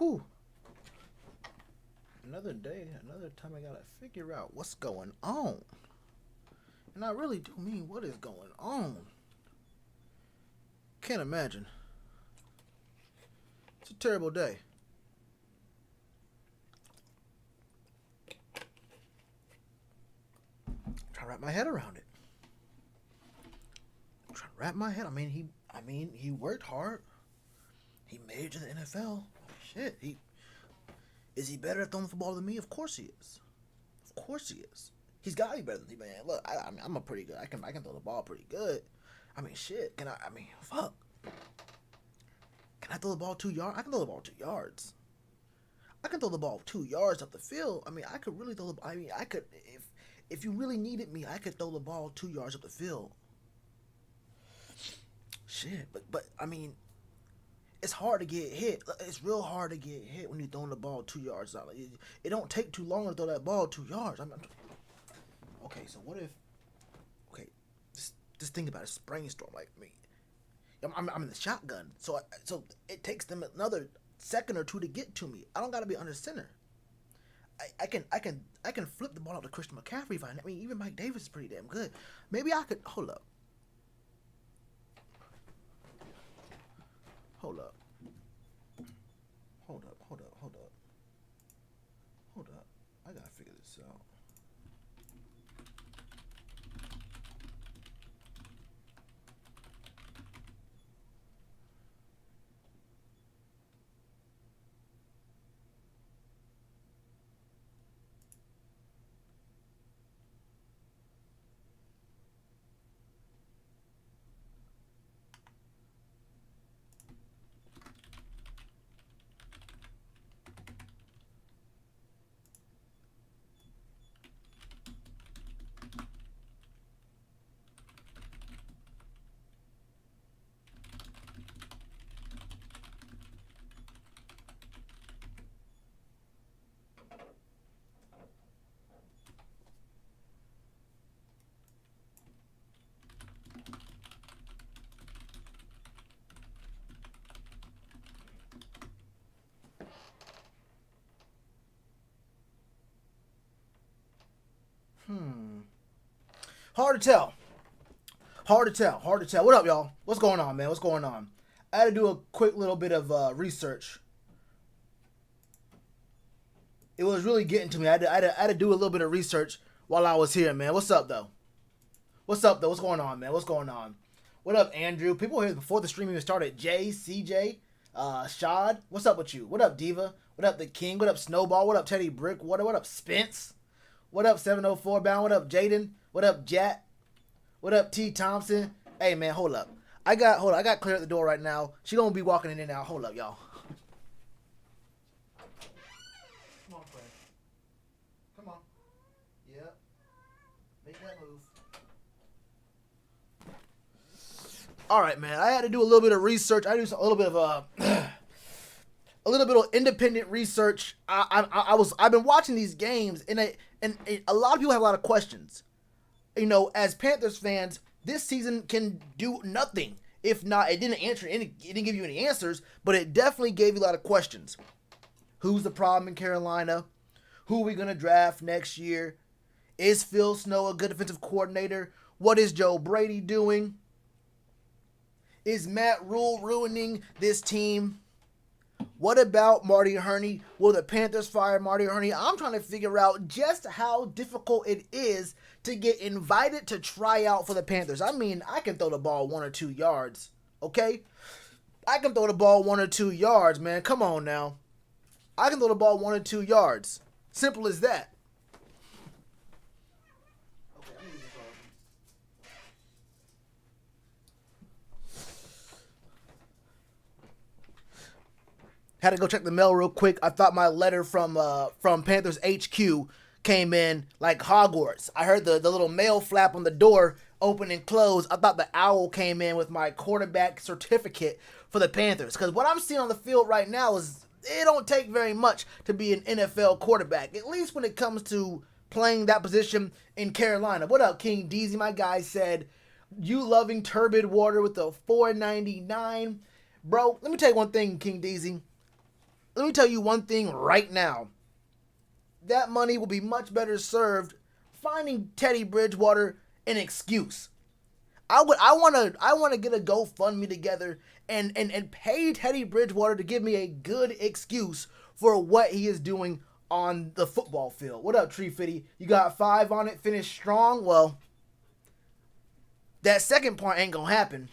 Whew. Another day, another time I gotta figure out what's going on. And I really do mean what is going on. Can't imagine. It's a terrible day. Trying to wrap my head around it. I'm trying to wrap my head. I mean, he worked hard. He made it to the NFL. Shit, is he better at throwing the football than me? Of course he is. Of course he is. He's got to be better than me, man. Look, I'm a pretty good. I can throw the ball pretty good. I mean, shit. Fuck. Can I throw the ball 2 yards? I can throw the ball 2 yards. I can throw the ball 2 yards up the field. I mean, I could really throw the. I mean, I could if you really needed me, I could throw the ball 2 yards up the field. Shit, but I mean, it's hard to get hit. It's real hard to get hit when you're throwing the ball 2 yards out. It don't take too long to throw that ball 2 yards. Okay, so what if? Okay, just think about it. It's brainstorm like me. I'm in the shotgun, so it takes them another second or two to get to me. I don't gotta be under center. I can flip the ball out to Christian McCaffrey if I mean, even Mike Davis is pretty damn good. Maybe I could hold up. Hold up. I gotta figure this out. Hard to tell. What up, y'all? What's going on, man? What's going on? I had to do a quick little bit of research. It was really getting to me. I had to do a little bit of research while I was here, man. What's up, though? What's going on, man? What's going on? What up, Andrew? People here before the stream even started. Jay, CJ, Shad. What's up with you? What up, Diva? What up, The King? What up, Snowball? What up, Teddy Brick? What up, Spence? What up, 704 Bound? What up, Jaden? What up, Jack? What up, T. Thompson? Hey, man, hold up. I got clear at the door right now. She gonna be walking in and out. Hold up, y'all. Come on, friend. Come on. Yep. Make that move. All right, man. I had to do a little bit of research. I do a little bit of a little bit of independent research. I've been watching these games, and a lot of people have a lot of questions. You know, as Panthers fans, this season can do nothing. If not, it didn't give you any answers, but it definitely gave you a lot of questions. Who's the problem in Carolina? Who are we going to draft next year? Is Phil Snow a good defensive coordinator? What is Joe Brady doing? Is Matt Rule ruining this team? What about Marty Hurney? Will the Panthers fire Marty Hurney? I'm trying to figure out just how difficult it is to get invited to try out for the Panthers. I mean, I can throw the ball 1 or 2 yards, okay? I can throw the ball 1 or 2 yards, man. Come on now. I can throw the ball 1 or 2 yards. Simple as that. Had to go check the mail real quick. I thought my letter from Panthers HQ came in like Hogwarts. I heard the little mail flap on the door open and close. I thought the owl came in with my quarterback certificate for the Panthers. Because what I'm seeing on the field right now is it don't take very much to be an NFL quarterback. At least when it comes to playing that position in Carolina. What up, King Deezy? My guy said, you loving turbid water with the $4.99. Bro, let me tell you one thing, King Deezy. let me tell you one thing right now. That money will be much better served finding Teddy Bridgewater an excuse. I want to get a GoFundMe together and pay Teddy Bridgewater to give me a good excuse for what he is doing on the football field. What up, Tree Fitty? You got 5 on it, finished strong? Well, that second part ain't gonna happen.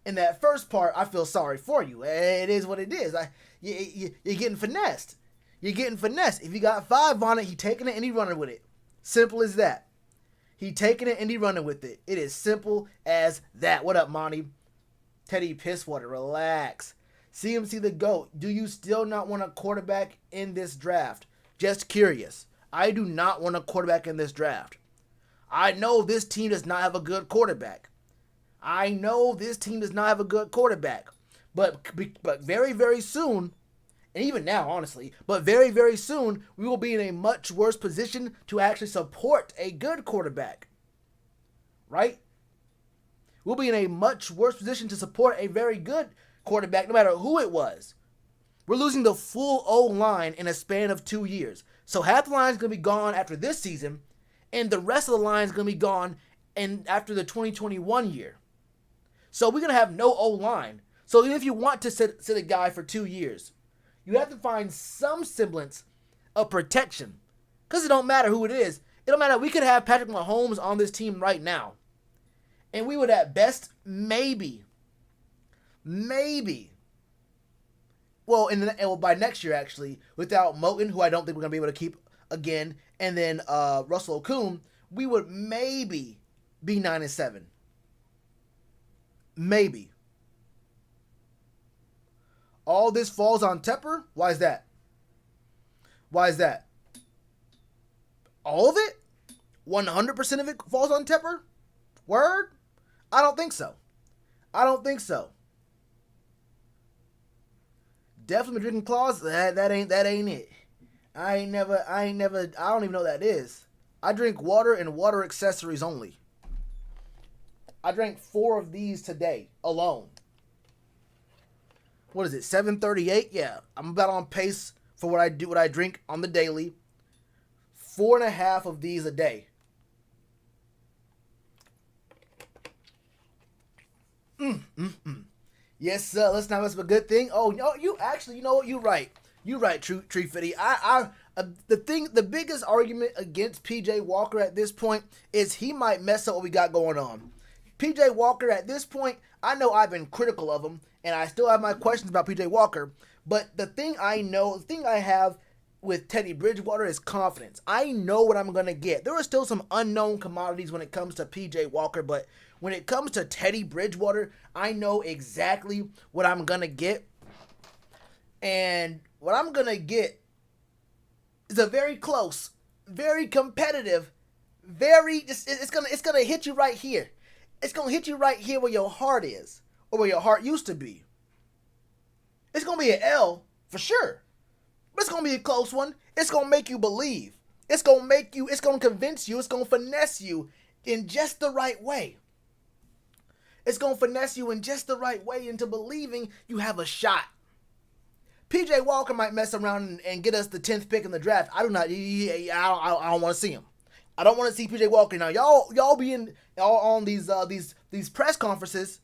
In that first part, I feel sorry for you. It is what it is. You're getting finessed. You're getting finessed. If you got 5 on it, he taking it and he running with it. Simple as that. He taking it and he running with it. It is simple as that. What up, Monty? Teddy Pisswater, relax. CMC the GOAT. Do you still not want a quarterback in this draft? Just curious. I do not want a quarterback in this draft. I know this team does not have a good quarterback. But very, very soon, and even now, honestly, but very, very soon, we will be in a much worse position to actually support a good quarterback. Right? We'll be in a much worse position to support a very good quarterback, no matter who it was. We're losing the full O-line in a span of 2 years. So half the line is going to be gone after this season, and the rest of the line is going to be gone after the 2021 year. So we're going to have no O-line. So even if you want to sit a guy for 2 years, you have to find some semblance of protection. Because it don't matter who it is. It don't matter. We could have Patrick Mahomes on this team right now. And we would at best maybe. Well, by next year actually, without Moton, who I don't think we're going to be able to keep again, and then Russell Okung, we would maybe be 9-7. Maybe. All this falls on Tepper? Why is that? All of it? 100% of it falls on Tepper? Word? I don't think so. Definitely drinking claws. That ain't it. I don't even know what that is. I drink water and water accessories only. I drank 4 of these today alone. What is it, 7:38? Yeah, I'm about on pace for what I drink on the daily. 4.5 of these a day. Yes, sir. Let's not mess up a good thing. Oh, no, you know what? You're right. Tree Fitty. The biggest argument against PJ Walker at this point is he might mess up what we got going on. PJ Walker at this point, I know I've been critical of him, and I still have my questions about PJ Walker, but the thing I have with Teddy Bridgewater is confidence. I know what I'm going to get. There are still some unknown commodities when it comes to PJ Walker, but when it comes to Teddy Bridgewater, I know exactly what I'm going to get. And what I'm going to get is a very close, very competitive, it's going to hit you right here. It's going to hit you right here where your heart is, or where your heart used to be. It's going to be an L for sure. But it's going to be a close one. It's going to make you believe. It's going to convince you, it's going to finesse you in just the right way. It's going to finesse you in just the right way into believing you have a shot. PJ Walker might mess around and get us the 10th pick in the draft. I don't want to see him. I don't want to see PJ Walker. Now, y'all be on these press conferences.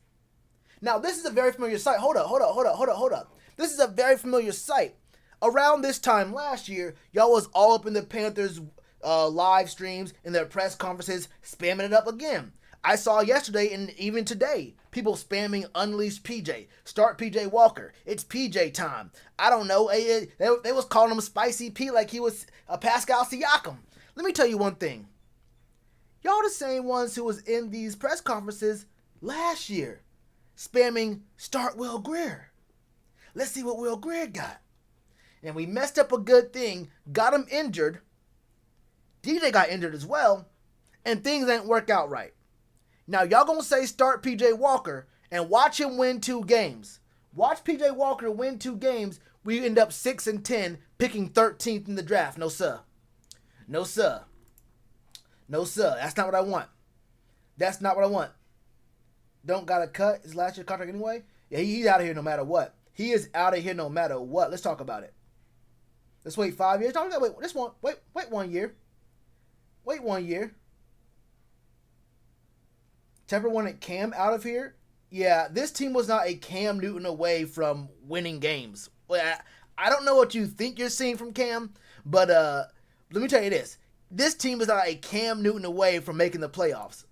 Now, this is a very familiar sight. Hold up. This is a very familiar sight. Around this time last year, y'all was all up in the Panthers live streams and their press conferences, spamming it up again. I saw yesterday and even today, people spamming Unleash PJ, start PJ Walker, it's PJ time. I don't know, they was calling him Spicy P like he was a Pascal Siakam. Let me tell you one thing. Y'all the same ones who was in these press conferences last year, spamming start Will Grier. Let's see what Will Grier got. And we messed up a good thing, got him injured. DJ got injured as well, and things ain't work out right. Now, y'all gonna say start PJ Walker and watch him win 2 games. Watch PJ Walker win 2 games. We end up 6-10, picking 13th in the draft. No, sir. That's not what I want. Don't gotta cut his last year contract anyway. Yeah, he's out of here no matter what. Let's talk about it. Let's wait 5 years. No, wait. This one. Wait 1 year. Wait 1 year. Tepper wanted Cam out of here. Yeah, this team was not a Cam Newton away from winning games. I don't know what you think you're seeing from Cam, but let me tell you this. This team is not a Cam Newton away from making the playoffs.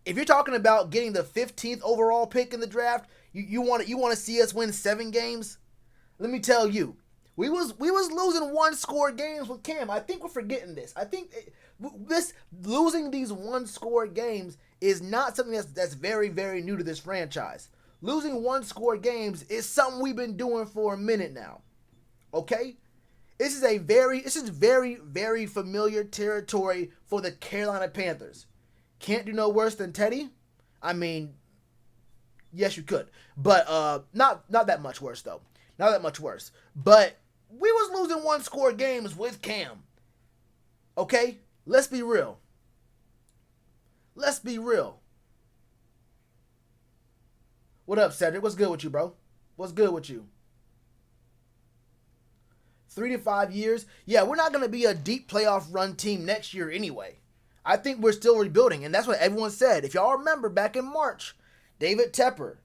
If you're talking about getting the 15th overall pick in the draft, you want to see us win 7 games? Let me tell you, we was losing one-score games with Cam. I think we're forgetting this. I think this losing these one-score games is not something that's very, very new to this franchise. Losing one-score games is something we've been doing for a minute now. Okay? This is very, very familiar territory for the Carolina Panthers. Can't do no worse than Teddy? I mean, yes, you could. But not that much worse, though. Not that much worse. But we was losing one-score games with Cam. Okay? Let's be real. Let's be real. What up, Cedric? What's good with you, bro? What's good with you? 3 to 5 years? Yeah, we're not going to be a deep playoff run team next year anyway. I think we're still rebuilding, and that's what everyone said. If y'all remember back in March, David Tepper,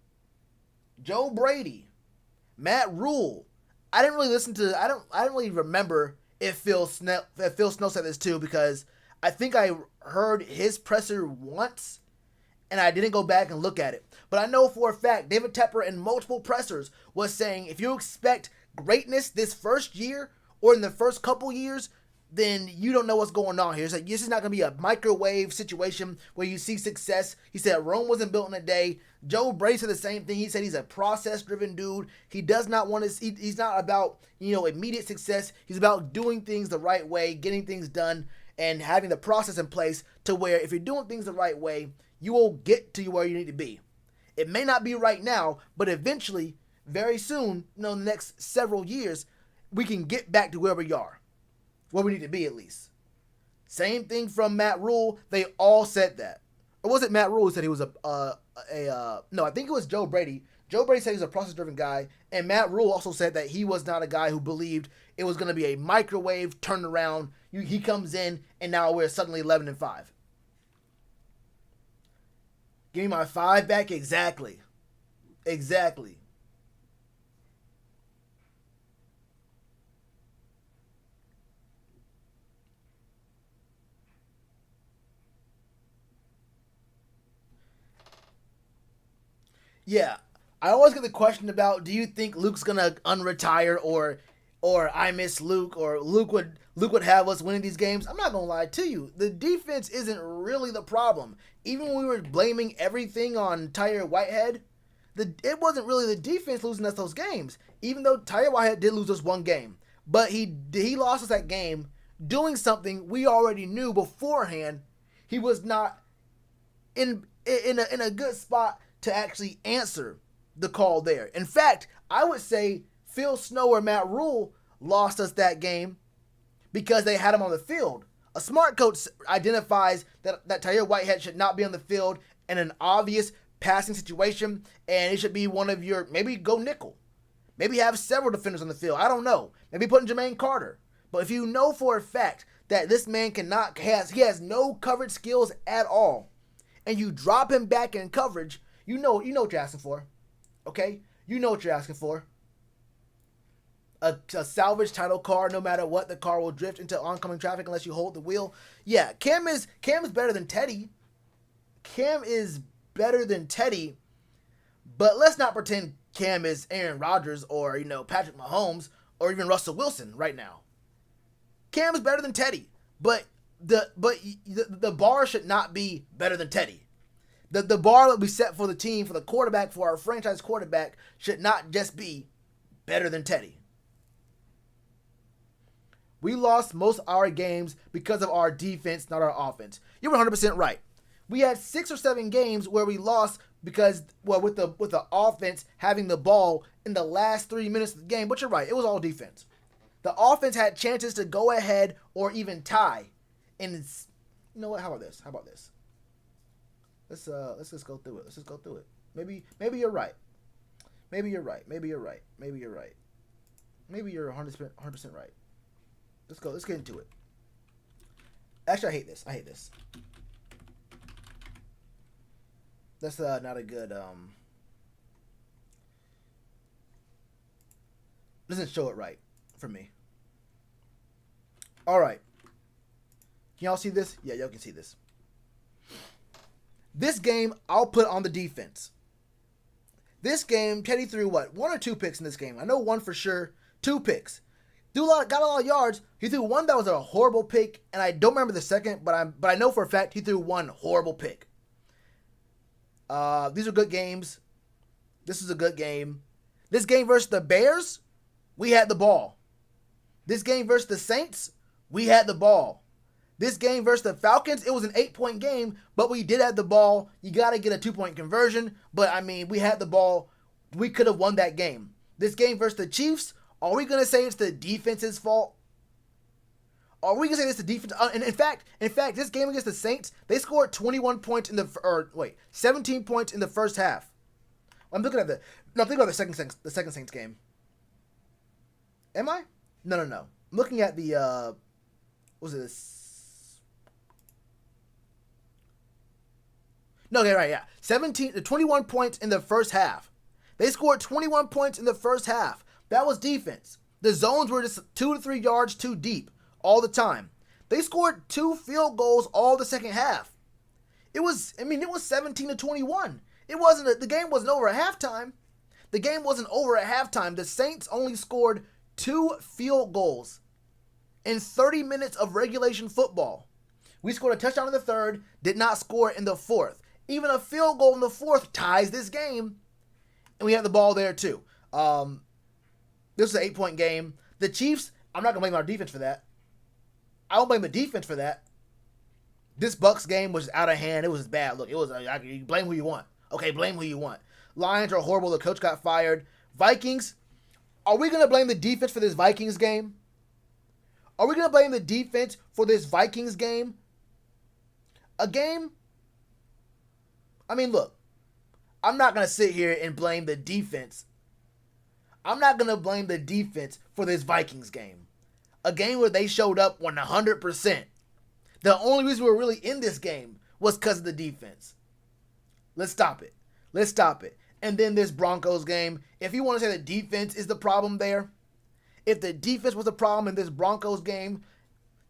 Joe Brady, Matt Rule. I didn't really remember if Phil Snow said this too, because I think I heard his presser once, and I didn't go back and look at it. But I know for a fact, David Tepper in multiple pressers was saying, if you expect greatness this first year or in the first couple years, then you don't know what's going on here. It's like, this is not going to be a microwave situation where you see success. He said Rome wasn't built in a day. Joe Brady said the same thing. He said he's a process-driven dude. He does not want to. He's not about immediate success. He's about doing things the right way, getting things done, and having the process in place to where if you're doing things the right way, you will get to where you need to be. It may not be right now, but eventually, very soon, in the next several years, we can get back to where we are. Where we need to be, at least. Same thing from Matt Rule. They all said that. Or was it Matt Rule who said he was no, I think it was Joe Brady. Joe Brady said he was a process-driven guy, and Matt Rule also said that he was not a guy who believed it was going to be a microwave turnaround. He comes in, and now we're suddenly 11-5. Give me my 5 back? Exactly. Exactly. Yeah, I always get the question about, do you think Luke's gonna unretire, or I miss Luke, or Luke would have us winning these games? I'm not gonna lie to you. The defense isn't really the problem. Even when we were blaming everything on Tyre Whitehead, it wasn't really the defense losing us those games. Even though Tyre Whitehead did lose us one game, but he lost us that game doing something we already knew beforehand. He was not in a good spot to actually answer the call there. In fact, I would say Phil Snow or Matt Rule lost us that game because they had him on the field. A smart coach identifies that Tyre Whitehead should not be on the field in an obvious passing situation, and it should be one of your, maybe go nickel. Maybe have several defenders on the field. I don't know. Maybe put in Jermaine Carter. But if you know for a fact that this man he has no coverage skills at all, and you drop him back in coverage, you know what you're asking for. Okay? You know what you're asking for. A salvage title car, no matter what, the car will drift into oncoming traffic unless you hold the wheel. Yeah, Cam is better than Teddy. Cam is better than Teddy, but let's not pretend Cam is Aaron Rodgers or, Patrick Mahomes or even Russell Wilson right now. Cam is better than Teddy, but the bar should not be better than Teddy. The bar that we set for the team, for the quarterback, for our franchise quarterback, should not just be better than Teddy. We lost most of our games because of our defense, not our offense. You're 100% right. We had 6 or 7 games where we lost because, with the offense having the ball in the last 3 minutes of the game. But you're right, it was all defense. The offense had chances to go ahead or even tie. And you know what? How about this? Let's just go through it. Maybe you're right. Maybe you're 100% right. Let's go. Let's get into it. Actually, I hate this. That's not a good doesn't show it right for me. All right. Can y'all see this? Yeah, y'all can see this. This game, I'll put on the defense. This game, Teddy threw what? 1 or 2 picks in this game. I know 1 for sure. 2 picks. Got a lot of yards. He threw 1 that was a horrible pick, and I don't remember the second, but I know for a fact he threw 1 horrible pick. These are good games. This is a good game. This game versus the Bears, we had the ball. This game versus the Saints, we had the ball. This game versus the Falcons, it was an 8-point game, but we did have the ball. You got to get a 2-point conversion, but I mean, we had the ball. We could have won that game. This game versus the Chiefs, are we going to say it's the defense's fault? Are we going to say it's the defense? And in fact, this game against the Saints, they scored 21 points 17 points in the first half. I'm looking at I'm thinking about the second Saints game. Am I? No. I'm looking at the, what was this? No, okay, right, yeah. 21 points in the first half. They scored 21 points in the first half. That was defense. The zones were just 2 to 3 yards too deep all the time. They scored 2 field goals all the second half. It was 17 to 21. The game wasn't over at halftime. The Saints only scored 2 field goals in 30 minutes of regulation football. We scored a touchdown in the third, did not score in the fourth. Even a field goal in the fourth ties this game. And we had the ball there too. This was an 8-point game. The Chiefs, I'm not going to blame our defense for that. I don't blame the defense for that. This Bucs game was out of hand. It was bad. Look, it was, you blame who you want. Okay, blame who you want. Lions are horrible. The coach got fired. Vikings, are we going to blame the defense for this Vikings game? Are we going to blame the defense for this Vikings game? A game? I mean, look, I'm not going to sit here and blame the defense. I'm not going to blame the defense for this Vikings game. A game where they showed up 100%. The only reason we were really in this game was because of the defense. Let's stop it. And then this Broncos game, if you want to say the defense is the problem there, if the defense was the problem in this Broncos game,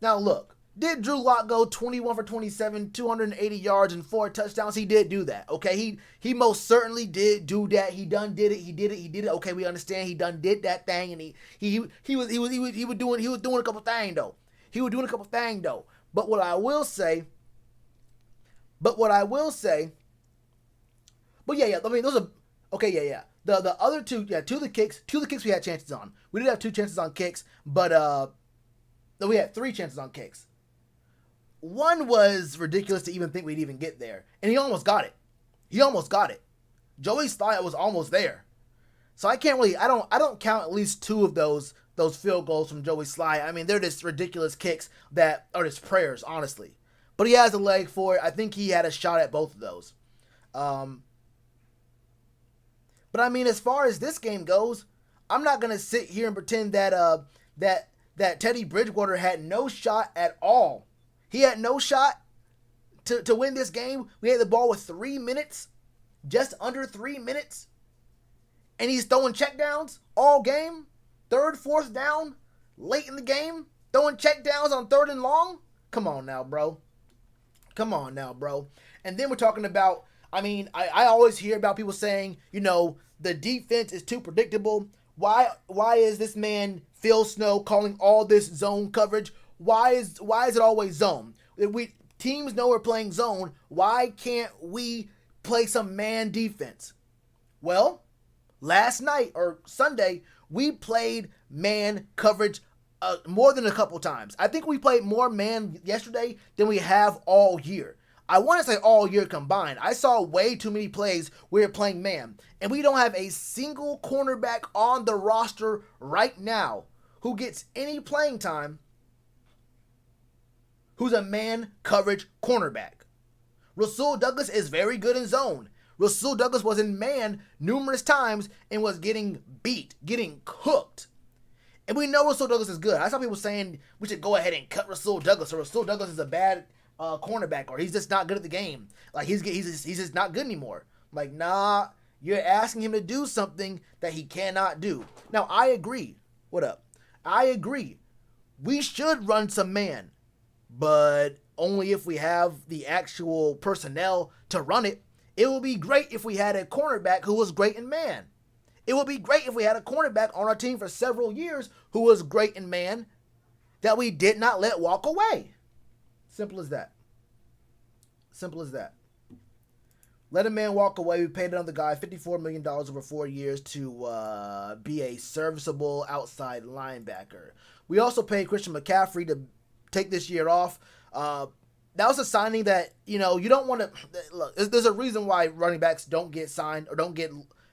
now look, did Drew Lock go 21 for 27, 280 yards and 4 touchdowns? He did do that, okay? He most certainly did do that. He done did it. He did it. Okay, we understand. He done did that thing, and he was doing a couple things though. But what I will say. But yeah. I mean, those are okay. Yeah. The other two, two of the kicks we had chances on. We did have 2 chances on kicks, but we had 3 chances on kicks. One was ridiculous to even think we'd even get there, and he almost got it. Joey Slye was almost there, so I don't count at least 2 of those field goals from Joey Slye. I mean, they're just ridiculous kicks that are just prayers, honestly. But he has a leg for it. I think he had a shot at both of those. But I mean, as far as this game goes, I'm not gonna sit here and pretend that that Teddy Bridgewater had no shot at all. He had no shot to win this game. We had the ball with 3 minutes, just under 3 minutes, and he's throwing checkdowns all game. 3rd, 4th down, late in the game, throwing checkdowns on 3rd and long. Come on now, bro. And then we're talking about, I mean, I always hear about people saying, the defense is too predictable. Why is this man Phil Snow calling all this zone coverage? Why is it always zone? If teams know we're playing zone, why can't we play some man defense? Well, last night or Sunday, we played man coverage more than a couple times. I think we played more man yesterday than we have all year. I want to say all year combined. I saw way too many plays where we're playing man. And we don't have a single cornerback on the roster right now who gets any playing time who's a man coverage cornerback. Rasul Douglas is very good in zone. Rasul Douglas was in man numerous times and was getting beat, getting cooked. And we know Rasul Douglas is good. I saw people saying we should go ahead and cut Rasul Douglas, or Rasul Douglas is a bad cornerback, or he's just not good at the game. Like he's just not good anymore. I'm like, nah, you're asking him to do something that he cannot do. Now I agree. What up? I agree. We should run some man, but only if we have the actual personnel to run it. It would be great if we had a cornerback who was great in man. It would be great if we had a cornerback on our team for several years who was great in man that we did not let walk away. Simple as that. Simple as that. Let a man walk away. We paid another guy $54 million over 4 years to be a serviceable outside linebacker. We also paid Christian McCaffrey to take this year off. That was a signing that, you don't want to... Look, there's a reason why running backs don't get signed or don't get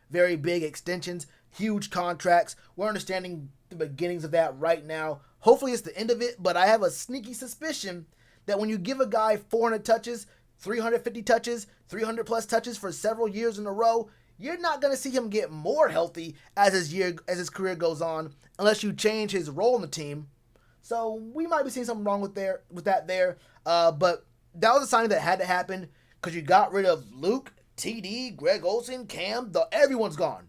very big extensions, huge contracts. We're understanding the beginnings of that right now. Hopefully it's the end of it, but I have a sneaky suspicion that when you give a guy 400 touches, 350 touches, 300 plus touches for several years in a row, you're not going to see him get more healthy as his career goes on unless you change his role in the team. So we might be seeing something wrong with that there. But that was a signing that had to happen because you got rid of Luke, TD, Greg Olsen, Cam. Everyone's gone.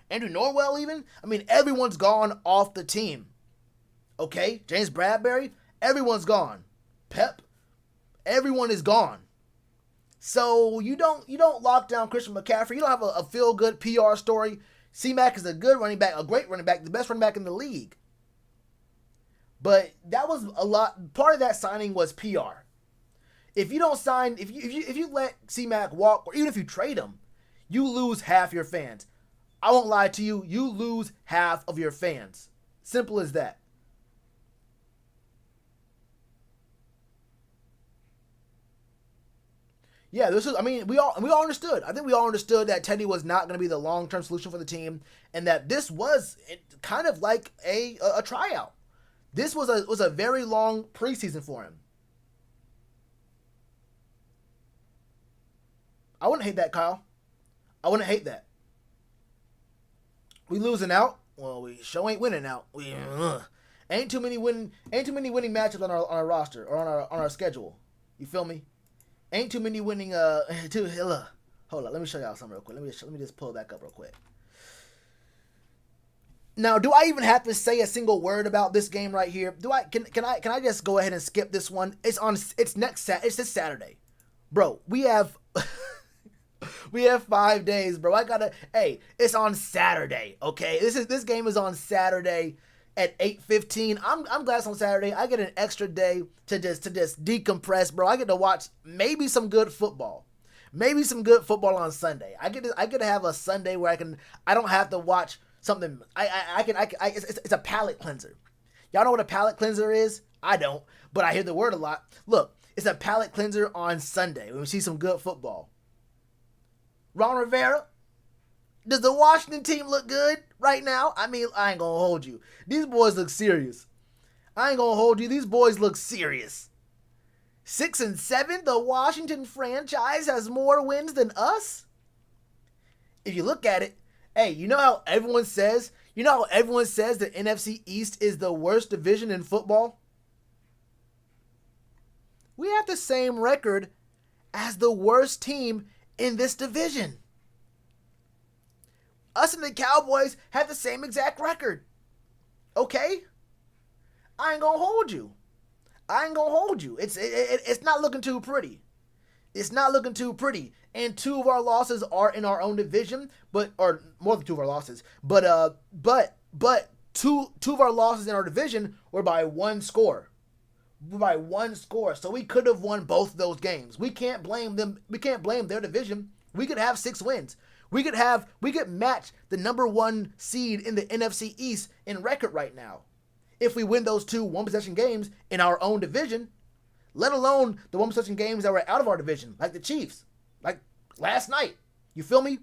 Andrew Norwell even. I mean, everyone's gone off the team. Okay? James Bradbury. Everyone's gone. Pep. Everyone is gone. So you don't lock down Christian McCaffrey. You don't have a feel-good PR story. C-Mac is a good running back, a great running back, the best running back in the league. But that was a lot. Part of that signing was PR. If you don't sign, if you let C-Mac walk, or even if you trade him, you lose half your fans. I won't lie to you. You lose half of your fans. Simple as that. Yeah, we all understood. I think we all understood that Teddy was not going to be the long-term solution for the team, and that this was kind of like a tryout. This was a very long preseason for him. I wouldn't hate that, Kyle. I wouldn't hate that. We losing out? Well, we sure ain't winning out. We ain't too many winning matchups on our roster or on our schedule. You feel me? Ain't too many winning. Hold on, let me show y'all something real quick. Let me just pull it back up real quick. Now, do I even have to say a single word about this game right here? Can I just go ahead and skip this one? It's this Saturday, bro. We have 5 days, bro. It's on Saturday, okay? This game is on Saturday at 8:15. I'm glad it's on Saturday. I get an extra day to just decompress, bro. I get to watch maybe some good football. Maybe some good football on Sunday. I get to have a Sunday where I don't have to watch something. It's a palate cleanser. Y'all know what a palate cleanser is? I don't, but I hear the word a lot. Look, it's a palate cleanser on Sunday when we see some good football. Ron Rivera, does the Washington team look good right now? I mean, I ain't gonna hold you. These boys look serious. I ain't gonna hold you. These boys look serious. 6-7, the Washington franchise has more wins than us? If you look at it, hey, you know how everyone says the NFC East is the worst division in football? We have the same record as the worst team in this division. Us and the Cowboys have the same exact record. Okay? I ain't gonna hold you. It's not looking too pretty. It's not looking too pretty. And 2 of our losses are in our own division, or more than 2 of our losses. But two of our losses in our division were by 1 score. So we could have won both those games. We can't blame them. We can't blame their division. We could have 6 wins. We could match the number 1 seed in the NFC East in record right now. If we win those 2 one-possession games in our own division, let alone the one-possession games that were out of our division, like the Chiefs, like last night. You feel me?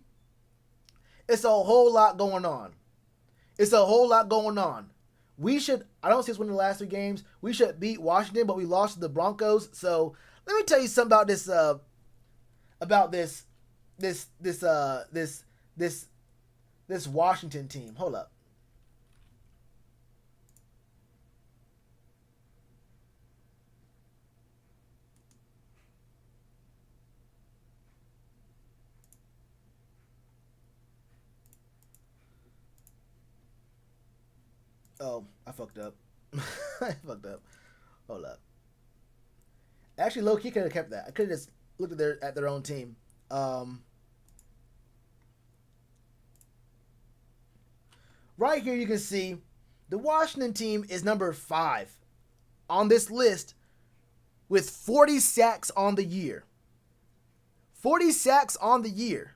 It's a whole lot going on. I don't see us winning the last 3 games. We should beat Washington, but we lost to the Broncos. So let me tell you something about this Washington team. Hold up. Oh, I fucked up. I fucked up. Hold up. Actually, low key could have kept that. I could have just looked at their own team. Right here, you can see the Washington team is number 5 on this list with 40 sacks on the year. 40 sacks on the year.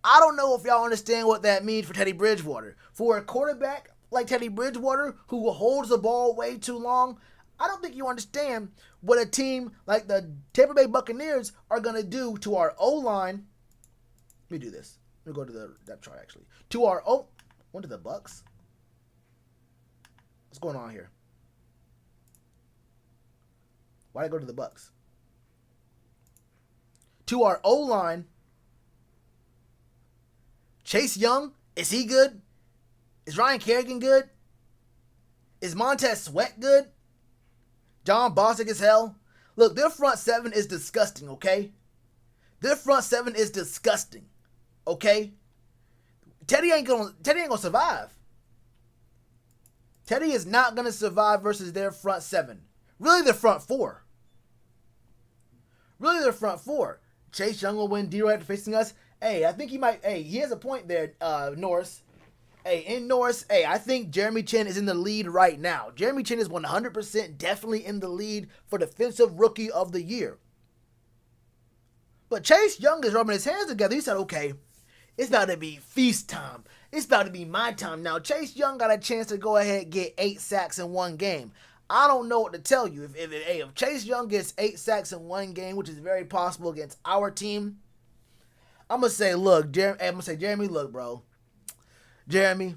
I don't know if y'all understand what that means for Teddy Bridgewater. For a quarterback like Teddy Bridgewater, who holds the ball way too long, I don't think you understand what a team like the Tampa Bay Buccaneers are going to do to our O-line. Let me do this. Let me go to the depth chart, actually. To our went to the Bucks? What's going on here? Why did I go to the Bucks? To our O-line. Chase Young, is he good? Is Ryan Kerrigan good? Is Montez Sweat good? John Bostic as hell? Look, their front 7 is disgusting, okay? Their front 7 is disgusting, okay? Teddy ain't gonna survive. Teddy is not gonna survive versus their front 7. Really, their front 4. Really, their front 4. Chase Young will win D-Roy after facing us. Hey, I think he might. Hey, he has a point there, Norris. Hey, in Norris, hey, I think Jeremy Chinn is in the lead right now. Jeremy Chinn is 100% definitely in the lead for Defensive Rookie of the Year. But Chase Young is rubbing his hands together. He said, okay, it's about to be feast time. It's about to be my time now. Chase Young got a chance to go ahead and get 8 sacks in one game. I don't know what to tell you. If Chase Young gets 8 sacks in one game, which is very possible against our team, I'm going to say, look, Jeremy, look, bro. Jeremy,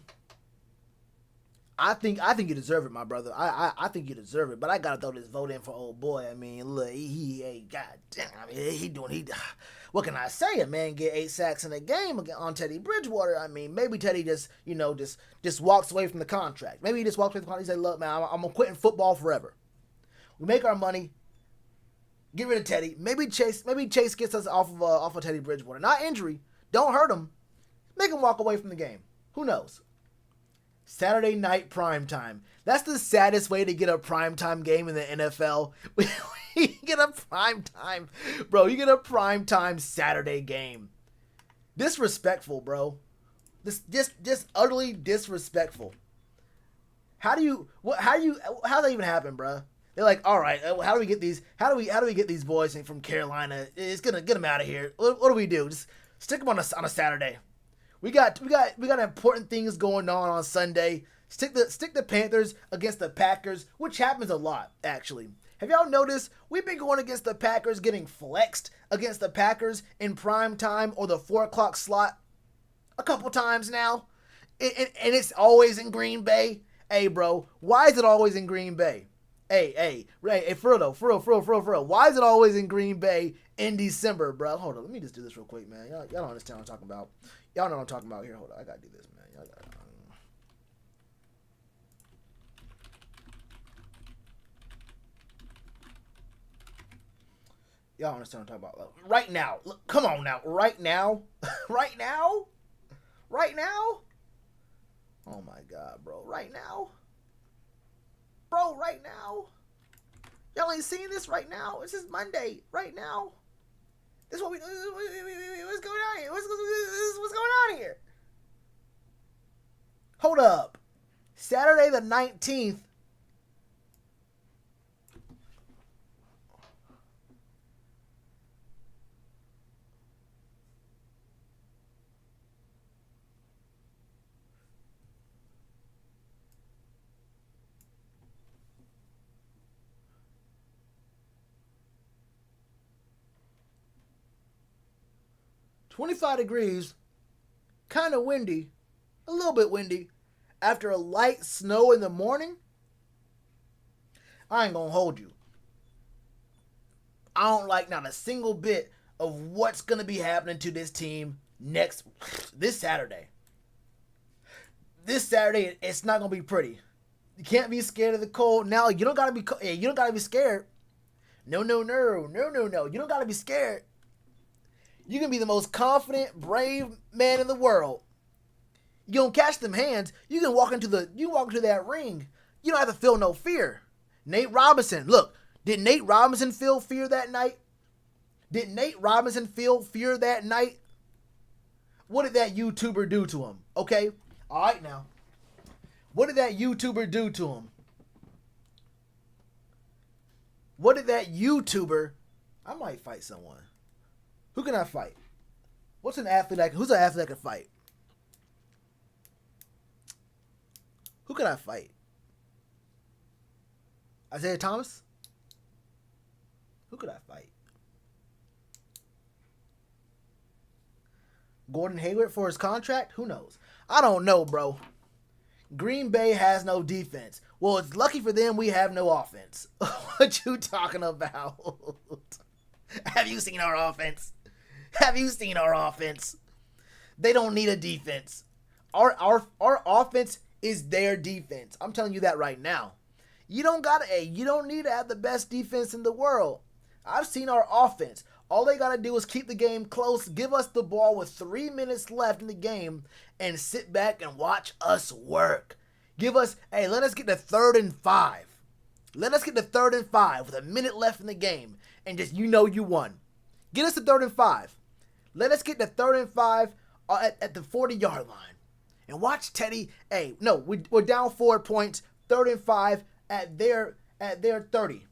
I think you deserve it, my brother. I think you deserve it, but I got to throw this vote in for old boy. I mean, look, he goddamn, I mean, what can I say? A man get 8 sacks in a game on Teddy Bridgewater. I mean, maybe Teddy just walks away from the contract. Maybe he just walks away from the contract. He said, look, man, I'm quitting football forever. We make our money. Get rid of Teddy. Maybe Chase gets us off of Teddy Bridgewater. Not injury. Don't hurt him. Make him walk away from the game. Who knows? Saturday night primetime. That's the saddest way to get a primetime game in the NFL. You get a primetime. Bro, you get a primetime Saturday game. Disrespectful, bro. This just utterly disrespectful. How does that even happen, bro? They're like, all right, how do we get these boys from Carolina? It's gonna get them out of here. What do we do? Just stick them on a Saturday. We got important things going on Sunday. Stick the Panthers against the Packers, which happens a lot, actually. Have y'all noticed we've been going against the Packers, getting flexed against the Packers in prime time or the 4 o'clock slot a couple times now, and it's always in Green Bay. Hey, bro, why is it always in Green Bay? Hey, for real. Why is it always in Green Bay in December, bro? Hold on, let me just do this real quick, man. Y'all don't understand what I'm talking about. Y'all know what I'm talking about here. Hold on, I gotta do this, man. Y'all understand what I'm talking about. Look, right now. Look, come on now. Right now? Right now? Oh my God, bro. Right now? Bro, right now? Y'all ain't seeing this right now? This is Monday. Right now? This is what what's going on here? What's going on here? Hold up. Saturday the 19th. $25 degrees, kind of windy, a little bit windy, after a light snow in the morning. I ain't gonna hold you. I don't like not a single bit of what's gonna be happening to this team this Saturday. This Saturday, it's not gonna be pretty. You can't be scared of the cold. Now you don't gotta be scared. No. You don't gotta be scared. You can be the most confident, brave man in the world. You don't catch them hands. You can walk into that ring. You don't have to feel no fear. Nate Robinson, look, did Nate Robinson feel fear that night? Did Nate Robinson feel fear that night? What did that YouTuber do to him? Okay, all right now. What did that YouTuber do to him? What did that YouTuber? I might fight someone. Who can I fight? Who's an athlete that can fight? Who can I fight? Isaiah Thomas? Who could I fight? Gordon Hayward for his contract? Who knows? I don't know, bro. Green Bay has no defense. Well, it's lucky for them we have no offense. What you talking about? Have you seen our offense? Have you seen our offense? They don't need a defense. Our offense is their defense. I'm telling you that right now. You don't need to have the best defense in the world. I've seen our offense. All they got to do is keep the game close, give us the ball with 3 minutes left in the game, and sit back and watch us work. Let us get to 3rd and 5. Let us get to 3rd and 5 with a minute left in the game, and just you won. Get us to 3rd and 5. Let us get to 3rd and 5 at the 40-yard line. And watch Teddy. We're down 4 points, 3rd and 5 at their 30.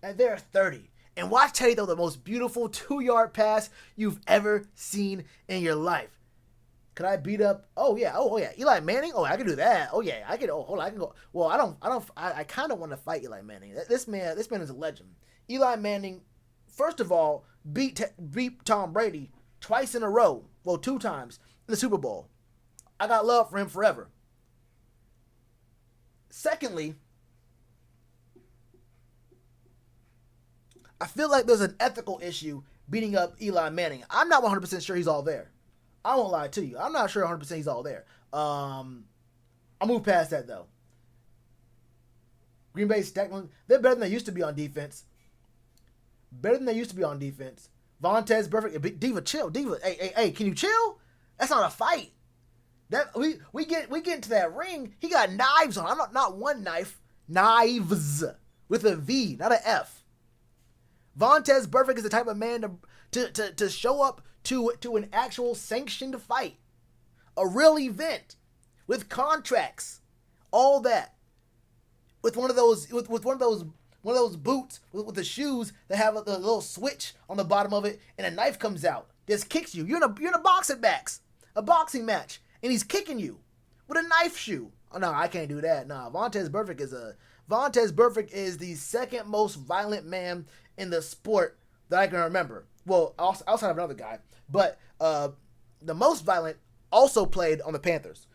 At their 30. And watch Teddy throw the most beautiful 2-yard pass you've ever seen in your life. Could I beat up? Oh yeah. Eli Manning? Oh, I can do that. Oh yeah, I can. Oh, hold on, I can go. Well, I kind of want to fight Eli Manning. This man is a legend. Eli Manning, first of all, beat Tom Brady twice in a row. Well, 2 times in the Super Bowl. I got love for him forever. Secondly, I feel like there's an ethical issue beating up Eli Manning. I'm not 100% sure he's all there. I won't lie to you. I'm not sure 100% he's all there. I'll move past that, though. Green Bay's technically, they're better than they used to be on defense. Vontez, perfect. Diva, chill. Diva, hey, can you chill? That's not a fight. That we get into that ring. He got knives on. I'm not one knife. Knives with a V, not an F. Vontez Burfict is the type of man to show up to an actual sanctioned fight, a real event with contracts, all that. With one of those boots with the shoes that have the little switch on the bottom of it, and a knife comes out, just kicks you. You're in a boxing match, and he's kicking you with a knife shoe. Oh no, I can't do that. Nah, Vontez Burfict is the second most violent man in the sport that I can remember. Well, outside of another guy, but the most violent also played on the Panthers.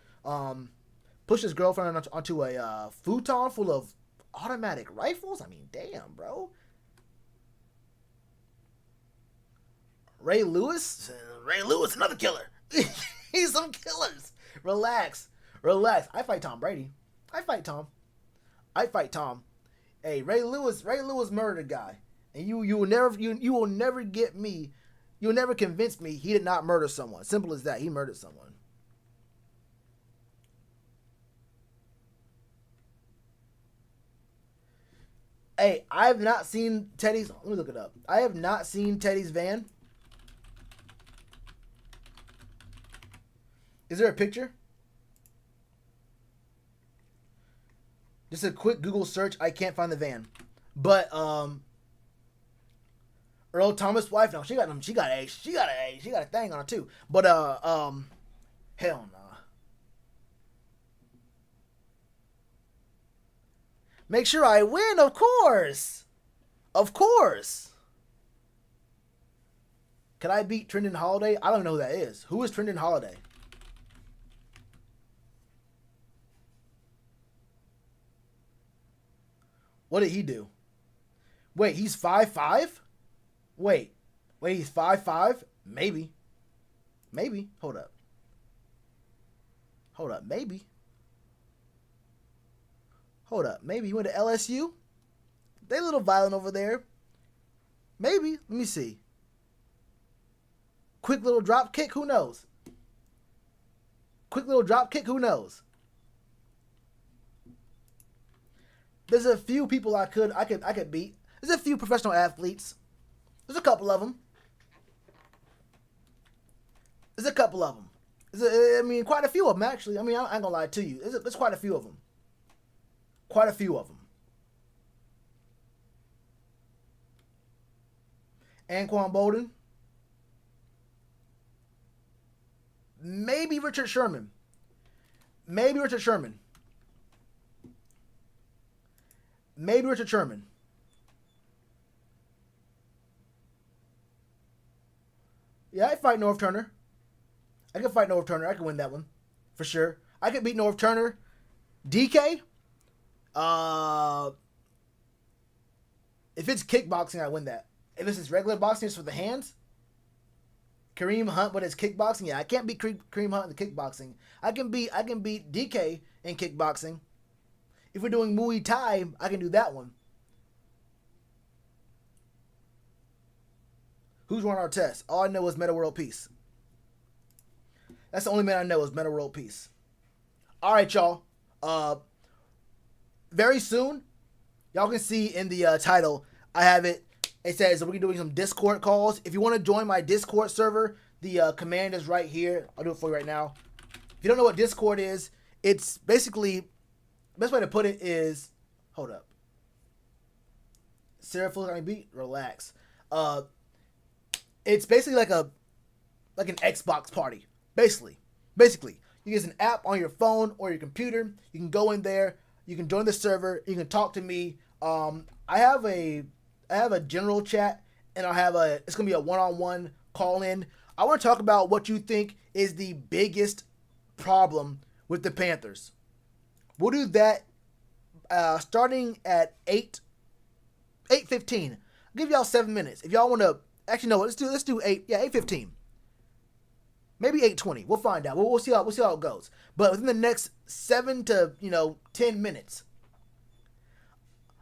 Pushed his girlfriend onto a futon full of automatic rifles. I mean, damn, bro. Ray Lewis, another killer. He's some killers. Relax. I fight Tom Brady. I fight Tom. Hey, Ray Lewis murdered a guy, and you will never get me. You'll never convince me he did not murder someone. Simple as that. He murdered someone. Hey, I have not seen Teddy's. Let me look it up. I have not seen Teddy's van. Is there a picture? Just a quick Google search. I can't find the van. But Earl Thomas' wife. No, she got a thing on her too. But hell no. Make sure I win, of course. Can I beat Trendon Holiday? I don't know who that is. Who is Trendon Holiday? What did he do? Wait, he's 5'5"? Wait, he's 5'5"? Maybe. Hold up, maybe. Hold up, maybe he went to LSU? They a little violent over there. Maybe. Let me see. Quick little drop kick, who knows? quick little drop kick. Who knows? There's a few people I could beat. There's a few professional athletes. There's a couple of them. There's a couple of them. I mean, quite a few of them, actually. I mean, I ain't gonna lie to you. There's quite a few of them. Quite a few of them. Anquan Bolden. Maybe Richard Sherman. Maybe Richard Sherman. Maybe Richard Sherman. Yeah, I fight North Turner. I can fight North Turner. I can win that one. For sure. I can beat North Turner. DK? If it's kickboxing, I win that. If it's regular boxing, it's for the hands. Kareem Hunt, but it's kickboxing. Yeah, I can't beat Kareem Hunt in the kickboxing. I can beat DK in kickboxing. If we're doing Muay Thai, I can do that one. Who's running our test? All I know is Meta World Peace. That's the only man I know is Meta World Peace. All right, y'all. Very soon, y'all can see in the title, I have it. It says we're doing some Discord calls. If you want to join my Discord server, the command is right here. I'll do it for you right now. If you don't know what Discord is, it's basically, the best way to put it is, hold up. Sarah Fuller got me beat? Relax. It's basically like an Xbox party. Basically. You use an app on your phone or your computer. You can go in there. You can join the server. You can talk to me. I have a general chat, and it's going to be a one-on-one call-in. I want to talk about what you think is the biggest problem with the Panthers. We'll do that starting at 8:15. I'll give y'all 7 minutes. If y'all want to, actually, no, let's do 8:15. Maybe 8:20. We'll find out. We'll see how it goes. But within the next 7 to 10 minutes,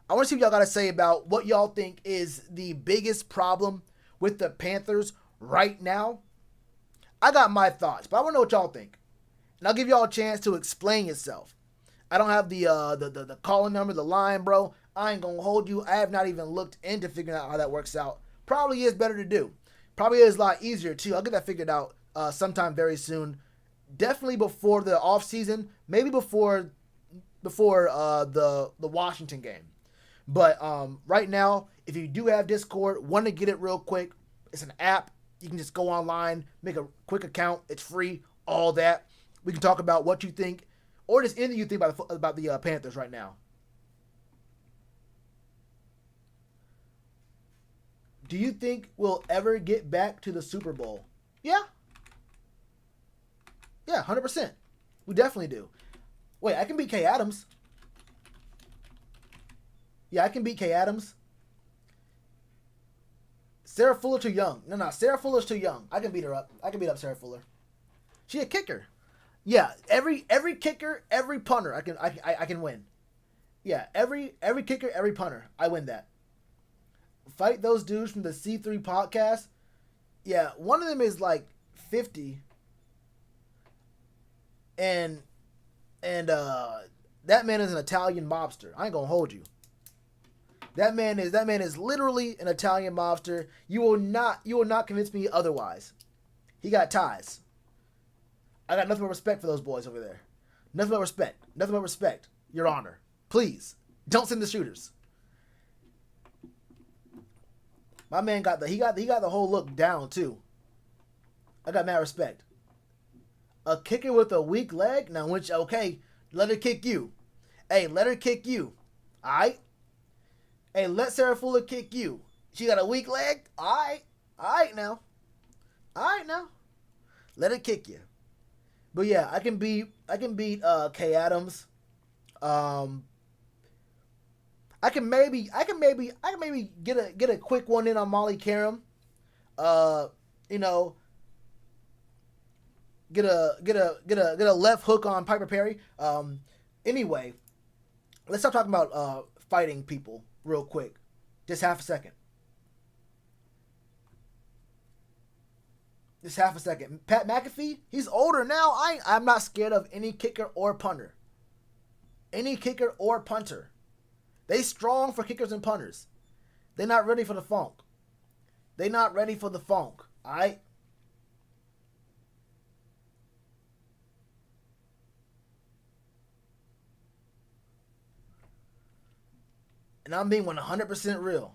I want to see what y'all got to say about what y'all think is the biggest problem with the Panthers right now. I got my thoughts, but I want to know what y'all think, and I'll give y'all a chance to explain yourself. I don't have the calling number, the line, bro. I ain't gonna hold you. I have not even looked into figuring out how that works out. Probably is better to do. Probably is a lot easier too. I'll get that figured out sometime very soon. Definitely before the off season. Maybe before the Washington game. But right now, if you do have Discord, want to get it real quick, it's an app. You can just go online, make a quick account. It's free. All that. We can talk about what you think, or just anything you think about the Panthers right now. Do you think we'll ever get back to the Super Bowl? Yeah. Yeah, 100%. We definitely do. Wait, I can beat Kay Adams. Yeah, I can beat Kay Adams. Sarah Fuller too young. No, Sarah Fuller's too young. I can beat her up. I can beat up Sarah Fuller. She a kicker. Yeah, every kicker, every punter, I can win. Yeah, every kicker, every punter, I win that. Fight those dudes from the C3 podcast. Yeah, one of them is like 50. And that man is an Italian mobster. I ain't gonna hold you. That man is literally an Italian mobster. You will not convince me otherwise. He got ties. I got nothing but respect for those boys over there. Nothing but respect. Nothing but respect, Your Honor. Please don't send the shooters. My man got the whole look down too. I got mad respect. A kicker with a weak leg? Now, okay, let her kick you. Hey, let her kick you. Alright? Hey, let Sarah Fuller kick you. She got a weak leg? Alright. Alright now. Let her kick you. But yeah, I can beat Kay Adams. I can maybe get a quick one in on Molly Karam. Get a left hook on Piper Perry. Anyway, let's stop talking about fighting people real quick. Just half a second. Just half a second. Pat McAfee, he's older now. I'm not scared of any kicker or punter. Any kicker or punter. They strong for kickers and punters. They're not ready for the funk. They not ready for the funk. All right? And I'm being 100% real.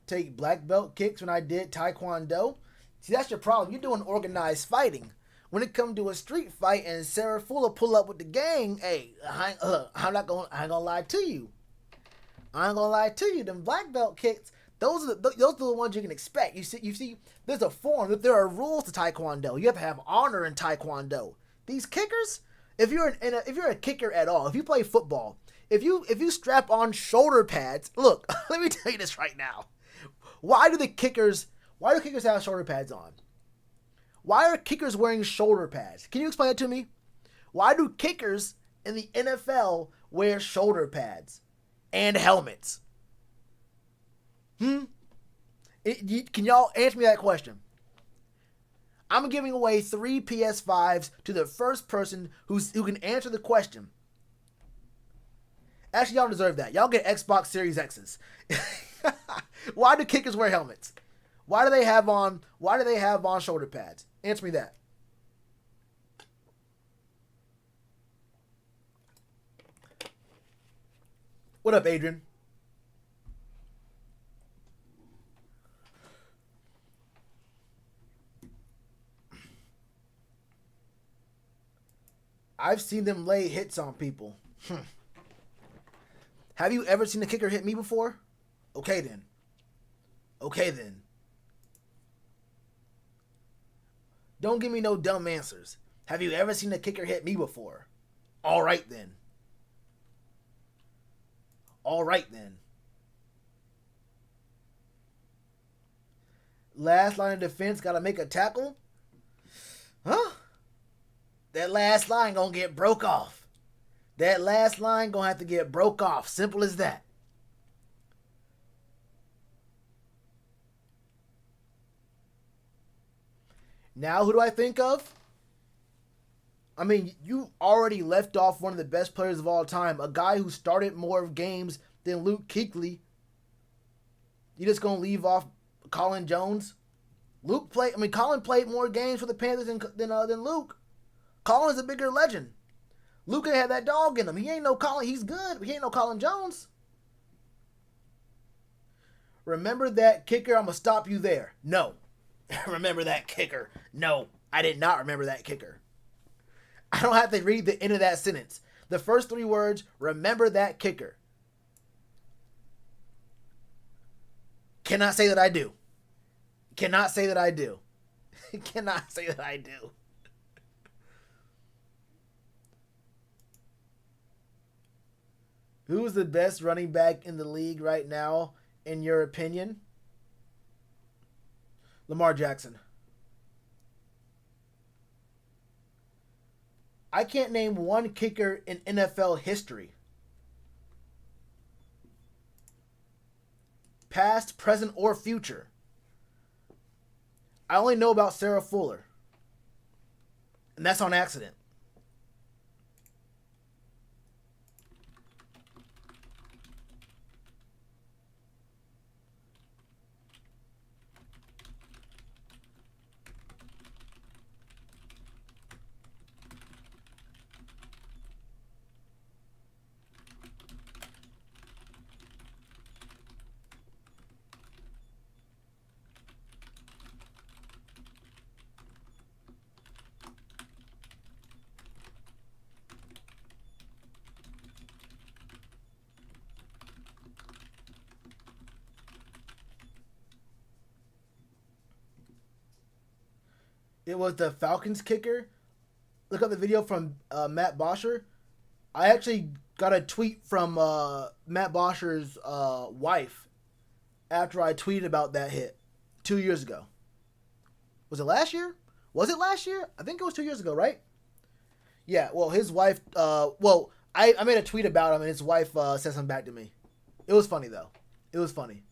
Take black belt kicks when I did Taekwondo. See, that's your problem. You're doing organized fighting. When it comes to a street fight and Sarah Fuller pull up with the gang, hey, I'm not gonna lie to you. I ain't gonna lie to you. Them black belt kicks, those are the ones you can expect. You see, there's a form. There are rules to Taekwondo. You have to have honor in Taekwondo. These kickers, if you're a kicker at all, if you play football, if you strap on shoulder pads, look, let me tell you this right now. Why do kickers have shoulder pads on? Why are kickers wearing shoulder pads? Can you explain that to me? Why do kickers in the NFL wear shoulder pads and helmets? Can y'all answer me that question? I'm giving away 3 PS5s to the first person who can answer the question. Actually, y'all deserve that. Y'all get Xbox Series X's. Why do kickers wear helmets? Why do they have on shoulder pads? Answer me that. What up, Adrian? I've seen them lay hits on people. Have you ever seen a kicker hit me before? Okay then. Don't give me no dumb answers. Have you ever seen a kicker hit me before? All right then. Last line of defense got to make a tackle? Huh? That last line gonna get broke off. That last line gonna have to get broke off. Simple as that. Now, who do I think of? I mean, you already left off one of the best players of all time. A guy who started more games than Luke Kuechly. You just gonna leave off Colin Jones? Colin played more games for the Panthers than Luke. Colin's a bigger legend. Luke had that dog in him. He ain't no Colin. He's good, but he ain't no Colin Jones. Remember that kicker? I'm gonna stop you there. No. Remember that kicker? No, I did not remember that kicker. I don't have to read the end of that sentence. The first 3 words, remember that kicker. Cannot say that I do. Cannot say that I do. Cannot say that I do. Who's the best running back in the league right now, in your opinion? Lamar Jackson. I can't name one kicker in NFL history. Past, present, or future. I only know about Sarah Fuller. And that's on accident. It was the Falcons kicker. Look up the video from Matt Bosher. I actually got a tweet from Matt Bosher's wife after I tweeted about that hit 2 years ago. Was it last year? I think it was 2 years ago, right? Yeah, well, his wife... I made a tweet about him, and his wife said something back to me. It was funny, though. It was funny.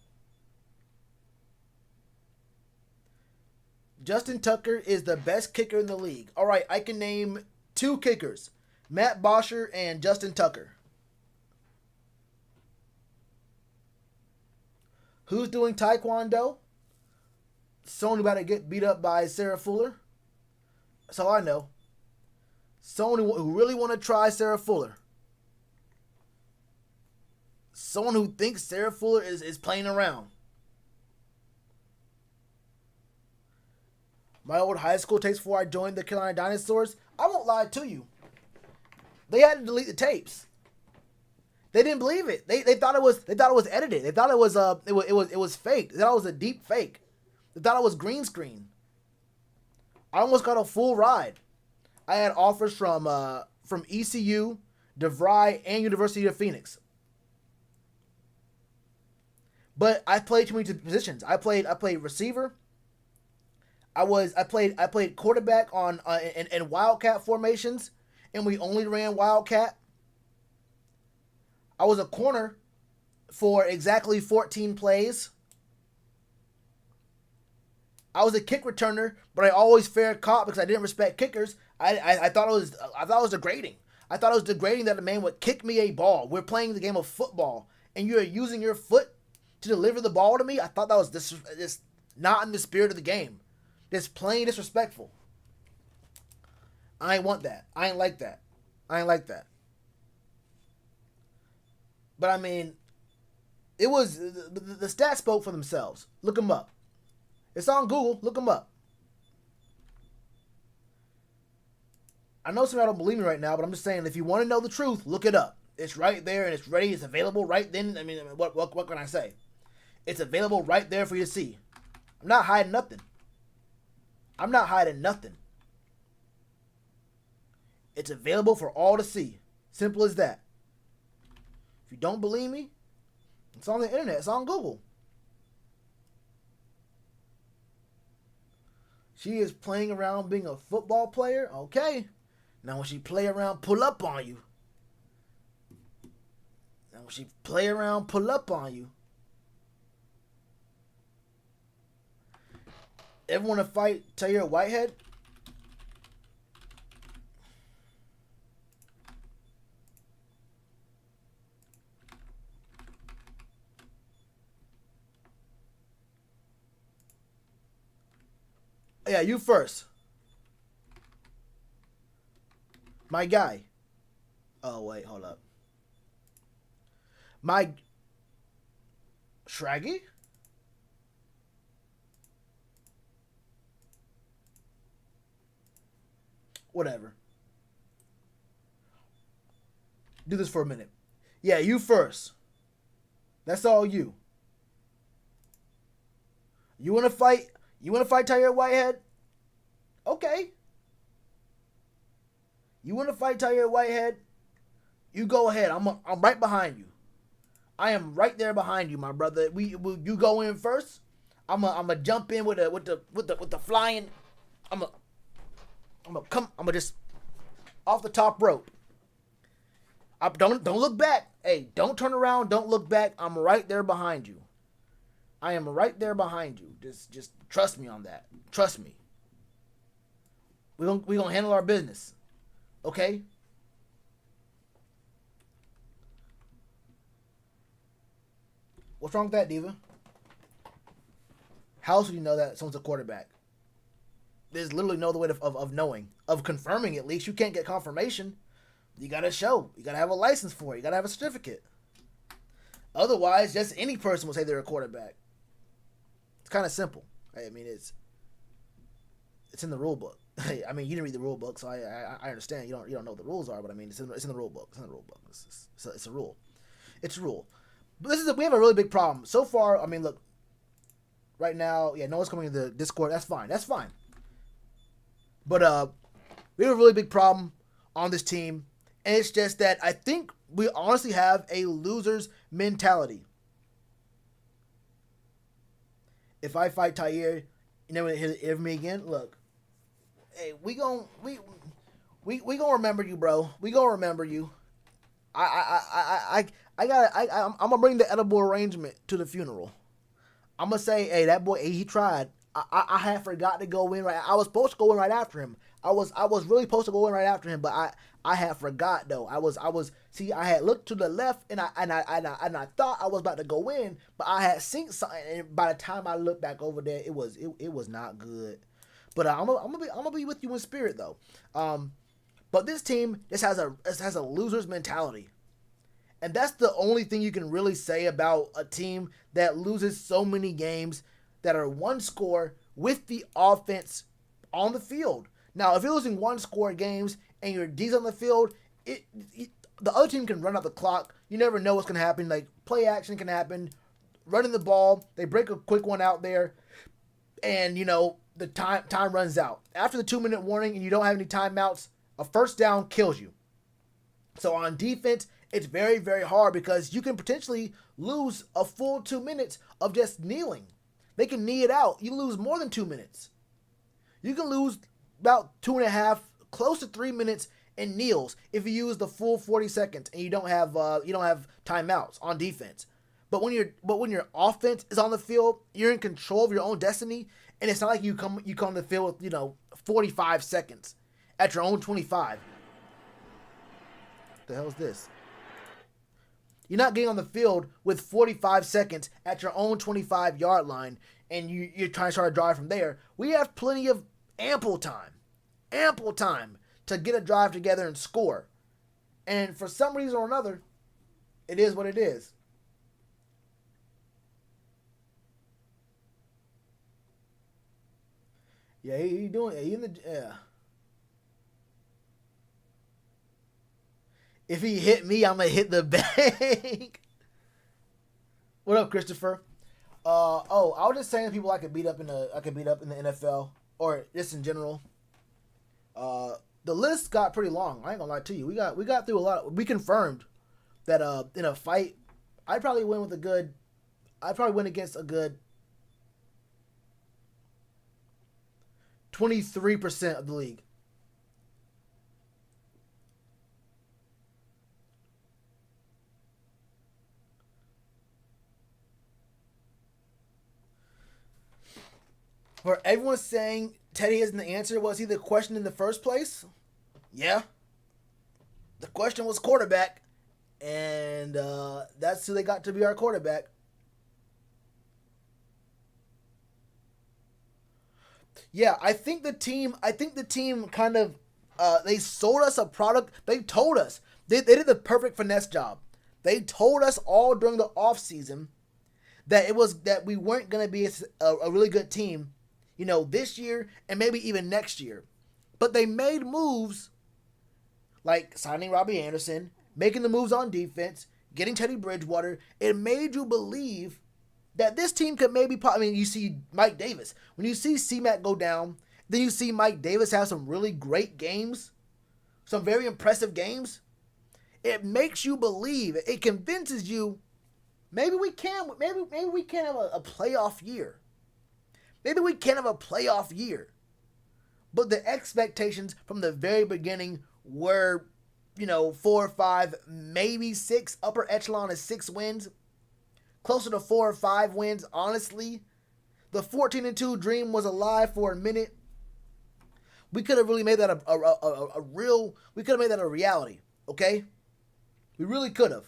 Justin Tucker is the best kicker in the league. All right, I can name 2 kickers, Matt Bosher and Justin Tucker. Who's doing taekwondo? Someone about to get beat up by Sarah Fuller. That's all I know. Someone who really want to try Sarah Fuller. Someone who thinks Sarah Fuller is playing around. My old high school tapes before I joined the Carolina Dinosaurs. I won't lie to you. They had to delete the tapes. They didn't believe it. They thought it was edited. They thought it was fake. They thought it was a deep fake. They thought it was green screen. I almost got a full ride. I had offers from ECU, DeVry, and University of Phoenix. But I played too many positions. I played receiver. I played quarterback on in Wildcat formations, and we only ran Wildcat. I was a corner for exactly 14 plays. I was a kick returner, but I always fair caught because I didn't respect kickers. I thought it was degrading. I thought it was degrading that a man would kick me a ball. We're playing the game of football, and you're using your foot to deliver the ball to me. I thought that was just not in the spirit of the game. Just plain disrespectful. I ain't want that. I ain't like that. But I mean, it was the stats spoke for themselves. Look them up. It's on Google. Look them up. I know some of y'all don't believe me right now, but I'm just saying, if you want to know the truth, look it up. It's right there and it's ready. It's available right then. I mean, what can I say? It's available right there for you to see. I'm not hiding nothing. It's available for all to see. Simple as that. If you don't believe me, it's on the internet. It's on Google. She is playing around being a football player. Okay. Now when she play around, pull up on you. Ever want to fight Tahir Whitehead? Yeah, you first. My guy. Oh, wait, hold up. My Shraggy? Whatever. Do this for a minute. Yeah, you first. That's all you. You want to fight? You want to fight Tahir Whitehead? Okay. You want to fight Tahir Whitehead? You go ahead. I'm right behind you. I am right there behind you, my brother. You go in first. I'm gonna jump in with the flying. I'm gonna just off the top rope. Don't look back. Hey, don't turn around. Don't look back. I'm right there behind you. I am right there behind you. Just trust me on that. Trust me. We gonna handle our business. Okay? What's wrong with that, Diva? How else would you know that someone's a quarterback? There's literally no other way of knowing. Of confirming, at least. You can't get confirmation. You gotta show. You gotta have a license for it. You gotta have a certificate. Otherwise, just any person will say they're a quarterback. It's kind of simple. I mean, it's in the rule book. I mean, you didn't read the rule book, so I understand. You don't know what the rules are, but I mean, it's in the rule book. It's in the rule book. It's a rule. It's a rule. But we have a really big problem so far. I mean, look. Right now, yeah, no one's coming to the Discord. That's fine. But we have a really big problem on this team, and it's just that I think we honestly have a loser's mentality. If I fight Tahir, you never hit me again. Look, hey, we gonna remember you, bro. We gonna remember you. I'm gonna bring the edible arrangement to the funeral. I'm gonna say, hey, that boy, he tried. I had forgot to go in right. I was supposed to go in right after him. I was really supposed to go in right after him, but I had forgot though. I was see I had looked to the left and I thought I was about to go in, but I had seen something, and by the time I looked back over there, it was not good. But I'm gonna be with you in spirit though. But this team just has a loser's mentality. And that's the only thing you can really say about a team that loses so many games that are one score with the offense on the field. Now, if you're losing one score games and your D's on the field, the other team can run out the clock. You never know what's going to happen. Like, play action can happen. Running the ball, they break a quick one out there, and, the time runs out. After the 2-minute warning and you don't have any timeouts, a first down kills you. So on defense, it's very, very hard because you can potentially lose a full 2 minutes of just kneeling. They can knee it out. You lose more than 2 minutes. You can lose about 2.5, close to 3 minutes in kneels if you use the full 40 seconds and you don't have timeouts on defense. But when your offense is on the field, you're in control of your own destiny, and it's not like you come to the field with 45 seconds at your own 25. What the hell is this? You're not getting on the field with 45 seconds at your own 25-yard line, and you're trying to start a drive from there. We have plenty of ample time to get a drive together and score. And for some reason or another, it is what it is. Yeah, he doing he in the yeah. If he hit me, I'm gonna hit the bank. What up, Christopher? I was just saying people I could beat up in the NFL or just in general. The list got pretty long. I ain't gonna lie to you. We got through a lot. We confirmed that in a fight, I'd probably win against a good 23% of the league. Where everyone's saying Teddy isn't the answer, was he the question in the first place? Yeah. The question was quarterback, and that's who they got to be our quarterback. Yeah, I think the team kind of they sold us a product. They told us they did the perfect finesse job. They told us all during the offseason that we weren't going to be a really good team, this year and maybe even next year. But they made moves like signing Robbie Anderson, making the moves on defense, getting Teddy Bridgewater. It made you believe that this team could maybe, you see Mike Davis. When you see C-Mac go down, then you see Mike Davis have some really great games, some very impressive games. It makes you believe, it convinces you, maybe we can have a playoff year. Maybe we can have a playoff year. But the expectations from the very beginning were, 4 or 5, maybe 6, upper echelon is 6 wins. Closer to 4 or 5 wins, honestly. The 14-2 dream was alive for a minute. We could have really made that we could have made that a reality, okay? We really could have.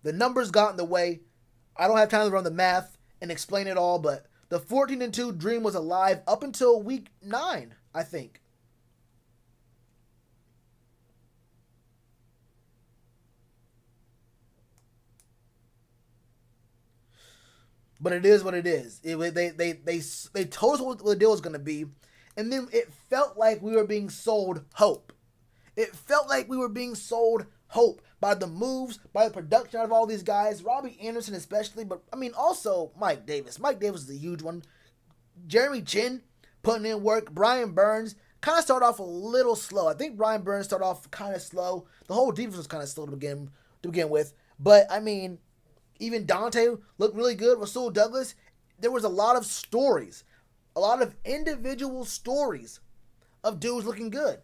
The numbers got in the way. I don't have time to run the math and explain it all, but the 14-2 dream was alive up until week 9, I think. But it is what it is. They told us what the deal was going to be, and then it felt like we were being sold hope. It felt like we were being sold hope by the moves, by the production out of all these guys, Robbie Anderson especially, but also Mike Davis. Mike Davis is a huge one. Jeremy Chin putting in work. Brian Burns kind of started off a little slow. I think Brian Burns started off kind of slow. The whole defense was kind of slow to begin with, but even Dante looked really good. Rasul Douglas, there was a lot of stories, a lot of individual stories of dudes looking good.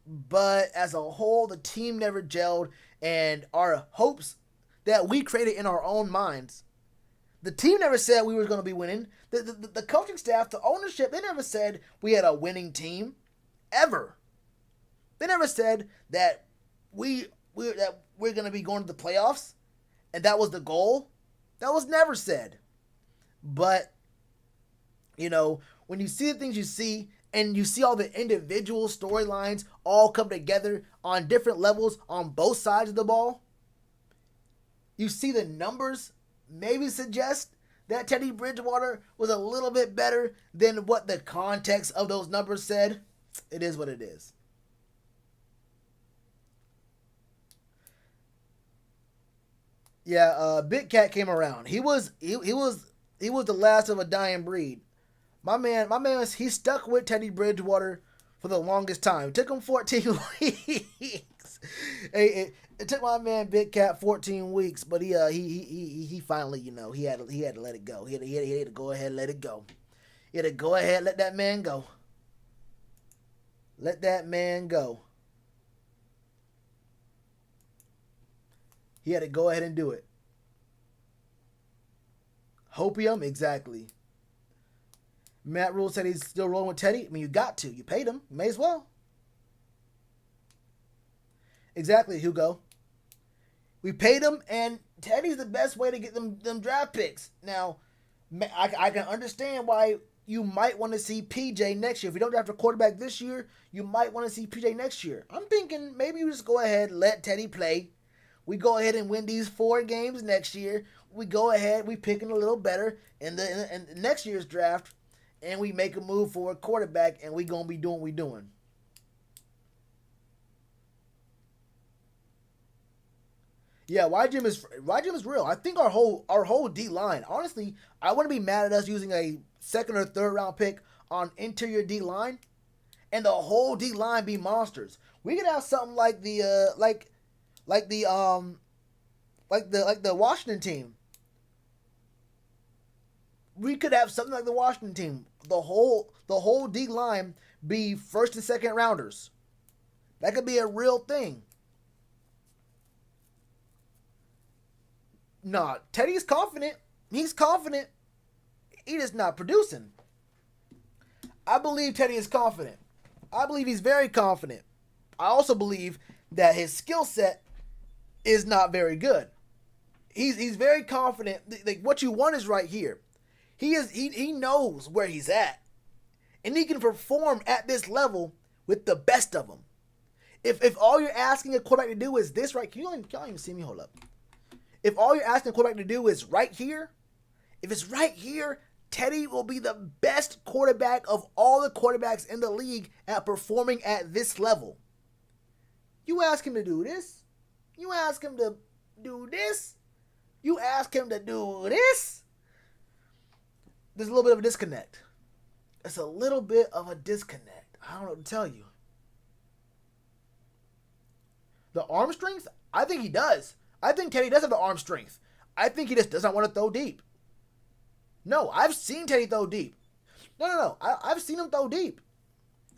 But as a whole, the team never gelled, and our hopes that we created in our own minds, The team never said we were going to be winning. The coaching staff, the ownership, they never said we had a winning team, ever. They never said that we're going to be going to the playoffs, and that was the goal. That was never said. But, you know, when you see the things you see, and you see all the individual storylines all come together on different levels on both sides of the ball, you see the numbers maybe suggest that Teddy Bridgewater was a little bit better than what the context of those numbers said. It is what it is. Yeah, Big Cat came around. He was the last of a dying breed. My man, he stuck with Teddy Bridgewater for the longest time. It took him 14 weeks. It took my man Big Cat 14 weeks, but he finally, you know, he had to let it go. He had to go ahead and let it go. He had to go ahead and let that man go. Let that man go. He had to go ahead and do it. Hopium, exactly. Matt Rule said he's still rolling with Teddy. I mean, you got to. You paid him. You may as well. Exactly, Hugo. We paid him, and Teddy's the best way to get them draft picks. Now, I can understand why you might want to see PJ next year. If you don't draft a quarterback this year, you might want to see PJ next year. I'm thinking maybe you just go ahead, let Teddy play. We go ahead and win these 4 games next year. We go ahead, we picking a little better in next year's draft, and we make a move for a quarterback, and we gonna be doing what we doing. Yeah, YGM is real. I think our whole D line. Honestly, I wouldn't be mad at us using a second or third round pick on interior D line, and the whole D line be monsters. We could have something like the Washington team. We could have something like the Washington team. The whole D line be first and second rounders. That could be a real thing. Nah, Teddy's confident. He's confident. He just not producing. I believe Teddy is confident. I believe he's very confident. I also believe that his skill set is not very good. He's very confident. Like, what you want is right here. He knows where he's at, and he can perform at this level with the best of them. If all you're asking a quarterback to do is this right, y'all even see me? Hold up. If all you're asking a quarterback to do is right here, if it's right here, Teddy will be the best quarterback of all the quarterbacks in the league at performing at this level. You ask him to do this. You ask him to do this. You ask him to do this. There's a little bit of a disconnect. It's a little bit of a disconnect. I don't know what to tell you. The arm strength? I think he does. I think Teddy does have the arm strength. I think he just does not want to throw deep. No, I've seen Teddy throw deep. No. I've seen him throw deep.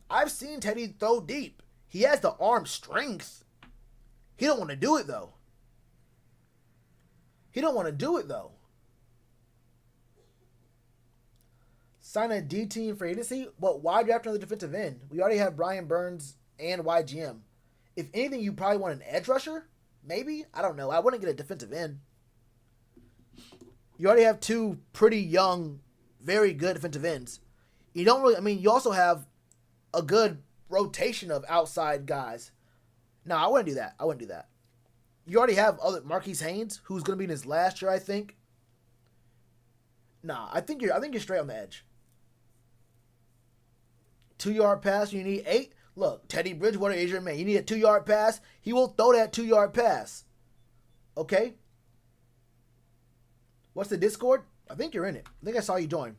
I've seen Teddy throw deep. He has the arm strength. He don't want to do it, though. Sign a D team for agency? But why draft another defensive end? We already have Brian Burns and YGM. If anything, you probably want an edge rusher? Maybe? I don't know. I wouldn't get a defensive end. You already have 2 pretty young, very good defensive ends. You don't really, I mean, you also have a good rotation of outside guys. No, I wouldn't do that. You already have other Marquise Haynes, who's going to be in his last year, I think. Nah, I think you're straight on the edge. 2-yard pass, you need 8. Look, Teddy Bridgewater is your man. You need a 2-yard pass. He will throw that 2-yard pass. Okay? What's the Discord? I think you're in it. I think I saw you join.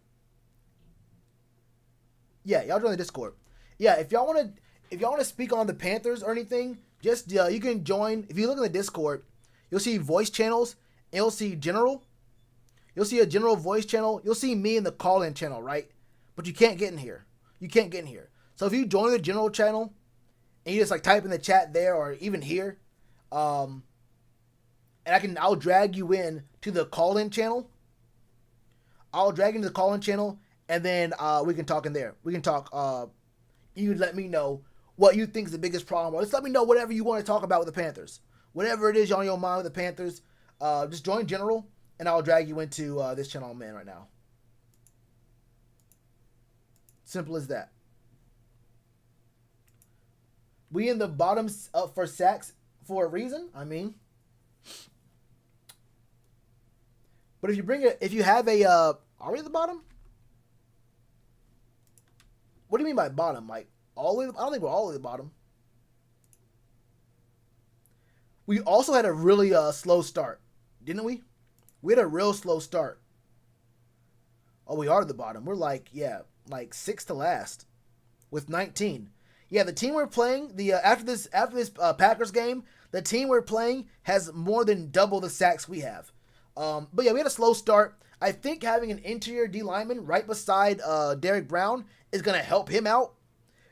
Yeah, y'all join the Discord. Yeah, if y'all want to speak on the Panthers or anything, just you can join. If you look in the Discord, you'll see voice channels, and you'll see general. You'll see a general voice channel. You'll see me in the call-in channel, right? But you can't get in here. So if you join the general channel, and you just like type in the chat there or even here, and I'll drag you in to the call-in channel, I'll drag you into the call-in channel, and then we can talk in there. We can talk. You let me know what you think is the biggest problem, or just let me know whatever you want to talk about with the Panthers. Whatever it is on your mind with the Panthers, just join general, and I'll drag you into this channel I'm in right now. Simple as that. We in the bottom for sacks for a reason. I mean, but if you bring it, if you have a, are we at the bottom? What do you mean by bottom? Like all the way? I don't think we're all at the bottom. We also had a really slow start, didn't we? We had a real slow start. Oh, we are at the bottom. We're like, yeah, like 6th to last with 19. Yeah, the team we're playing, the after this Packers game, the team we're playing has more than double the sacks we have. But yeah, we had a slow start. I think having an interior D lineman right beside Derek Brown is going to help him out.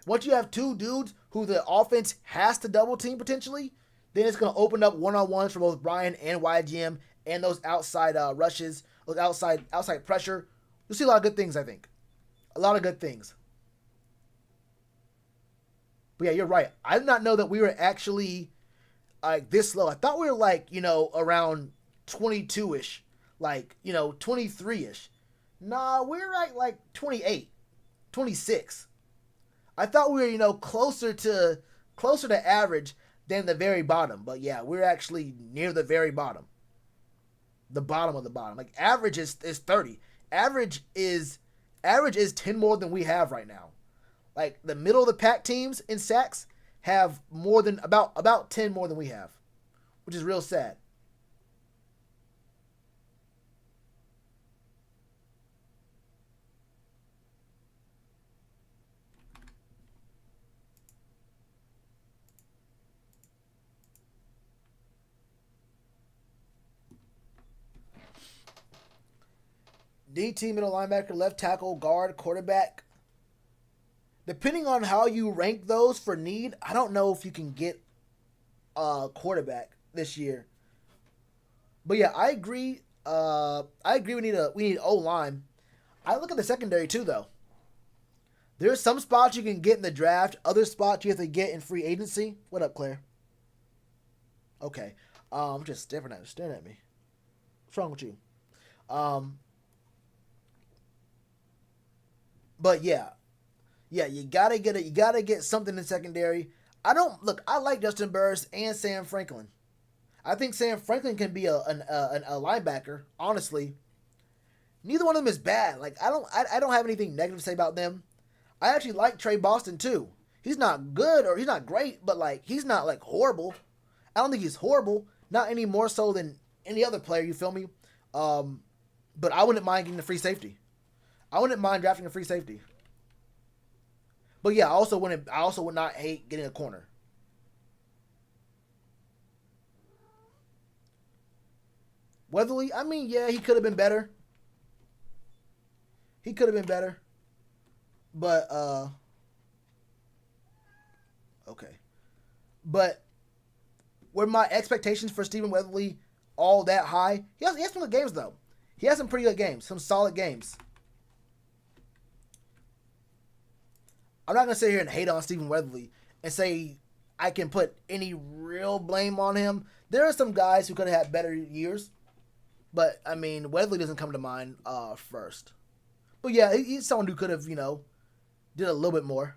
Once you have two dudes who the offense has to double team potentially, then it's going to open up one-on-ones for both Brian and YGM and those outside rushes, those outside pressure. You'll see a lot of good things, I think. A lot of good things. But yeah, you're right. I did not know that we were actually like this slow. I thought we were like, around 22-ish, like, 23-ish. Nah, we're at like 28, 26. I thought we were, closer to average than the very bottom. But yeah, we're actually near the very bottom. The bottom of the bottom. Like average is 30. Average is 10 more than we have right now. Like the middle of the pack teams in sacks have more than about 10 more than we have, which is real sad. DT, middle linebacker, left tackle, guard, quarterback. Depending on how you rank those for need, I don't know if you can get a quarterback this year. But yeah, I agree. We need O-line. I look at the secondary too, though. There's some spots you can get in the draft, other spots you have to get in free agency. What up, Claire? Okay. Just staring at me. What's wrong with you? But yeah, you gotta get something in secondary. I like Justin Burris and Sam Franklin. I think Sam Franklin can be a linebacker. Honestly, neither one of them is bad. Like I don't have anything negative to say about them. I actually like Trey Boston too. He's not good or he's not great, but like he's not like horrible. I don't think he's horrible. Not any more so than any other player. You feel me? But I wouldn't mind getting a free safety. I wouldn't mind drafting a free safety. But yeah, I also would not hate getting a corner. Weatherly, I mean, yeah, he could have been better. But okay. But were my expectations for Stephen Weatherly all that high? He has some good games though. He has some pretty good games, some solid games. I'm not gonna sit here and hate on Stephen Weatherly and say I can put any real blame on him. There are some guys who could have had better years, but I mean Weatherly doesn't come to mind first. But yeah, he's someone who could have did a little bit more.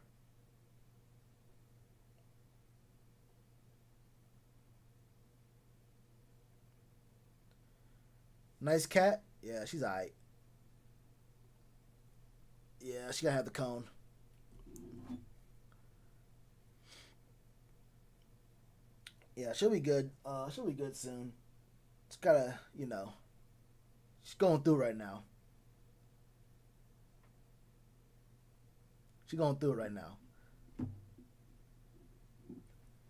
Nice cat. Yeah, she's alright. Yeah, she gotta have the cone. Yeah, she'll be good. She'll be good soon. Just gotta, she's going through right now. She's going through it right now.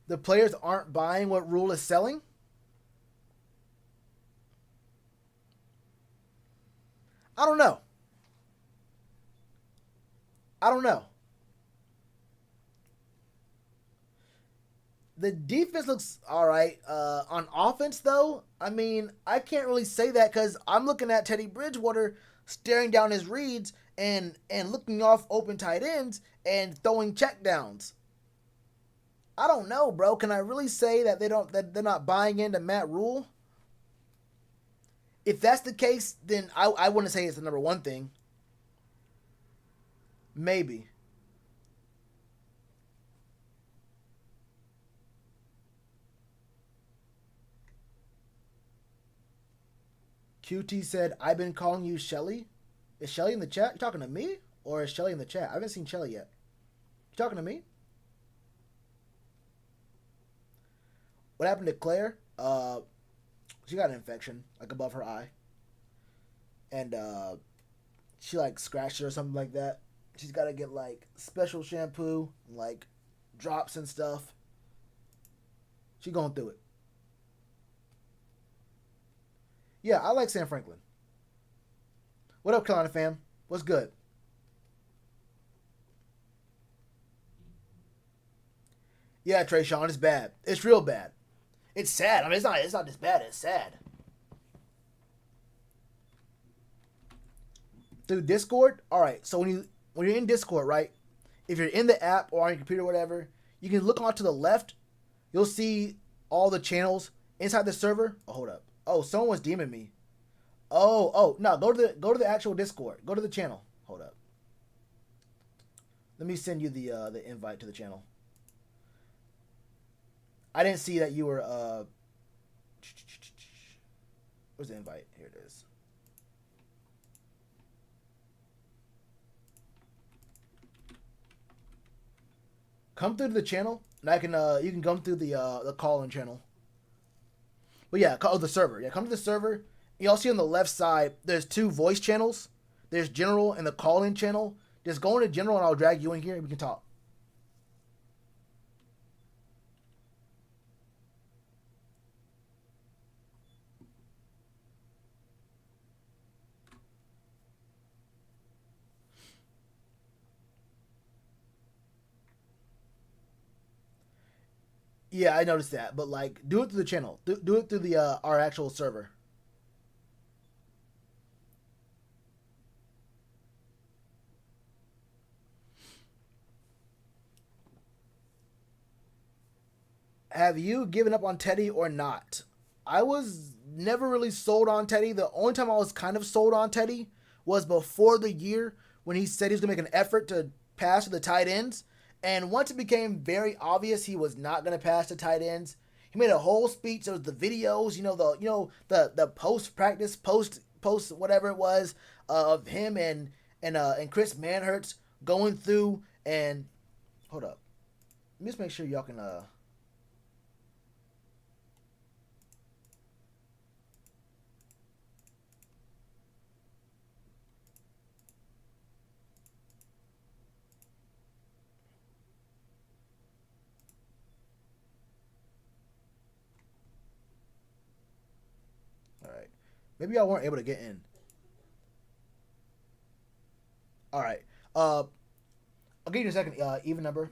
The players aren't buying what Rule is selling. I don't know. The defense looks all right. On offense, though, I mean, I can't really say that because I'm looking at Teddy Bridgewater staring down his reads and looking off open tight ends and throwing check downs. I don't know, bro. Can I really say that they're not buying into Matt Rule? If that's the case, then I wouldn't say it's the number one thing. Maybe. QT said, I've been calling you Shelly. Is Shelly in the chat? You talking to me? Or is Shelly in the chat? I haven't seen Shelly yet. You talking to me? What happened to Claire? She got an infection, like above her eye. And she like scratched it or something like that. She's got to get like special shampoo, and, like drops and stuff. She going through it. Yeah, I like Sam Franklin. What up, Carolina fam? What's good? Yeah, Trayshawn, it's bad. It's real bad. It's sad. I mean, it's not just bad. It's sad. Through Discord, all right. So when you're in Discord, right? If you're in the app or on your computer, or whatever, you can look on to the left. You'll see all the channels inside the server. Oh, hold up. Oh, someone was DMing me. Oh, no. Go to the actual Discord. Go to the channel. Hold up. Let me send you the invite to the channel. I didn't see that you were where's the invite? Here it is. Come through to the channel, and I can you can come through the call-in channel. But yeah, the server. Yeah, come to the server. You'll see on the left side there's two voice channels. There's general and the call-in channel. Just go into general and I'll drag you in here and we can talk. Yeah, I noticed that, but like, do it through the channel. Do it through the our actual server. Have you given up on Teddy or not? I was never really sold on Teddy. The only time I was kind of sold on Teddy was before the year when he said he was going to make an effort to pass to the tight ends. And once it became very obvious he was not going to pass to tight ends, he made a whole speech. There was the videos, the post practice, post whatever it was of him and Chris Manhertz going through and hold up. Let me just make sure y'all can all right. Maybe y'all weren't able to get in. All right. I'll give you a second. Even number.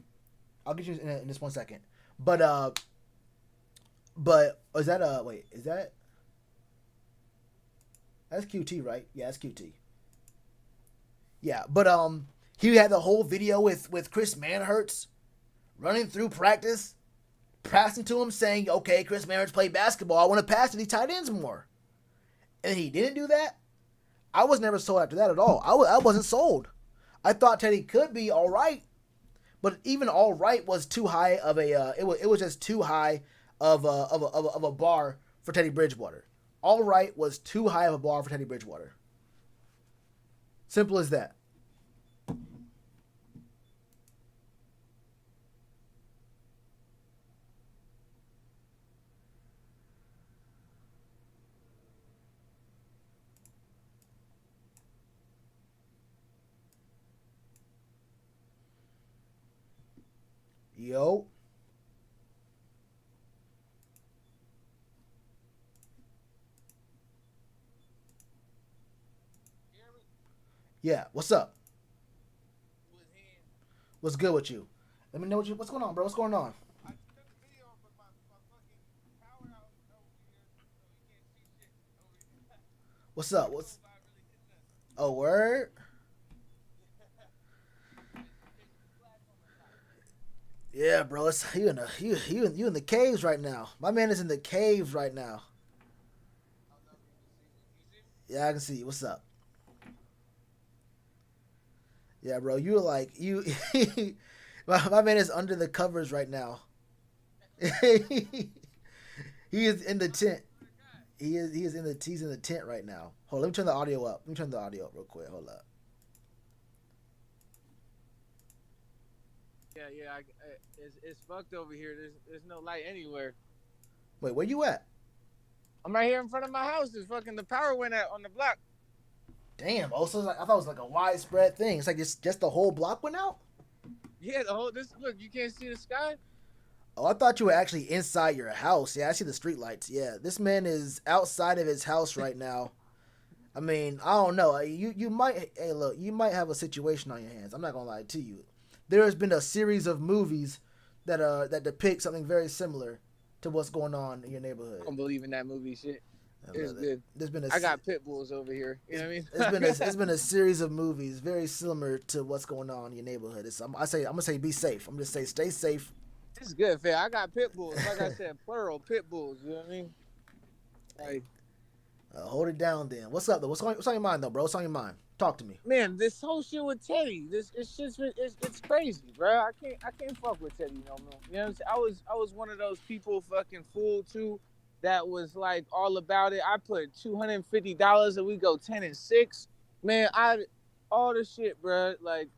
I'll get you in this 1 second. But is that wait? Is that's QT, right? Yeah, that's QT. Yeah, but he had the whole video with Chris Manhertz running through practice, passing to him, saying, "Okay, Chris Manhertz played basketball. I want to pass to these tight ends more." And he didn't do that. I was never sold after that at all. I wasn't sold. I thought Teddy could be all right, but even all right was too high of a. It was just too high of a bar for Teddy Bridgewater. All right was too high of a bar for Teddy Bridgewater. Simple as that. Yo. Yeah, what's up? What's good with you? Let me know what's going on, bro. What's going on? What's up? Oh, word. Yeah, bro. It's you in the caves right now. My man is in the caves right now. Yeah, I can see you. What's up? Yeah, bro. You're like you. My man is under the covers right now. He is in the tent. He's in the tent right now. Hold on, let me turn the audio up. Let me turn the audio up real quick. Hold up. It's fucked over here. There's no light anywhere. Wait, where you at? I'm right here in front of my house. The power went out on the block. Damn. Also, I thought it was like a widespread thing. It's like just the whole block went out. Yeah, the whole look. You can't see the sky. Oh, I thought you were actually inside your house. Yeah, I see the street lights. Yeah, this man is outside of his house right now. I mean, I don't know. You might. Hey, look, you might have a situation on your hands. I'm not gonna lie to you. There has been a series of movies that depict something very similar to what's going on in your neighborhood. I don't believe in that movie shit. It's good. I got pit bulls over here. You know what I mean? It's been a series of movies very similar to what's going on in your neighborhood. I'm gonna say be safe. I'm just say stay safe. It's good, fam. I got pit bulls. Like I said, plural pit bulls. You know what I mean? Like, hold it down, then. What's up, though? What's on your mind, though, bro? What's on your mind? Talk to me. Man, this whole shit with Teddy, it's crazy, bro. I can't fuck with Teddy no more. You know what I'm saying? I was one of those people fucking fooled too, that was like all about it. I put $250 and we go 10-6. Man, all the shit, bro. Like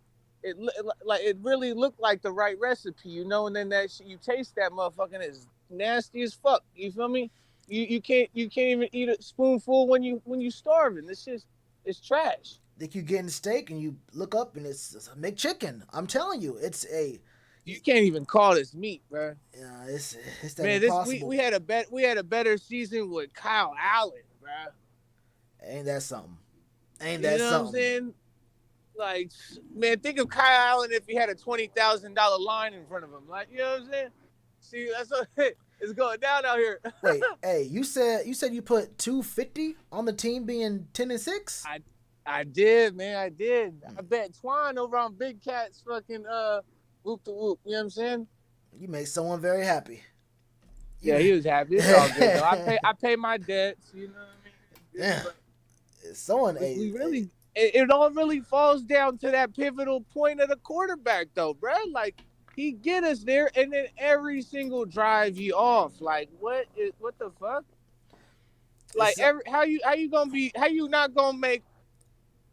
it really looked like the right recipe, you know. And then that shit, you taste that motherfucker, and it's nasty as fuck. You feel me? You can't even eat a spoonful when you starving. It's trash. Like you getting steak and you look up and it's a McChicken. I'm telling you, you can't even call this meat, bro. Yeah, it's that man. impossible. We had a better season with Kyle Allen, bro. Ain't that something? You know what I'm saying? Like, man, think of Kyle Allen if he had a $20,000 line in front of him. Like, you know what I'm saying? See, that's what it's going down out here. Wait, hey, you said you put $250 on the team being 10-6? I did, man. I did. I bet Twine over on Big Cat's fucking whoop the whoop. You know what I'm saying? You made someone very happy. Yeah, he was happy. It's all good though. I pay my debts. You know what I mean? Yeah. Someone it all really falls down to that pivotal point of the quarterback, though, bro. Like, he get us there, and then every single drive he off. Like, what the fuck? Like, how you not gonna make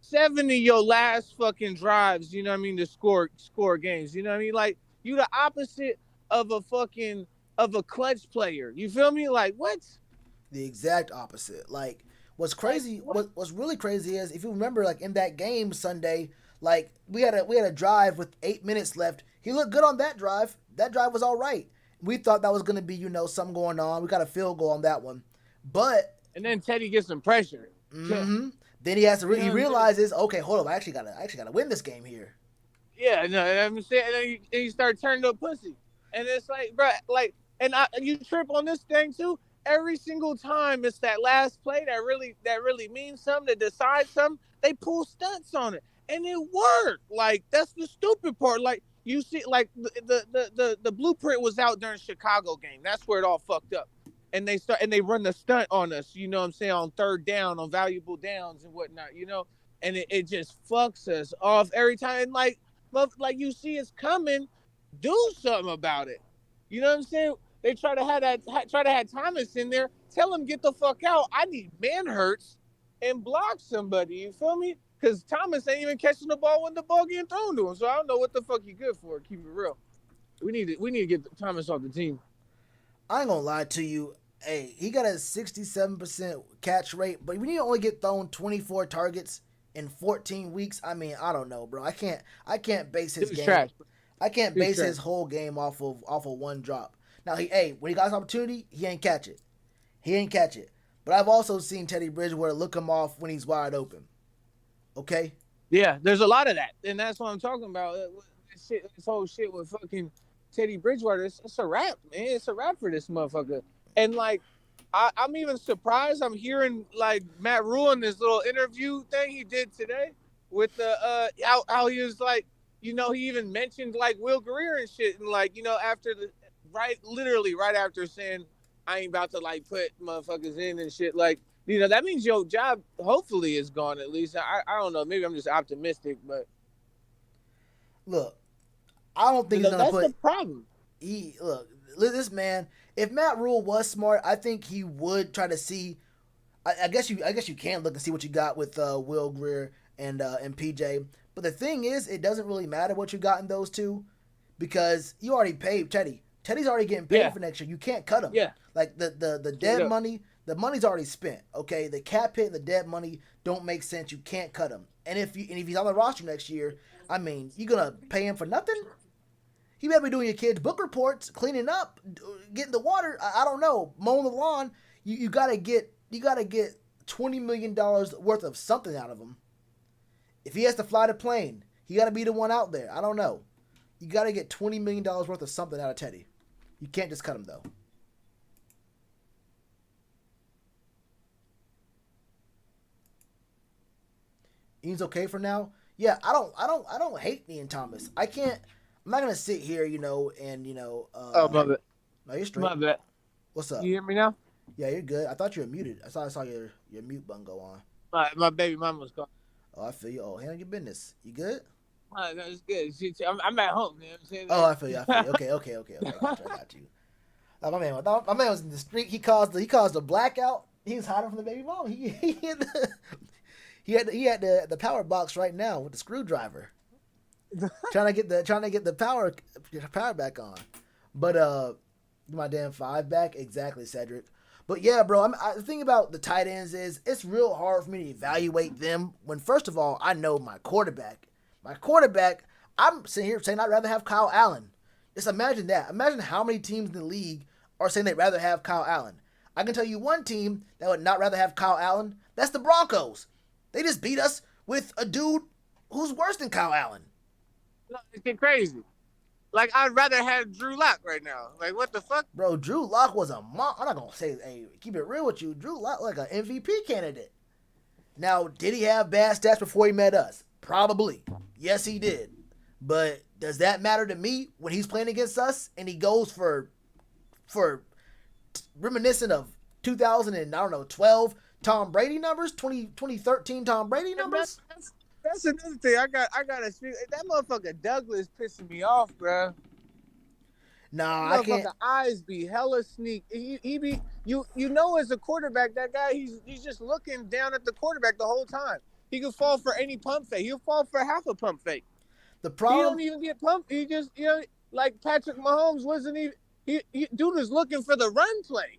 7 of your last fucking drives? You know what I mean? To score games. You know what I mean? Like, you the opposite of a clutch player. You feel me? Like, what? The exact opposite. Like, what's crazy? What's really crazy is if you remember, like in that game Sunday, like we had a drive with 8 minutes left. He looked good on that drive. That drive was all right. We thought that was gonna be something going on. We got a field goal on that one, and then Teddy gets some pressure. Mm-hmm. Then he has to. He realizes, okay, hold up, I actually gotta win this game here. Yeah, no, I'm saying, and you start turning to a pussy, and it's like, bro, like, you trip on this thing too. Every single time it's that last play that really means something, that decides something. They pull stunts on it, and it worked. Like, that's the stupid part. Like, you see, like the blueprint was out during Chicago game. That's where it all fucked up. And they run the stunt on us. You know what I'm saying? On third down, on valuable downs and whatnot. You know, and it just fucks us off every time. And like you see it's coming, do something about it. You know what I'm saying? They try to have Thomas in there. Tell him, get the fuck out. I need man hurts and block somebody. You feel me? Because Thomas ain't even catching the ball when the ball getting thrown to him. So I don't know what the fuck he good for. Keep it real. We need to get Thomas off the team. I ain't gonna lie to you. Hey, he got a 67% catch rate, but when you only get thrown 24 targets in 14 weeks, I mean, I don't know, bro. I can't base his game. Trash. I can't base his whole game off of one drop. Now, when he got his opportunity, he ain't catch it. But I've also seen Teddy Bridgewater look him off when he's wide open. Okay? Yeah, there's a lot of that. And that's what I'm talking about. This whole shit with fucking Teddy Bridgewater, it's a wrap, man. It's a wrap for this motherfucker. And, like, I'm even surprised. I'm hearing like Matt Rule in this little interview thing he did today with the how he was like, he even mentioned like Will Greer and shit, and like after the literally right after saying I ain't about to like put motherfuckers in and shit, like that means your job hopefully is gone at least. I don't know, maybe I'm just optimistic, but look, I don't think he's gonna that's put. the problem. This man. If Matt Rule was smart, I think he would try to see. I guess you can look and see what you got with Will Greer and PJ. But the thing is, it doesn't really matter what you got in those two because you already paid Teddy. Teddy's already getting paid for next year. You can't cut him. Yeah. Like the dead money, the money's already spent. Okay, the cap hit and the dead money don't make sense. You can't cut him. And if he's on the roster next year, I mean, you gonna pay him for nothing? He better be doing your kids' book reports, cleaning up, getting the water. I don't know, mowing the lawn. You gotta get $20 million worth of something out of him. If he has to fly the plane, he gotta be the one out there. I don't know. You gotta get $20 million worth of something out of Teddy. You can't just cut him though. Ian's okay for now. Yeah, I don't hate Ian Thomas. I'm not gonna sit here, and Oh, my bad. No, you're straight. My bad. What's up? You hear me now? Yeah, you're good. I thought you were muted. I saw your mute button go on. My baby mama's calling. Oh, I feel you. Oh, handle your business. You good? That's good. I'm at home. You know what I'm saying? Oh, I feel you. Okay. I got you. My man was in the street. He caused the blackout. He was hiding from the baby mama. He had the power box right now with the screwdriver. trying to get the power back on. But my damn 5 back, exactly, Cedric. But yeah, bro, the thing about the tight ends is it's real hard for me to evaluate them when, first of all, I know my quarterback. I'm sitting here saying I'd rather have Kyle Allen. Just imagine that. Imagine how many teams in the league are saying they'd rather have Kyle Allen. I can tell you one team that would not rather have Kyle Allen. That's the Broncos. They just beat us with a dude who's worse than Kyle Allen. No, it's getting crazy. Like, I'd rather have Drew Lock right now. Like, what the fuck? Bro, Drew Lock was I'm not going to say, hey, keep it real with you. Drew Lock like an MVP candidate. Now, did he have bad stats before he met us? Probably. Yes, he did. But does that matter to me when he's playing against us and he goes for reminiscent of 2012 Tom Brady numbers, 2013 Tom Brady numbers? That's another thing. I gotta speak. That motherfucker Douglas pissing me off, bro. Nah, I can't. Eyes be hella sneak. He be as a quarterback, that guy he's just looking down at the quarterback the whole time. He could fall for any pump fake. He'll fall for half a pump fake. The problem, he don't even get pumped. He just like Patrick Mahomes wasn't even. Dude was looking for the run play.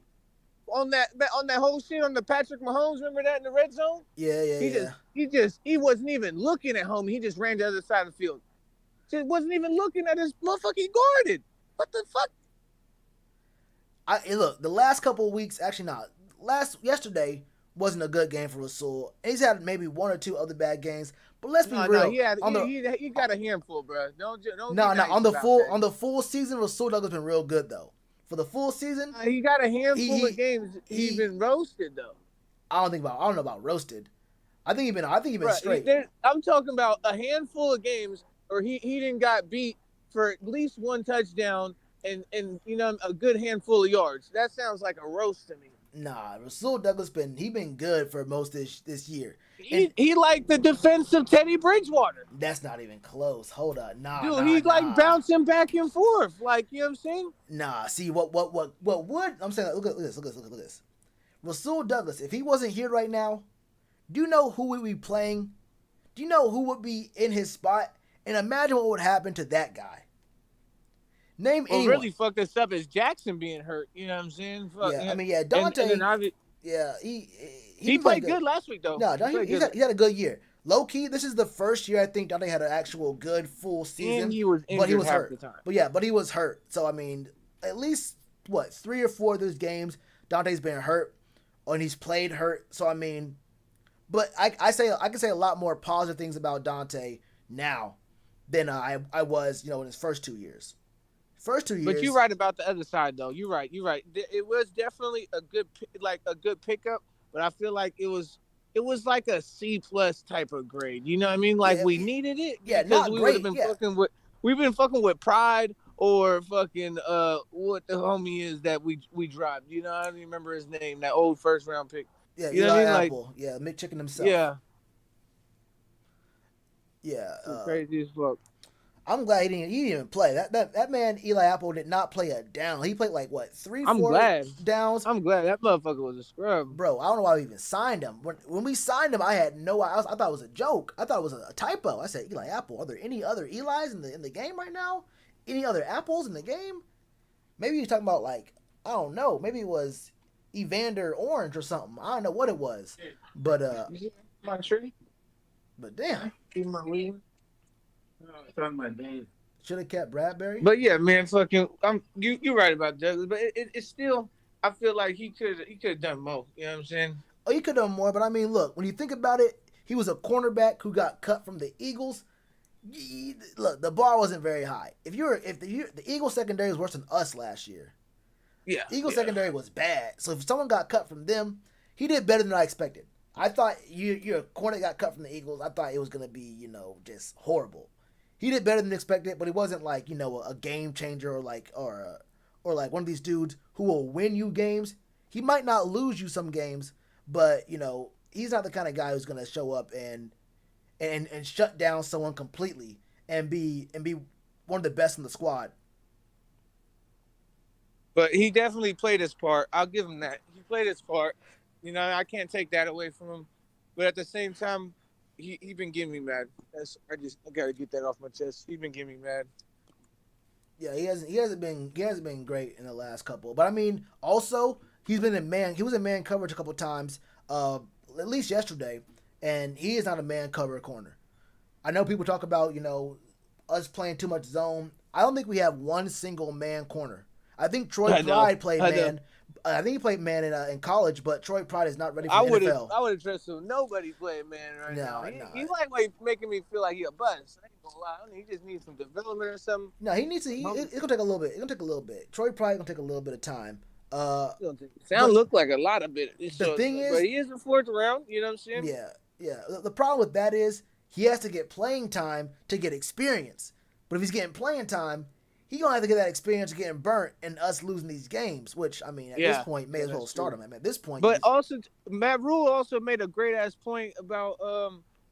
On that whole shit on the Patrick Mahomes, remember that in the red zone? Yeah. He wasn't even looking at home. He just ran to the other side of the field. Just wasn't even looking at his motherfucking guarded. What the fuck? Look, the last couple of weeks, actually not. Yesterday wasn't a good game for Rasul. He's had maybe one or two other bad games, but let's be real. He got a handful, bro. Don't. On the full season, Rasul Douglas been real good though. For the full season, he got a handful of games. He's been roasted though. I don't know about roasted. I think he been straight. I'm talking about a handful of games, or he didn't got beat for at least one touchdown and a good handful of yards. That sounds like a roast to me. Nah, Rasul Douglas been good for most this year. He like the defensive Teddy Bridgewater. That's not even close. Hold on. Bouncing back and forth. Like, you know what I'm saying? Nah, see what would I'm saying, look at this. Rasul Douglas, if he wasn't here right now, do you know who would be playing? Do you know who would be in his spot? And imagine what would happen to that guy. Name anyone. What really fucked us up is Jackson being hurt. You know what I'm saying? Dante. He played good last week, though. No, he had a good year. Low key, this is the first year I think Dante had an actual good full season. And he was injured half the time. But he was hurt. So I mean, at least 3 or 4 of those games, Dante's been hurt, and he's played hurt. So I mean, but I can say a lot more positive things about Dante now than I was, in his first 2 years. First 2 But you're years, right about the other side, though. You're right. You're right. It was definitely a good pickup, but I feel like it was like a C+ type of grade. You know what I mean? Like yeah, we needed it yeah, because not we would have great. been Yeah, fucking with we've been fucking with Pride or fucking what the homie is that we dropped. You know, I don't even remember his name. That old first round pick. yeah, You know what I Eli mean? Like, Apple. Yeah, McChicken himself. yeah, Yeah, it's crazy as fuck. I'm glad he didn't even play. That man Eli Apple did not play a down. He played like what three, I'm four glad. downs. I'm glad that motherfucker was a scrub. Bro, I don't know why we even signed him. When we signed him, I had no. I thought it was a joke. I thought it was a typo. I said Eli Apple. Are there any other Eli's in the game right now? Any other apples in the game? Maybe you're talking about like I don't know. Maybe it was Evander Orange or something. I don't know what it was. But You see my tree? damn, See my weed? It's on my name. should have kept Bradbury. But yeah, man, fucking, you're right about Douglas, but it's still, I feel like he could have done more. You know what I'm saying? Oh, you could have done more, but I mean, look, when you think about it, he was a cornerback who got cut from the Eagles. Look, the bar wasn't very high. If the Eagles secondary was worse than us last year. Yeah. Eagles secondary was bad. So if someone got cut from them, he did better than I expected. I thought your corner got cut from the Eagles. I thought it was gonna be just horrible. He did better than expected, but he wasn't like a game changer or like one of these dudes who will win you games. He might not lose you some games, but he's not the kind of guy who's gonna show up and shut down someone completely and be one of the best in the squad. But he definitely played his part. I'll give him that. He played his part. I can't take that away from him. But at the same time, he been getting me mad. I gotta get that off my chest. He been getting me mad. Yeah, he hasn't been great in the last couple. But I mean, also he was in man coverage a couple times. At least yesterday, and he is not a man cover corner. I know people talk about us playing too much zone. I don't think we have one single man corner. I think Troy Pride played man. I think he played man in college, but Troy Pride is not ready for the NFL. I would have trusted nobody playing man right now. He's like making me feel like he a bust. I ain't gonna lie. He just needs some development or something. No, he needs to. It's gonna take a little bit. It's gonna take a little bit. Troy Pride gonna take a little bit of time. Sound look like a lot of bit. The thing is, but he is in 4th round. You know what I'm saying? Yeah. The problem with that is he has to get playing time to get experience. But if he's getting playing time, he gonna have to get that experience of getting burnt and us losing these games. Which I mean, at this point, may as well start him. At this point, but also Matt Rule also made a great ass point about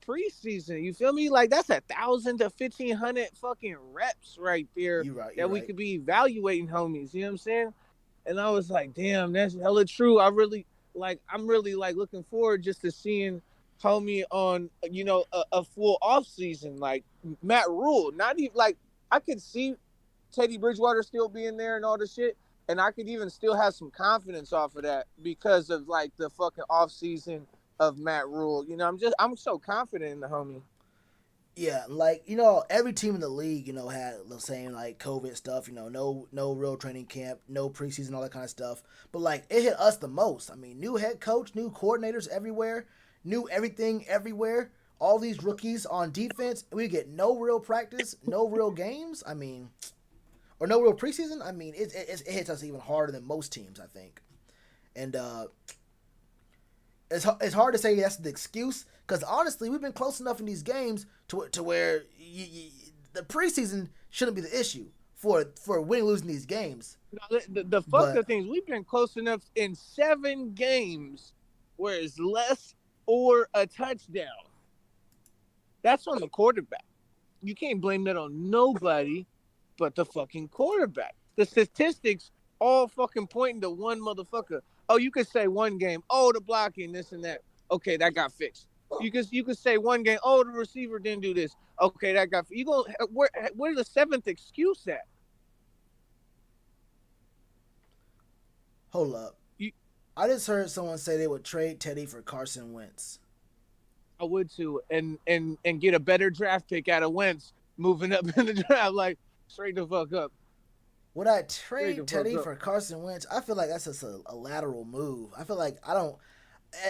preseason. You feel me? Like that's 1,000 to 1,500 fucking reps right there we could be evaluating homies. You know what I'm saying? And I was like, damn, that's hella true. I'm really like looking forward just to seeing homie on a full off season like Matt Rule. Not even like I could see Teddy Bridgewater still being there and all this shit, and I could even still have some confidence off of that because of like the fucking off season of Matt Rule. I'm so confident in the homie. Yeah, like every team in the league, had the same like COVID stuff. No real training camp, no preseason, all that kind of stuff. But like it hit us the most. I mean, new head coach, new coordinators everywhere, new everything everywhere. All these rookies on defense, we get no real practice, no real games. I mean, or no real preseason. I mean, it hits us even harder than most teams, I think. And it's hard to say that's the excuse because honestly, we've been close enough in these games to where the preseason shouldn't be the issue for winning losing these games. The fucked up thing is we've been close enough in 7 games where it's less or a touchdown. That's on the quarterback. You can't blame that on nobody but the fucking quarterback. The statistics all fucking pointing to one motherfucker. Oh, you could say one game. Oh, the blocking, this and that. Okay, that got fixed. You could say one game. Oh, the receiver didn't do this. Okay, that got. You go. Where's the 7th excuse at? Hold up. I just heard someone say they would trade Teddy for Carson Wentz. I would too, and get a better draft pick out of Wentz moving up in the draft. Like straight the fuck up. Would I trade Teddy for Carson Wentz? I feel like that's just a lateral move. I feel like I don't.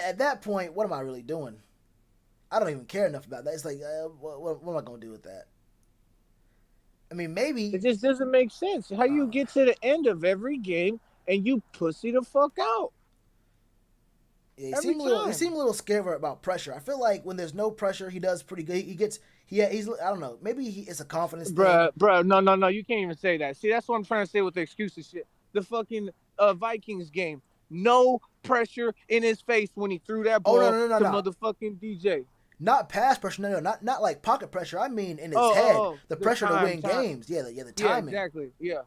At that point, what am I really doing? I don't even care enough about that. It's like, what am I going to do with that? I mean, maybe. It just doesn't make sense. How you get to the end of every game and you pussy the fuck out Yeah, every he time. seemed a little scared about pressure. I feel like when there's no pressure, he does pretty good. He's I don't know. Maybe it's a confidence thing. Bruh, no, you can't even say that. See, that's what I'm trying to say with the excuses shit. The fucking Vikings game, no pressure in his face when he threw that Oh no ball no no no to no. motherfucking DJ. Not pass pressure. No, not like pocket pressure. I mean in his head, the The pressure to win time. games. Yeah, the Yeah, timing. exactly. Yeah.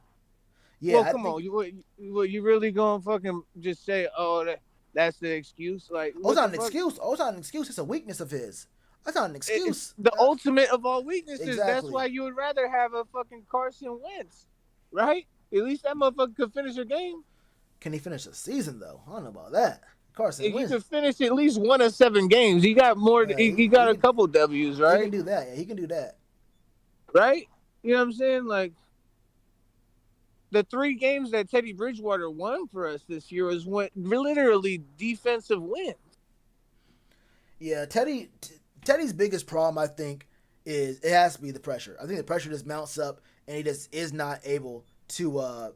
Yeah, Well, I come think. on. You really gonna fucking just say, oh, that's the excuse? Like, Oh, it's what not the an fuck? excuse. Oh, it's not an excuse. It's a weakness of his. That's not an It's excuse. the ultimate of all weaknesses. That's Exactly. why you would rather have a fucking Carson Wentz, right? At least that motherfucker could finish a game. Can he finish the season though? I don't know about that. Carson If he Wentz. could finish at least 1 of 7 games, he got more. He got He a can couple W's, he can right? do that. Yeah, he can do that. Right? You know what I'm saying? Like the 3 games that Teddy Bridgewater won for us this year was literally defensive wins. Yeah, Teddy's biggest problem, I think, is it has to be the pressure. I think the pressure just mounts up, and he just is not able to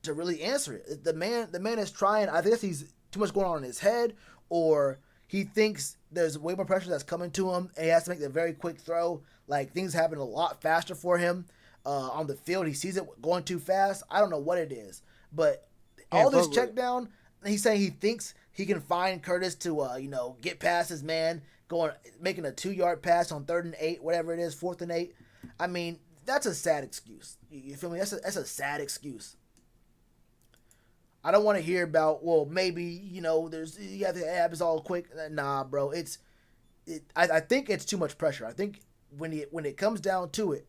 really answer it. The man is trying. I guess he's too much going on in his head, or he thinks there's way more pressure that's coming to him, and he has to make the very quick throw. Like things happen a lot faster for him on the field. He sees it going too fast. I don't know what it is, but all this check down. He's saying he thinks he can find Curtis to get past his man, making a 2-yard pass on 3rd and 8, whatever it is, 4th and 8. I mean, that's a sad excuse. You feel me? That's a sad excuse. I don't want to hear about maybe you have to happens all quick. Nah, bro. I think it's too much pressure. I think when it comes down to it,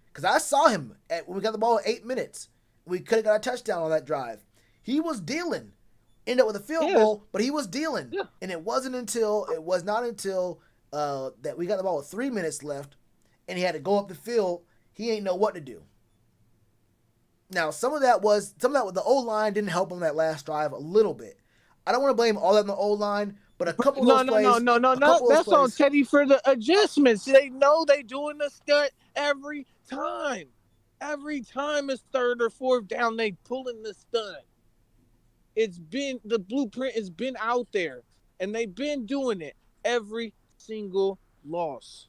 because I saw him when we got the ball at 8 minutes, we could have got a touchdown on that drive. He was dealing. Ended up with a field goal, but he was dealing. Yeah. And it was not until that we got the ball with 3 minutes left, and he had to go up the field. He ain't know what to do. Now, some of that was the O-line didn't help him that last drive a little bit. I don't want to blame all that on the O-line, but a couple of those plays. No. That's on Teddy for the adjustments. They know they doing the stunt every time. Every time it's 3rd or 4th down, they pulling the stunt. The blueprint has been out there, and they've been doing it every single loss.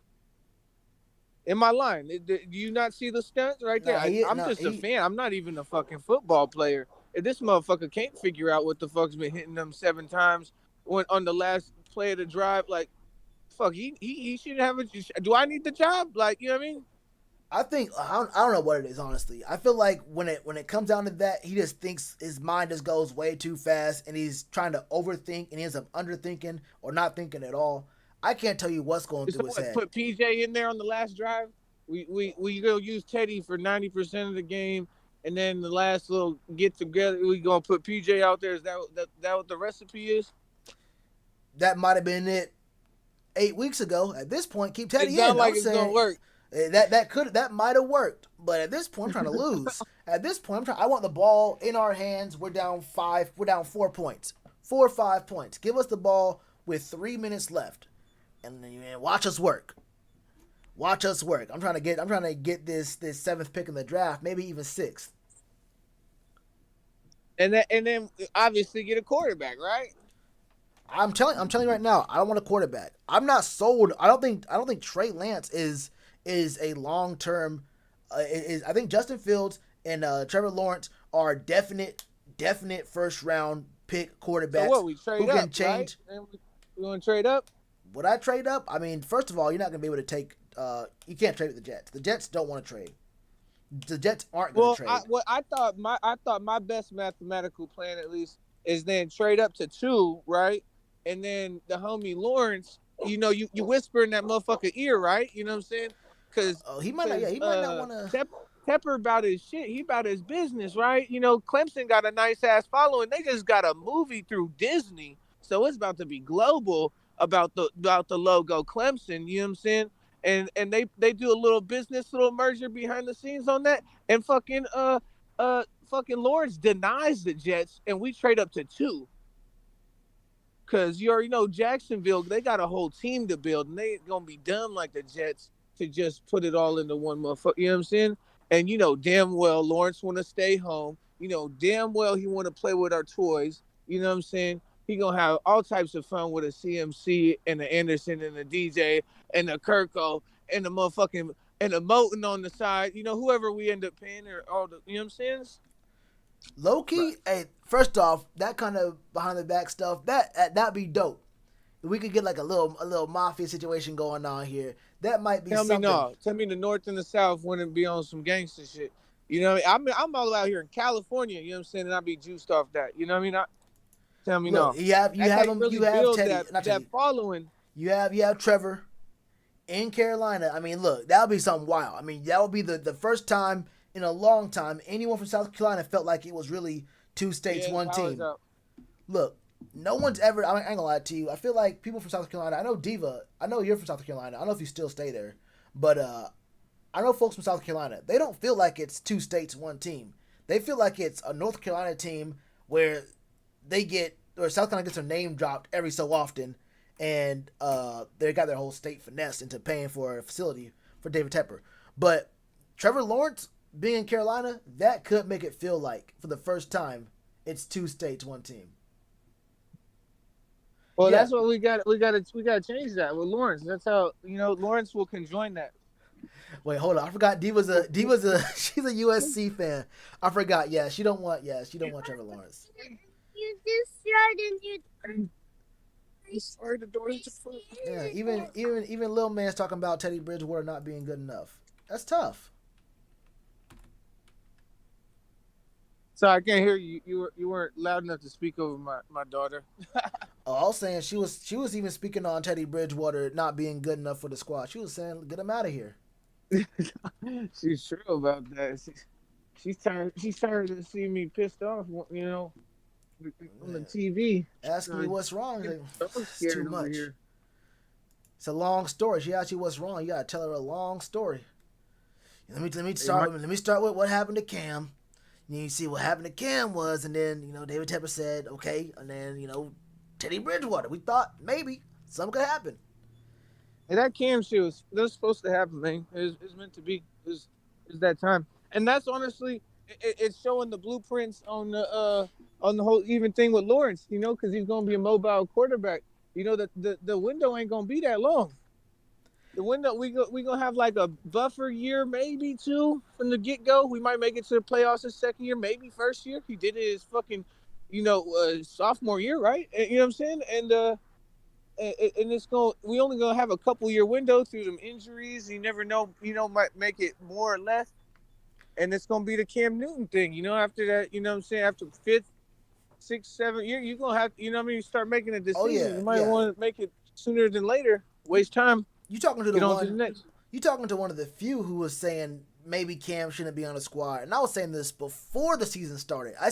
Am I lying? Do you not see the stunts right there? I'm just a fan. I'm not even a fucking football player. If this motherfucker can't figure out what the fuck's been hitting them 7 times on the last play of the drive, like, fuck, he should have a. Do I need the job? Like, you know what I mean? I think I don't know what it is, honestly. I feel like when it comes down to that, he just thinks his mind just goes way too fast, and he's trying to overthink, and he ends up underthinking or not thinking at all. I can't tell you what's going through his head. Put PJ in there on the last drive. We gonna use Teddy for 90% of the game, and then the last little get together, we gonna put PJ out there. Is that what the recipe is? That might have been it 8 weeks ago. At this point, keep Teddy in. It sounds like it's gonna work. That might have worked, but at this point, I'm trying to lose. At this point, I want the ball in our hands. We're down 5. We're down 4 points, 4 or 5 points. Give us the ball with 3 minutes left, and then watch us work. Watch us work. I'm trying to get this 7th pick in the draft, maybe even 6th. And then obviously get a quarterback, right? I'm telling you right now, I don't want a quarterback. I'm not sold. I don't think Trey Lance is a long term. I think Justin Fields and Trevor Lawrence are definite 1st round pick quarterbacks. So what, we trade who can up, change. Right? We want to trade up? Would I trade up? I mean, first of all, you're not going to be able to take. You can't trade with the Jets. The Jets don't want to trade. The Jets aren't going to trade. I thought my best mathematical plan at least is then trade up to 2, right? And then the homie Lawrence, you whisper in that motherfucker ear, right? You know what I'm saying? Because he might not want to. Tepper about his shit. He about his business, right? Clemson got a nice ass following. They just got a movie through Disney, so it's about to be global about the logo Clemson. You know what I'm saying? And they do a little merger behind the scenes on that. And fucking Lawrence denies the Jets, and we trade up to 2. Cause you already know Jacksonville, they got a whole team to build, and they ain't gonna be dumb like the Jets to just put it all into one motherfucker. You know what I'm saying? And you know damn well Lawrence want to stay home. You know damn well he want to play with our toys. You know what I'm saying? He gonna have all types of fun with a CMC and the Anderson and the DJ and the Kirko and the motherfucking and the Moten on the side. You know whoever we end up paying or all the. You know what I'm saying? Low key, hey, first off, that kind of behind the back stuff, that'd be dope. If we could get like a little mafia situation going on here, that might be something. Tell me the North and the South wouldn't be on some gangster shit. You know what I mean? I'm all out here in California. You know what I'm saying? And I be juiced off that. You know what I mean? Tell me Look, no. You have them. Really you have Teddy. that following. You have Trevor in Carolina. I mean, look, that would be something wild. I mean, that would be the first time in a long time anyone from South Carolina felt like it was really two states, one team. Look, no one's ever. I ain't gonna lie to you. I feel like people from South Carolina. I know Diva. I know you're from South Carolina. I don't know if you still stay there, but I know folks from South Carolina. They don't feel like it's two states, one team. They feel like it's a North Carolina team where South Carolina gets their name dropped every so often, and they got their whole state finesse into paying for a facility for David Tepper. But Trevor Lawrence being in Carolina, that could make it feel like for the first time it's two states, one team. Well, that's what we got. We got to change that with Lawrence. That's how Lawrence will conjoin that. Wait, hold on. I forgot. Diva's a she's a USC fan. I forgot. Yeah, she don't want Trevor Lawrence. You just Sorry, the door is Yeah, even Lil Man's talking about Teddy Bridgewater not being good enough. That's tough. So I can't hear you. You weren't loud enough to speak over my daughter. Oh, I was saying she was even speaking on Teddy Bridgewater not being good enough for the squad. She was saying, get him out of here. She's true about that. She's tired to see me pissed off. You know, on the TV. Asking me what's wrong. Like, it's too much. Here. It's a long story. She asked you what's wrong. You gotta tell her a long story. Let me start with what happened to Cam. You see what happened to Cam was, and then David Tepper said okay, and then Teddy Bridgewater. We thought maybe something could happen. And that Cam shit was supposed to happen, man. It's meant to be. It's that time, and that's honestly it's showing the blueprints on the whole even thing with Lawrence. Because he's gonna be a mobile quarterback. The window ain't gonna be that long. The window we gonna have like a buffer year, maybe two from the get go. We might make it to the playoffs his second year, maybe first year. He did it his fucking, sophomore year, right? You know what I'm saying? And it's we only gonna have a couple year window through some injuries. You never know, might make it more or less. And it's gonna be the Cam Newton thing, after that, what I'm saying, after 5th, 6th, 7th year, you're gonna have, you start making a decision. Oh, yeah, you might want to make it sooner than later. Waste time. You talking to You talking to one of the few who was saying maybe Cam shouldn't be on the squad, and I was saying this before the season started. I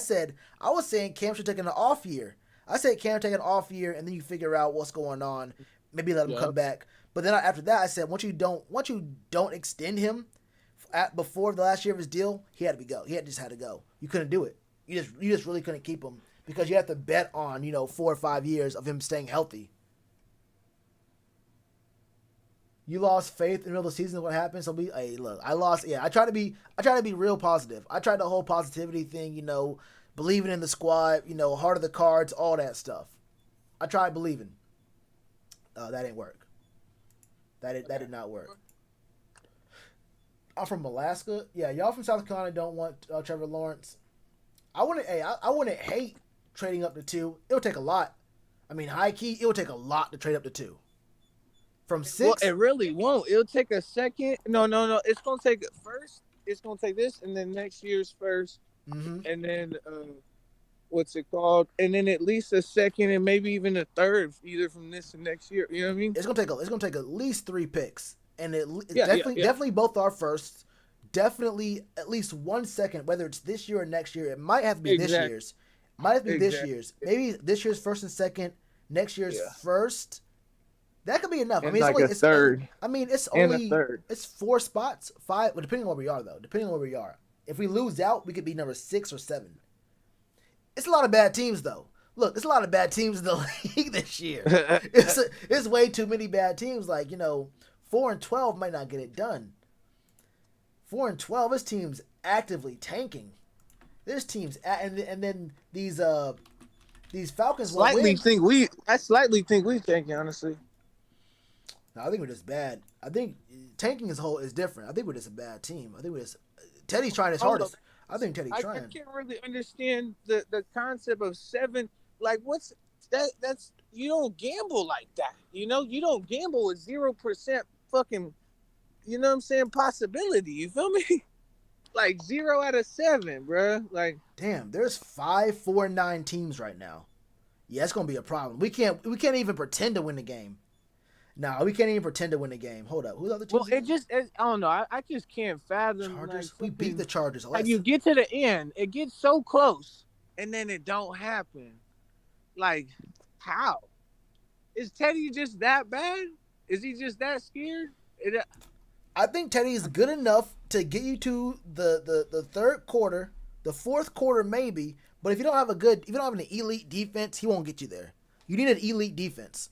was saying Cam should take an off year. I said Cam take an off year, and then you figure out what's going on. Maybe let him come back. But then after that, I said once you don't extend him before the last year of his deal, he had to go. He just had to go. You couldn't do it. You just really couldn't keep him because you have to bet on 4 or 5 years of him staying healthy. You lost faith in the middle of the season. What happened? So look, I lost. Yeah, I try to be real positive. I tried the whole positivity thing. Believing in the squad. Heart of the cards, all that stuff. I tried believing. That didn't work. That did not work. I'm from Alaska. Yeah, y'all from South Carolina don't want Trevor Lawrence. I wouldn't hate trading up to 2. It would take a lot. I mean, high key, it would take a lot to trade up to 2. From 6? Well, it really won't. It'll take a second. No. It's going to take first. It's going to take this, and then next year's first. Mm-hmm. And then, what's it called? And then at least a second and maybe even a third, either from this and next year. You know what I mean? It's going to take at least 3 picks. And definitely both our firsts. Definitely at least 1 second, whether it's this year or next year. It might have to be this year's. This year's. Maybe this year's first and second, next year's first. That could be enough. And it's third. It's 4 spots, 5. Well, depending on where we are, though. Depending on where we are. If we lose out, we could be number 6 or 7. It's a lot of bad teams, though. Look, it's a lot of bad teams in the league this year. It's way too many bad teams. 4 and 12 might not get it done. 4-12. This team's actively tanking. This team's and then these Falcons won't win. I slightly think we tanking, honestly. No, I think we're just bad. I think tanking as a whole is different. I think we're just a bad team. I think we're just Teddy's trying his hardest. I think Teddy's trying. I can't really understand the concept of 7. Like, what's that? That's you don't gamble like that. You know, you don't gamble with 0% fucking. You know what I'm saying? Possibility. You feel me? Like 0 out of 7, bro. Like, damn, there's 5, 4, 9 teams right now. Yeah, it's gonna be a problem. We can't even pretend to win the game. No, we can't even pretend to win the game. Hold up, who's the other teams? Well, I don't know. I just can't fathom. Chargers. Like, we beat the Chargers. Like, you get to the end, it gets so close, and then it don't happen. Like, how? Is Teddy just that bad? Is he just that scared? I think Teddy is good enough to get you to the third quarter, the fourth quarter maybe. But if you don't have an elite defense, he won't get you there. You need an elite defense,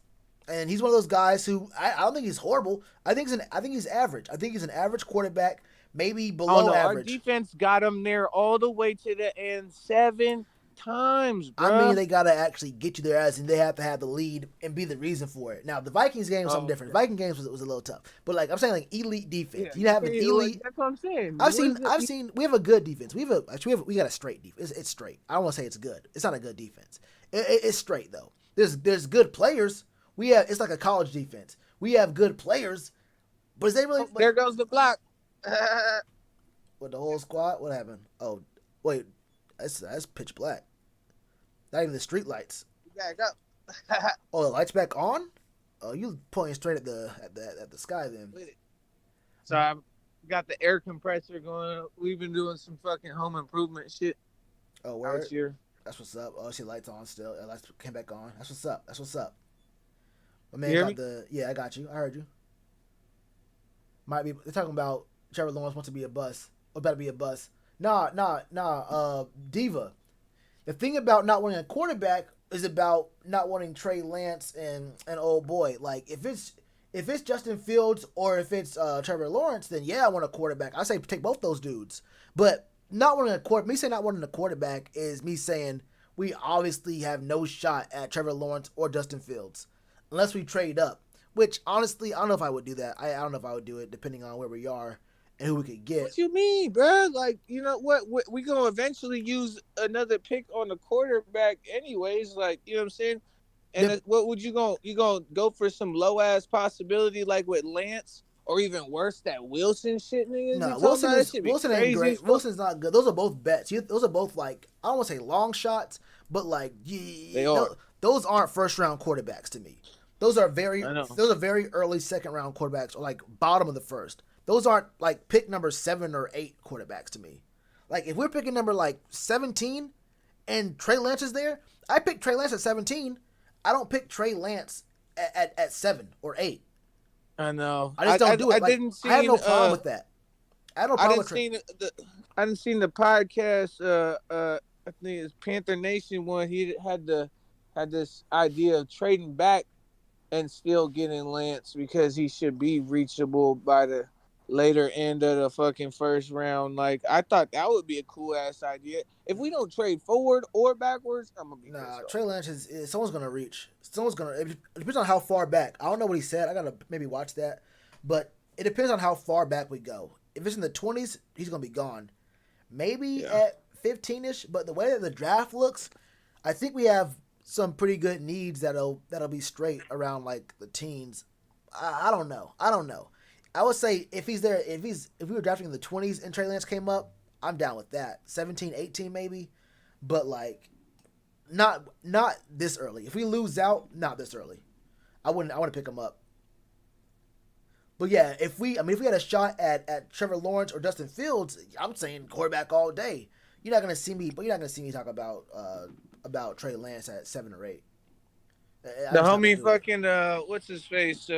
and he's one of those guys who I don't think he's horrible. I think he's average. I think he's an average quarterback, maybe below average. Our defense got him there all the way to the end 7 times, bro. I mean, they gotta actually get you there, as in they have to have the lead and be the reason for it. Now, the Vikings game was something different. The Viking games was a little tough, but like I'm saying, like elite defense. You have an elite. That's what I'm saying. I've seen. We have a good defense. We got a straight defense. It's straight. I don't want to say it's good. It's not a good defense. It's straight though. There's good players. It's like a college defense. We have good players, but is they really? There goes the block. With the whole squad, what happened? Oh, wait, that's pitch black. Not even the street lights. Back up. Oh, the lights back on? Oh, you pointing straight at the sky then. So I got the air compressor going. We've been doing some fucking home improvement shit. Oh, where? Out here. That's what's up. Oh, I see lights on still. Lights came back on. That's what's up. My man got I got you. I heard you. They're talking about Trevor Lawrence wants to be a bust. Or about to be a bust. Nah. Diva. The thing about not wanting a quarterback is about not wanting Trey Lance and old boy. Like, if it's Justin Fields or if it's Trevor Lawrence, then yeah, I want a quarterback. I say take both those dudes. But not wanting me saying not wanting a quarterback is me saying we obviously have no shot at Trevor Lawrence or Justin Fields unless we trade up. Which honestly, I don't know if I would do that. I don't know if I would do it depending on where we are and who we could get. What you mean, bro? Like, you know what? We gonna eventually use another pick on the quarterback, anyways. Like, you know what I'm saying? And what would you gonna go for some low ass possibility like with Lance, or even worse that Wilson shit, nigga? No, Wilson ain't great. Wilson's not good. Those are both bets. Those are both like I don't want to say long shots, but like they are. Those aren't first round quarterbacks to me. Those are very early second round quarterbacks, or like bottom of the first. Those aren't like pick number 7 or 8 quarterbacks to me. Like if we're picking number like 17 and Trey Lance is there, I pick Trey Lance at 17. I don't pick Trey Lance at 7 or 8. I know. I just don't do it. I have no problem with that. I have no problem with Trey. I didn't seen the podcast. I think it's Panther Nation one. He had this idea of trading back and still getting Lance because he should be reachable by the later end of the fucking first round. Like, I thought that would be a cool ass idea. If we don't trade forward or backwards, I'm gonna be Trey Lance is someone's gonna reach. It depends on how far back. I don't know what he said. I gotta maybe watch that, but it depends on how far back we go. If it's in the 20s, he's gonna be gone. Maybe at 15ish, but the way that the draft looks, I think we have some pretty good needs that'll be straight around like the teens. I don't know. I would say if he's there, if we were drafting in the 20s and Trey Lance came up, I'm down with that. 17, 18 maybe, but like not this early. If we lose out, not this early. I want to pick him up. But yeah, if we had a shot at Trevor Lawrence or Justin Fields, I'm saying quarterback all day. You're not gonna see me talk about Trey Lance at 7 or 8. The homie fucking what's his face?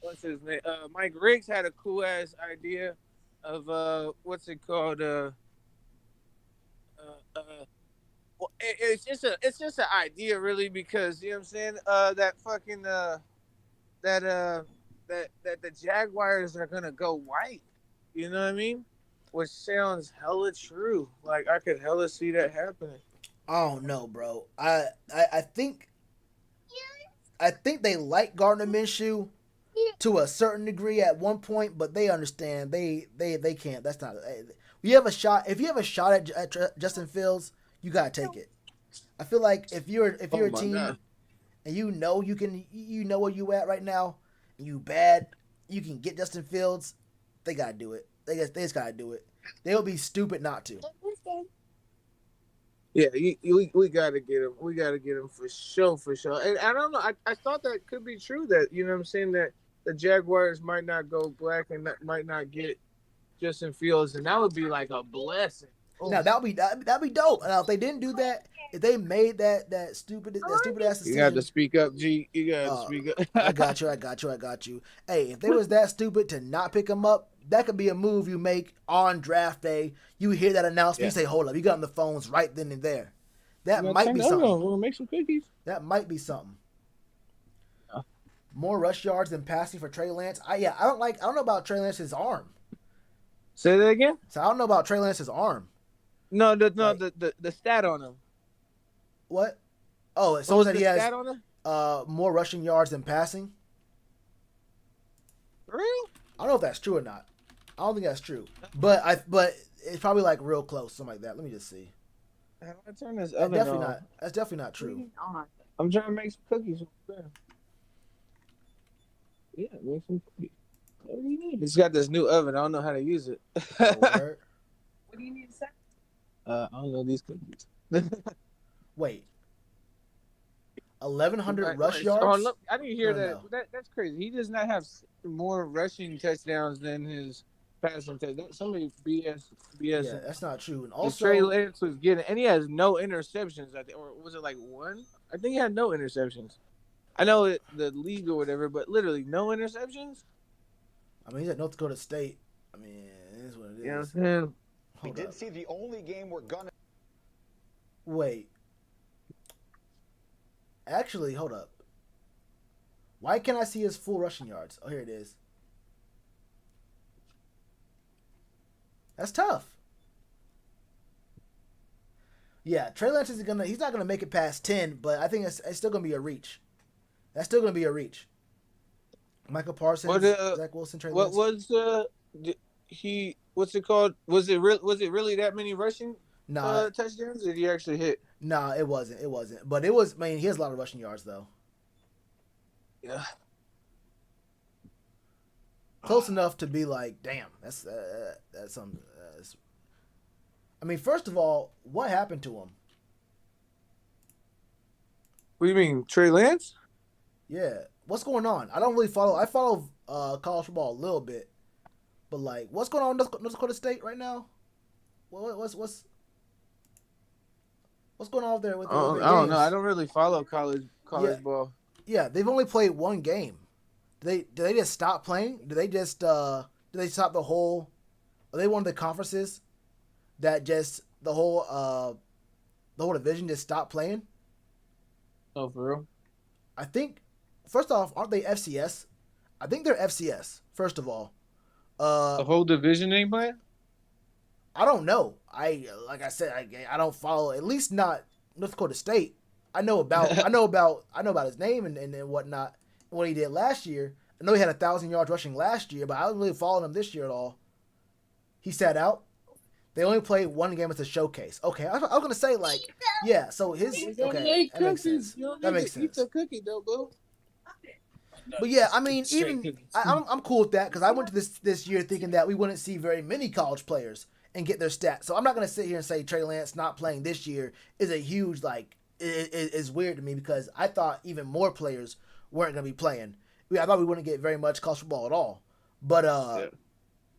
What's his name? Mike Riggs had a cool ass idea of what's it called? Well, it's just an idea really, because you know what I'm saying. That fucking that the Jaguars are gonna go white, You know what I mean? Which sounds hella true. Like I could hella see that happening. I don't know, bro. I think they like Gardner Minshew to a certain degree at one point, but they understand they can't. That's not. You have a shot. If you have a shot at Justin Fields, you gotta take it. I feel like if you're a team God. and you know where you at right now, and you bad, you can get Justin Fields. They gotta do it. They just gotta do it. They would be stupid not to. Yeah, we gotta get him. We gotta get him for sure, for sure. And I don't know. I thought that could be true. That you know what I'm saying, that the Jaguars might not go black and might not get Justin Fields, and that would be like a blessing. Now that'd be dope. Now if they didn't do that, if they made that stupid ass decision, You got to speak up, G. You got to speak up. I got you. Hey, if they was that stupid to not pick him up, that could be a move you make on draft day. You hear that announcement, you say, "Hold up!" You got on the phones right then and there. That might be something. We'll make some cookies. That might be something. More rush yards than passing for Trey Lance. I don't know about Trey Lance's arm. Say that again. So I don't know about Trey Lance's arm. No, the stat on him. What? Oh, so What that was he the has stat on him? more rushing yards than passing. For real? I don't know if that's true or not. I don't think that's true. But it's probably like real close, something like that. Let me just see. How do I turn this That's oven definitely on? not. That's definitely not true. I'm trying to make some cookies. Yeah, make some cookies. What do you need? It's got this new oven. I don't know how to use it. Oh, word. What do you need to say? I don't know these cookies. Wait. 1,100 Right, rush right. yards? Oh, look, I didn't hear No. That's crazy. He does not have more rushing touchdowns than his passing touchdowns. Somebody BS. Yeah, that's not true. And also, Trey Lance was getting, and he has no interceptions. I think, or was it like one? I think he had no interceptions. I know the league or whatever, but literally no interceptions. I mean, he's at North Dakota State. I mean, it is what it is. You know what I'm saying? We Hold did up. see the only game we're gonna. Wait. Actually, hold up. Why can't I see his full rushing yards? Oh, here it is. That's tough. Yeah, Trey Lance he's not gonna make it past 10, but I think it's still gonna be a reach. That's still gonna be a reach. Michael Parsons, Zach Wilson, Trey Lance. What was he? What's it called? Was it really that many rushing touchdowns? Did he actually hit? No, it wasn't. It wasn't. But it was. I mean, he has a lot of rushing yards though. Yeah. Close enough to be like, damn, that's something. I mean, first of all, what happened to him? What do you mean, Trey Lance? Yeah, what's going on? I don't really follow. I follow college football a little bit, but like, what's going on in North Dakota State right now? What's going on there with? I don't know. I don't really follow college ball. Yeah, they've only played one game. Do they just stop playing? Do they just do they stop the whole? Are they one of the conferences that just the whole division just stopped playing? Oh, for real? I think first off, aren't they FCS? I think they're FCS. First of all, the whole division ain't playing. I don't know. Like I said, I don't follow. At least not North Dakota State. I know about his name and whatnot. What he did last year. I know he had 1,000 yards rushing last year, but I wasn't really following him this year at all. He sat out. They only played one game as a showcase. Okay, I was gonna say like, yeah. So his okay, that makes sense. That makes sense. Eat a cookie though, bro. But yeah, I mean, even I'm cool with that because I went to this year thinking that we wouldn't see very many college players and get their stats. So I'm not gonna sit here and say Trey Lance not playing this year is a huge like is weird to me because I thought even more players weren't gonna be playing. I thought we wouldn't get very much college football at all. But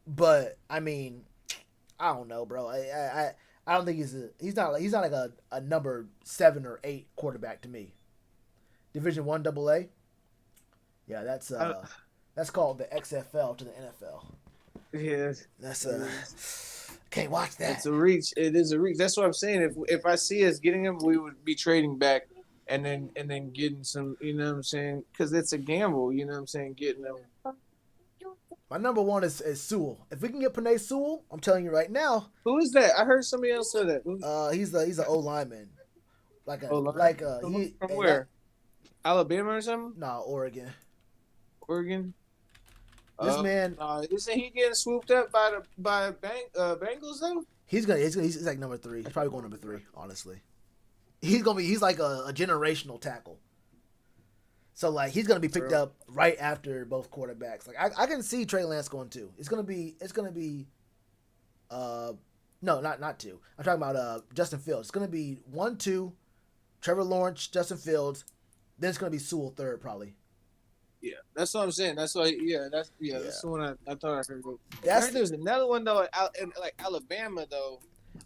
but I mean, I don't know, bro. I don't think he's not like a number 7 or 8 quarterback to me. Division I AA. Yeah, that's called the XFL to the NFL. Yes. That's can't watch that. It's a reach. It is a reach. That's what I'm saying. If I see us getting him, we would be trading back and then getting some. You know what I'm saying? Because it's a gamble. You know what I'm saying? Getting them. My number one is Sewell. If we can get Penei Sewell, I'm telling you right now, Who is that? I heard somebody else say that. he's an O lineman. From where? Alabama or something? Nah, Oregon. Oregon. This man, isn't he getting swooped up by Bengals though? he's like number 3. He's probably going number 3. Honestly, he's like a generational tackle. So like he's gonna be picked up right after both quarterbacks. Like I can see Trey Lance going 2. It's gonna be no, not 2. I'm talking about Justin Fields. It's gonna be 1, 2, Trevor Lawrence, Justin Fields. Then it's gonna be Sewell 3rd probably. Yeah, that's what I'm saying. That's why. That's the one I thought I heard. There's another one though, in like Alabama though.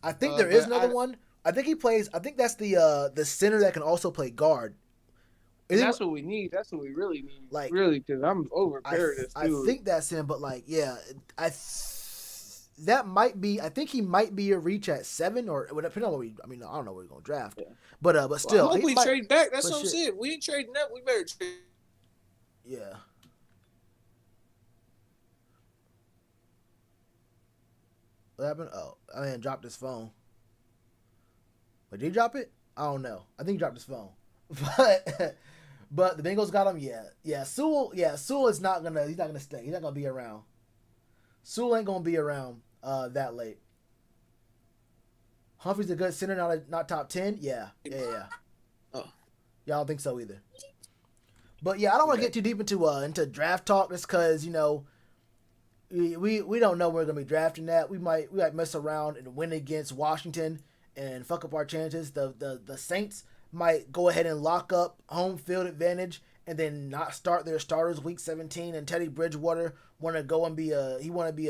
I think there is another one. I think he plays. I think that's the center that can also play guard. That's what we need. That's what we really need. Like really, because I'm over Paradis too. I think that's him, but like, that might be. I think he might be a reach at 7 or depending on what we. I mean, I don't know where we're gonna draft, but still, I hope we trade back. That's what I'm saying. We ain't trading up. We better trade. Yeah. What happened? Oh, I mean, dropped his phone. But did he drop it? I don't know. I think he dropped his phone. But the Bengals got him. Yeah. Sewell is not gonna. He's not gonna stay. He's not gonna be around. Sewell ain't gonna be around that late. Humphrey's a good center, not top 10. Yeah. Oh. Yeah, I don't think so either. But yeah, I don't want to get too deep into draft talk just because we don't know where we're gonna be drafting that. We might mess around and win against Washington and fuck up our chances. The Saints might go ahead and lock up home field advantage and then not start their starters week 17. And Teddy Bridgewater want to go and be a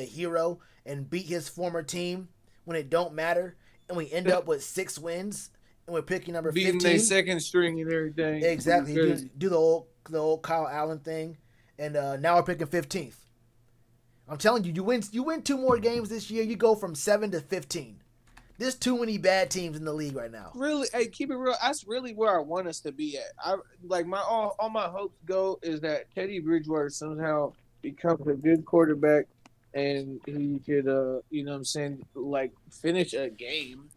hero and beat his former team when it don't matter. And we end up with 6 wins and we're picking number 15. Beating their second string and everything. Exactly. Do the old Kyle Allen thing, and now we're picking 15th. I'm telling you, you win 2 more games this year, you go from 7 to 15. There's too many bad teams in the league right now. Really, hey, keep it real. That's really where I want us to be at. All my hopes go is that Teddy Bridgewater somehow becomes a good quarterback, and he could, like finish a game,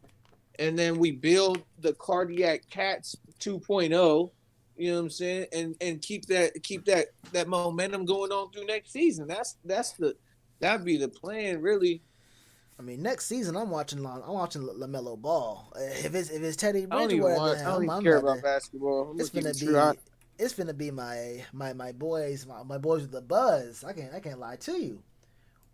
and then we build the Cardiac Cats 2.0. You know what I'm saying, and keep that momentum going on through next season. That'd be the plan, really. I mean, next season I'm watching LaMelo Ball. If it's Teddy I don't Bridgewater, even care about basketball. It's gonna be my boys with the buzz. I can't lie to you.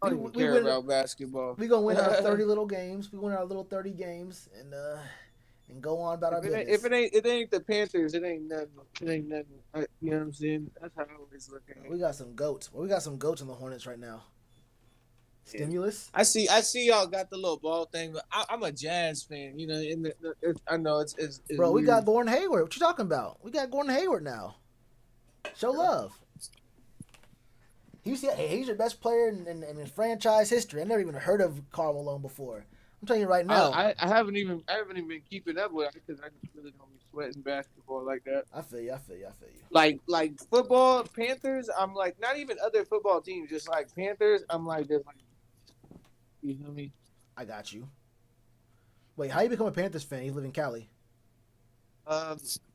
I don't even care about basketball. We're gonna win our 30 little games. We win our little 30 games and go on about our business. If it ain't the Panthers, it ain't nothing. You know what I'm saying? That's how I always look at it. We got some goats. We got some goats in the Hornets right now. Stimulus. I see y'all got the little ball thing, but I'm a Jazz fan. You know, I know it's bro. Weird. We got Gordon Hayward. What you talking about? We got Gordon Hayward now. Show love. He's your best player in franchise history. I never even heard of Karl Malone before. I'm telling you right now. I haven't even been keeping up with it because I just really don't be sweating basketball like that. I feel you. Like football, Panthers. I'm like not even other football teams, just like Panthers. I'm like just like. You know me? I got you. Wait, how you become a Panthers fan? You live in Cali.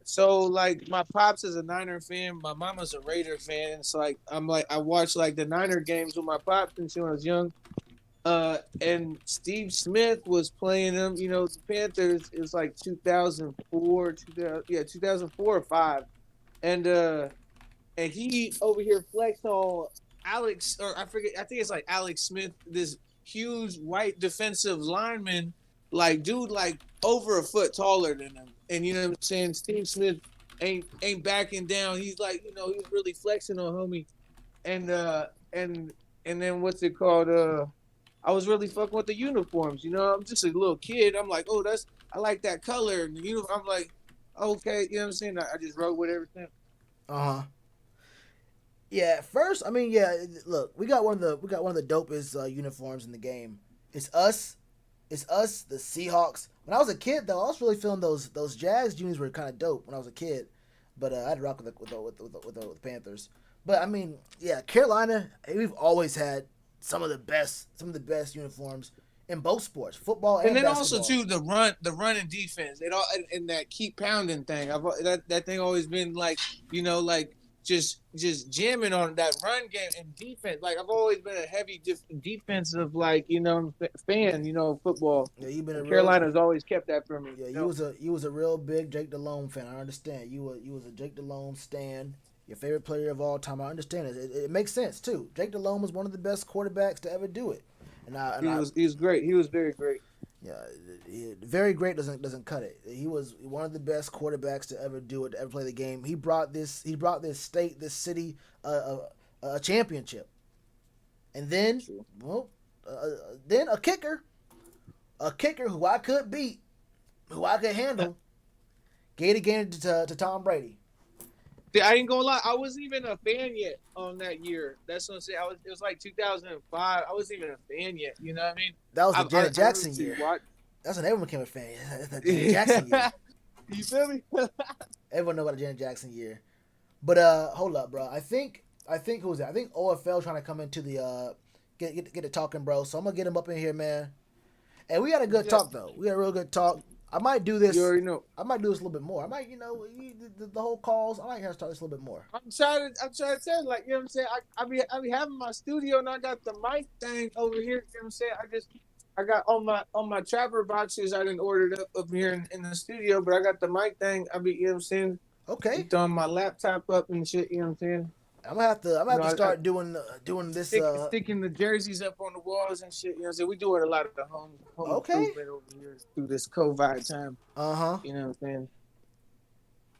So like my pops is a Niner fan, my mama's a Raider fan. It's like I watched like the Niner games with my pops since when I was young. And Steve Smith was playing them. You know, the Panthers is like 2004 or 5, and he over here flexed on Alex, or I forget. I think it's like Alex Smith, this huge white defensive lineman, like dude, like over a foot taller than him. And you know what I'm saying? Steve Smith ain't backing down. He's like, you know, he's really flexing on homie. And then what's it called? I was really fucking with the uniforms. You know, I'm just a little kid. I'm like, oh, I like that color. And the uniform, I'm like, okay, you know what I'm saying? I just wrote with everything. Yeah, first, I mean, yeah. Look, we got one of the dopest uniforms in the game. It's us, the Seahawks. When I was a kid, though, I was really feeling those Jazz unis were kind of dope when I was a kid. But I had to rock with the Panthers. But I mean, yeah, Carolina. We've always had some of the best uniforms in both sports, football And and then also basketball. too the run and defense. It all and that keep pounding thing. That thing always been like like just jamming on that run game and defense. Like I've always been a heavy defensive fan. Football. Yeah, you've been a And real. Carolina's always kept that for me. Yeah, you was a real big Jake Delhomme fan. I understand. You was a Jake Delhomme stan. Your favorite player of all time. I understand it. It makes sense too. Jake Delhomme was one of the best quarterbacks to ever do it. He was great. He was very great. Yeah, very great doesn't cut it. He was one of the best quarterbacks to ever do it, to ever play the game. He brought this state, this city, a championship. And then, then a kicker who I could beat, who I could handle, gave the game to Tom Brady. I ain't gonna lie, I wasn't even a fan yet on that year. That's what I'm saying. It was like 2005. I wasn't even a fan yet. You know what I mean? That was the Janet Jackson year. What? That's when everyone became a fan. That's the Janet Jackson year. You feel me? Everyone know about the Janet Jackson year. But hold up, bro. I think who was that? I think OFL trying to come into the get it talking, bro. So I'm gonna get him up in here, man. And we had a good talk though. We had a real good talk. I might do this. You already know. I might do this a little bit more. I might, the whole calls. I might have to start this a little bit more. I'm trying to tell you, like, you know what I'm saying. I be having my studio and I got the mic thing over here. You know what I'm saying. I got on my trapper boxes. I didn't order it up here in the studio, but I got the mic thing. You know what I'm saying. Okay. Throwing my laptop up and shit. You know what I'm saying. I'm gonna have to start doing this. Sticking the jerseys up on the walls and shit. You know what I'm saying? We doing a lot of the home improvement over here through this COVID time. You know what I'm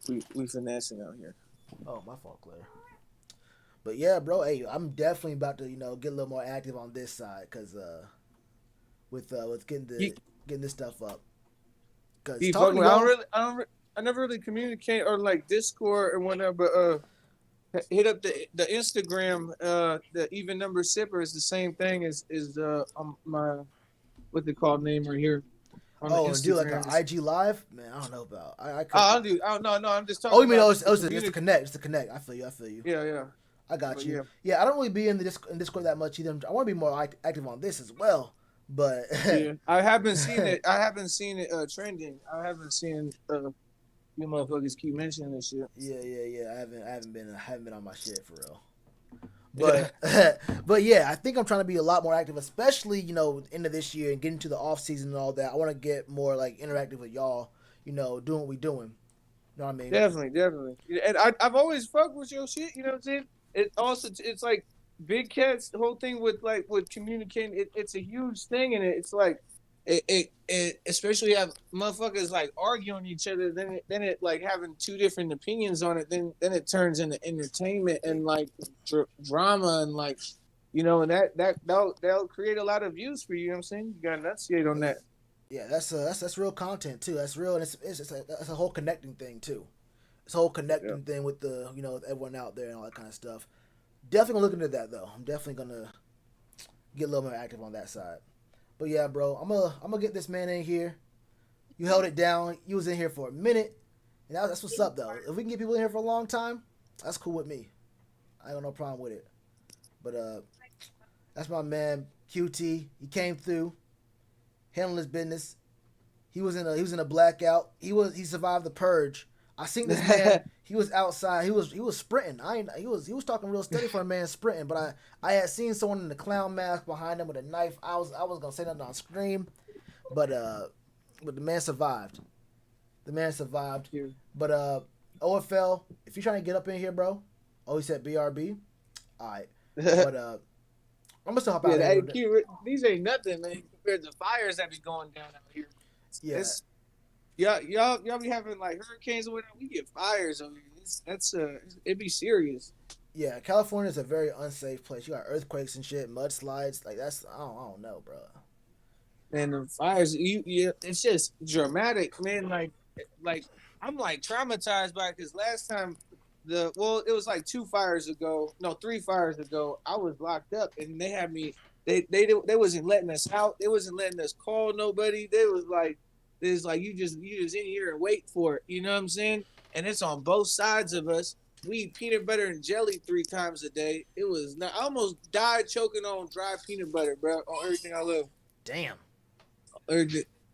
saying? We finessing out here. Oh, my fault, Claire. But yeah, bro. Hey, I'm definitely about to get a little more active on this side because with getting this stuff up. Because I never really communicate or like Discord or whatever, but hit up the Instagram. The even number sipper is the same thing as my what they call name right here. And do like an IG live, man. I don't know about. No. I'm just talking. Oh, you mean it's to connect? It's to connect. I feel you. Yeah. I got you. Yeah, I don't really be in Discord that much either. I want to be more active on this as well. But I haven't seen it. I haven't seen it trending. I haven't seen you motherfuckers keep mentioning this shit. Yeah. I haven't been on my shit for real. But but yeah, I think I'm trying to be a lot more active, especially into this year and getting to the off season and all that. I want to get more like interactive with y'all. Doing what we doing. You know what I mean? Definitely. And I've always fucked with your shit. You know what I'm saying? It's like Big Cat's whole thing with communicating. It's a huge thing, and it's like it especially have motherfuckers like arguing each other. Then it like having two different opinions on it. Then it turns into entertainment and like drama and like and that'll create a lot of views for you. You know what I'm saying? You got to enunciate on that. Yeah, that's real content too. That's real, and it's a whole connecting thing too. It's a whole connecting thing with the with everyone out there and all that kind of stuff. Definitely gonna look into that though. I'm definitely gonna get a little more active on that side. But yeah, bro, I'm gonna get this man in here. You held it down. You was in here for a minute, and that's what's up though. If we can get people in here for a long time, that's cool with me. I ain't got no problem with it. But that's my man QT. He came through, handling his business. He was in a blackout. He survived the purge. I seen this man. He was outside. He was sprinting. He was talking real steady for a man sprinting. But I had seen someone in the clown mask behind him with a knife. I was gonna say nothing on scream, but the man survived. But OFL, if you're trying to get up in here, bro. Oh, he said BRB. All right. But I'm gonna still hop out here. These ain't nothing, man, compared to fires that be going down out here. Y'all be having like hurricanes or whatever. We get fires over here. It'd be serious. Yeah, California is a very unsafe place. You got earthquakes and shit, mudslides. Like that's I don't know, bro. And the fires, it's just dramatic, man. Like I'm like traumatized by it because last time it was like 3 fires ago. I was locked up and they had me. They wasn't letting us out. They wasn't letting us call nobody. It's like you just in here and wait for it. You know what I'm saying? And it's on both sides of us. we eat peanut butter and jelly 3 times a day. It was not. I almost died choking on dry peanut butter, bro. On everything I love. Damn.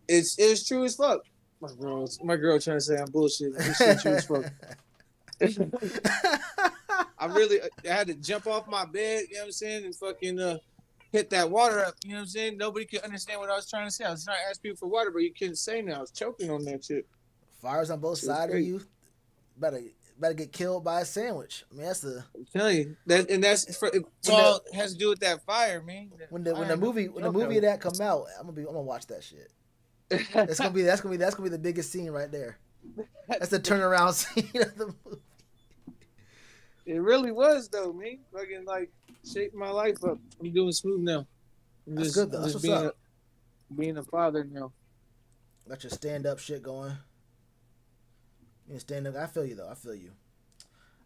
It's true as fuck. My girl trying to say I'm bullshit. This shit true as fuck. I had to jump off my bed, you know what I'm saying, and fucking hit that water up, you know what I'm saying? Nobody could understand what I was trying to say. I was trying to ask people for water, but you couldn't say now. I was choking on that shit. Fires on both sides of you. Better get killed by a sandwich. I mean, that's the. I'm telling you it's all has to do with that fire, man. When the movie of that come out, I'm gonna watch that shit. That's gonna be the biggest scene right there. That's the turnaround scene of the movie. It really was though, man. Fucking like shaped my life up. I'm doing smooth now. That's good though. That's what's up. Being a father now. Got your stand up shit going. You stand up. I feel you though. I feel you.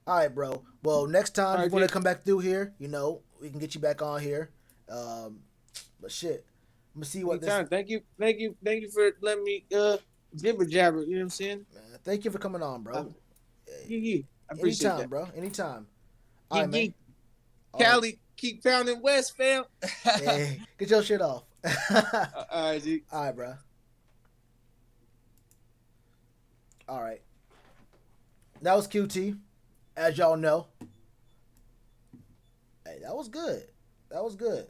All right, bro. Well, next time if you want to come back through here, you know, we can get you back on here. But shit, I'm gonna see what this. Thank you for letting me jibber jabber. You know what I'm saying? Man, thank you for coming on, bro. Yeah. I appreciate Anytime, that. bro. Anytime. All right, man. Cali, keep pounding West, fam. Hey, get your shit off. All right, G. All right, bro. All right. That was QT, as y'all know. Hey, that was good. That was good.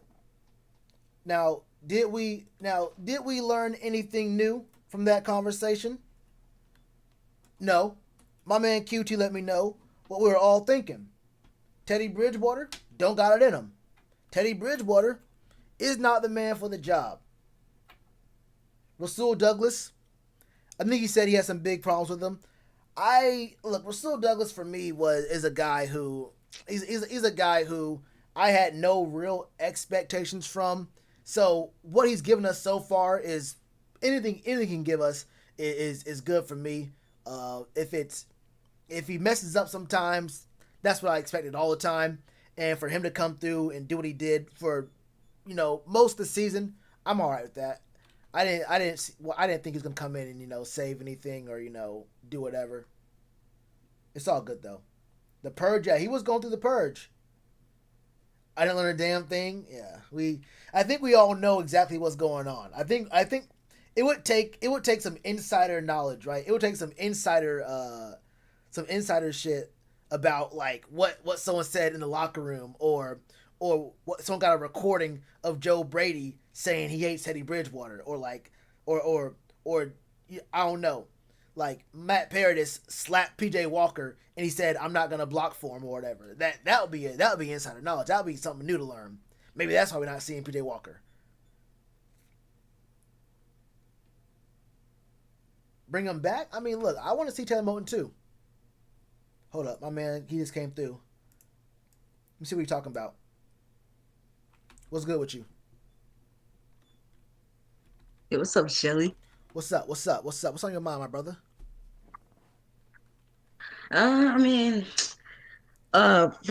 Now, did we learn anything new from that conversation? No. My man QT let me know what we were all thinking. Teddy Bridgewater don't got it in him. Teddy Bridgewater is not the man for the job. Rasul Douglas, I think he said he had some big problems with him. Rasul Douglas for me is a guy who he's a guy who I had no real expectations from. So what he's given us so far is anything he can give us is good for me. If he messes up sometimes, that's what I expected all the time. And for him to come through and do what he did for, most of the season, I'm all right with that. I didn't think he was gonna come in and save anything or do whatever. It's all good though. The purge, yeah, he was going through the purge. I didn't learn a damn thing. Yeah, I think we all know exactly what's going on. I think it would take some insider knowledge, right? It would take some insider shit about like what someone said in the locker room or what someone got a recording of Joe Brady saying he hates Teddy Bridgewater or I don't know, like Matt Paradis slapped PJ Walker and he said I'm not gonna block for him or whatever. That would be insider knowledge. That would be something new to learn. Maybe that's why we're not seeing PJ Walker. Bring him back? I mean, look, I want to see Taylor Moton too. Hold up, my man, he just came through. Let me see what you're talking about. What's good with you? Hey, what's up, Shelly? What's up? What's on your mind, my brother?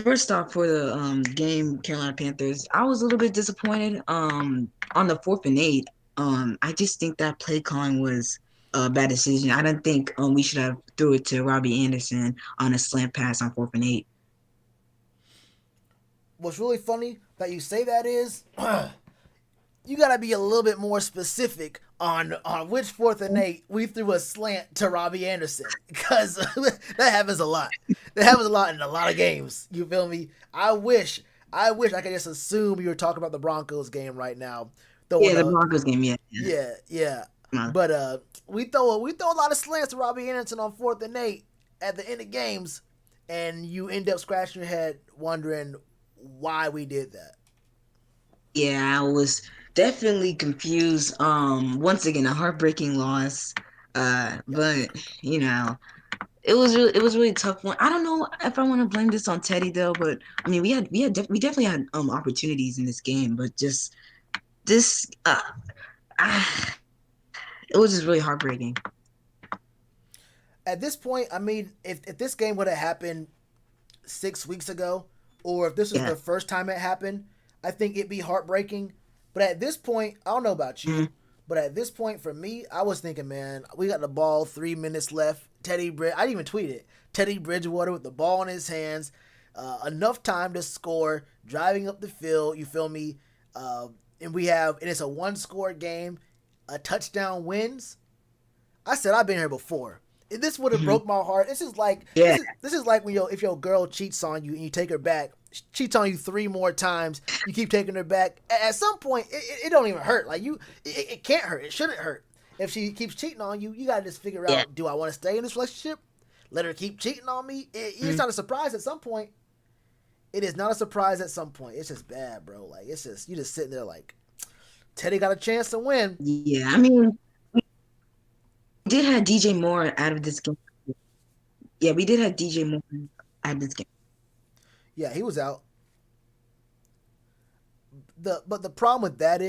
First off, for the game Carolina Panthers, I was a little bit disappointed. On the 4th and 8, I just think that play calling was a bad decision. I don't think we should have threw it to Robbie Anderson on a slant pass on 4th and 8. What's really funny that you say that is you gotta be a little bit more specific on which 4th and 8 we threw a slant to Robbie Anderson, because that happens a lot. That happens a lot in a lot of games. You feel me? I wish I could just assume you were talking about the Broncos game right now. The Broncos game, yeah. Yeah. But we throw a lot of slants to Robbie Anderson on 4th and 8 at the end of games, and you end up scratching your head wondering why we did that. Yeah, I was definitely confused. Once again, a heartbreaking loss. But it was really a tough one. I don't know if I want to blame this on Teddy though, but I mean, we definitely had opportunities in this game, but just this it was just really heartbreaking. At this point, I mean, if this game would have happened 6 weeks ago, or if this was the first time it happened, I think it'd be heartbreaking. But at this point, I don't know about you, But at this point, for me, I was thinking, man, we got the ball, 3 minutes left. I didn't even tweet it. Teddy Bridgewater with the ball in his hands, enough time to score, driving up the field. You feel me? And it's a 1-score game, a touchdown wins. I said I've been here before. If this would have broke my heart. This is like when if your girl cheats on you and you take her back, she cheats on you 3 more times, you keep taking her back. At some point, it don't even hurt. Like it can't hurt. It shouldn't hurt. If she keeps cheating on you, you gotta just figure out: do I want to stay in this relationship? Let her keep cheating on me. It's not a surprise at some point. It is not a surprise at some point. It's just bad, bro. Like it's just you just sitting there like Teddy got a chance to win. Yeah, I mean, we did have DJ Moore out of this game. Yeah, we did have DJ Moore out of this game. Yeah, he was out. But the problem with that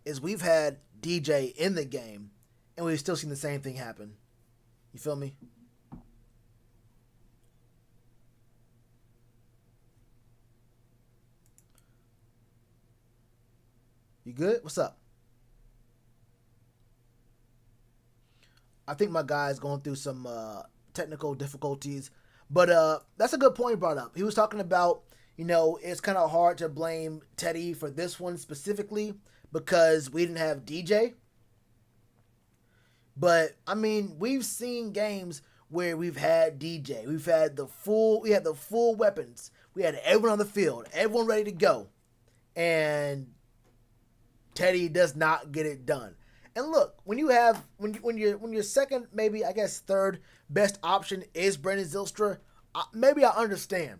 is we've had DJ in the game, and we've still seen the same thing happen. You feel me? You good? What's up? I think my guy's going through some technical difficulties, but that's a good point he brought up. He was talking about, it's kind of hard to blame Teddy for this one specifically because we didn't have DJ. But I mean, we've seen games where we've had DJ. We had the full weapons. We had everyone on the field, everyone ready to go, and Teddy does not get it done. And look, when your second, maybe I guess third best option is Brandon Zylstra, maybe I understand.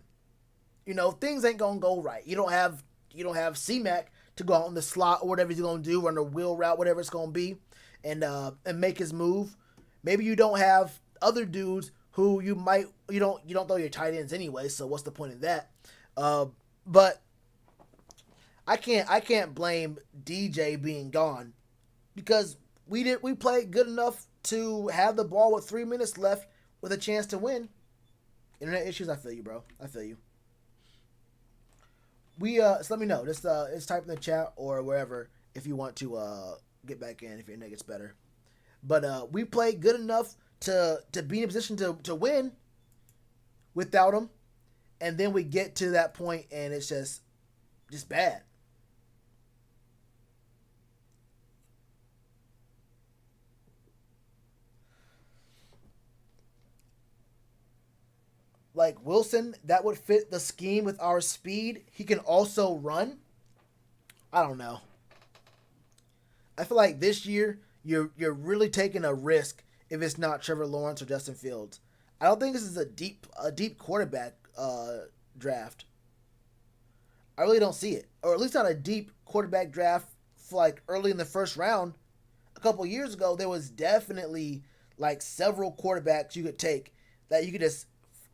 Things ain't gonna go right. You don't have C-Mac to go out in the slot or whatever he's gonna do, run a wheel route, whatever it's gonna be, and make his move. Maybe you don't have other dudes who you don't throw your tight ends anyway. So what's the point of that? But I can't blame DJ being gone because we played good enough to have the ball with 3 minutes left with a chance to win. Internet issues, I feel you, bro. I feel you. So let me know. Just type in the chat or wherever if you want to get back in if your internet gets better. But we played good enough to be in a position to win without him, and then we get to that point and it's just bad. Like Wilson, that would fit the scheme with our speed. He can also run. I don't know. I feel like this year you're really taking a risk if it's not Trevor Lawrence or Justin Fields. I don't think this is a deep quarterback draft. I really don't see it, or at least not a deep quarterback draft for like early in the first round. A couple years ago, there was definitely like several quarterbacks you could take that you could just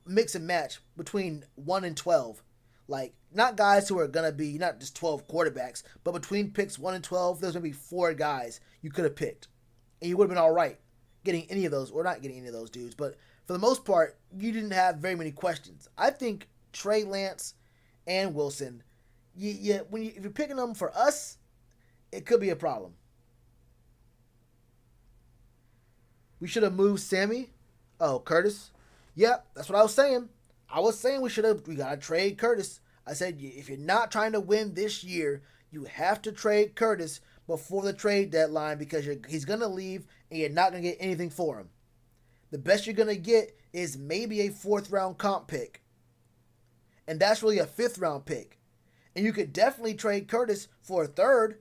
mix and match between 1 and 12. Like, not guys who are going to be not just 12 quarterbacks, but between picks 1 and 12, there's going to be 4 guys you could have picked. And you would have been all right getting any of those, or not getting any of those dudes. But for the most part, you didn't have very many questions. I think Trey Lance and Wilson, if you're picking them for us, it could be a problem. We should have moved Sammy. Oh, Curtis. Yeah, that's what I was saying. I was saying we got to trade Curtis. I said, if you're not trying to win this year, you have to trade Curtis before the trade deadline because he's going to leave and you're not going to get anything for him. The best you're going to get is maybe a 4th round comp pick. And that's really a 5th round pick. And you could definitely trade Curtis for a 3rd.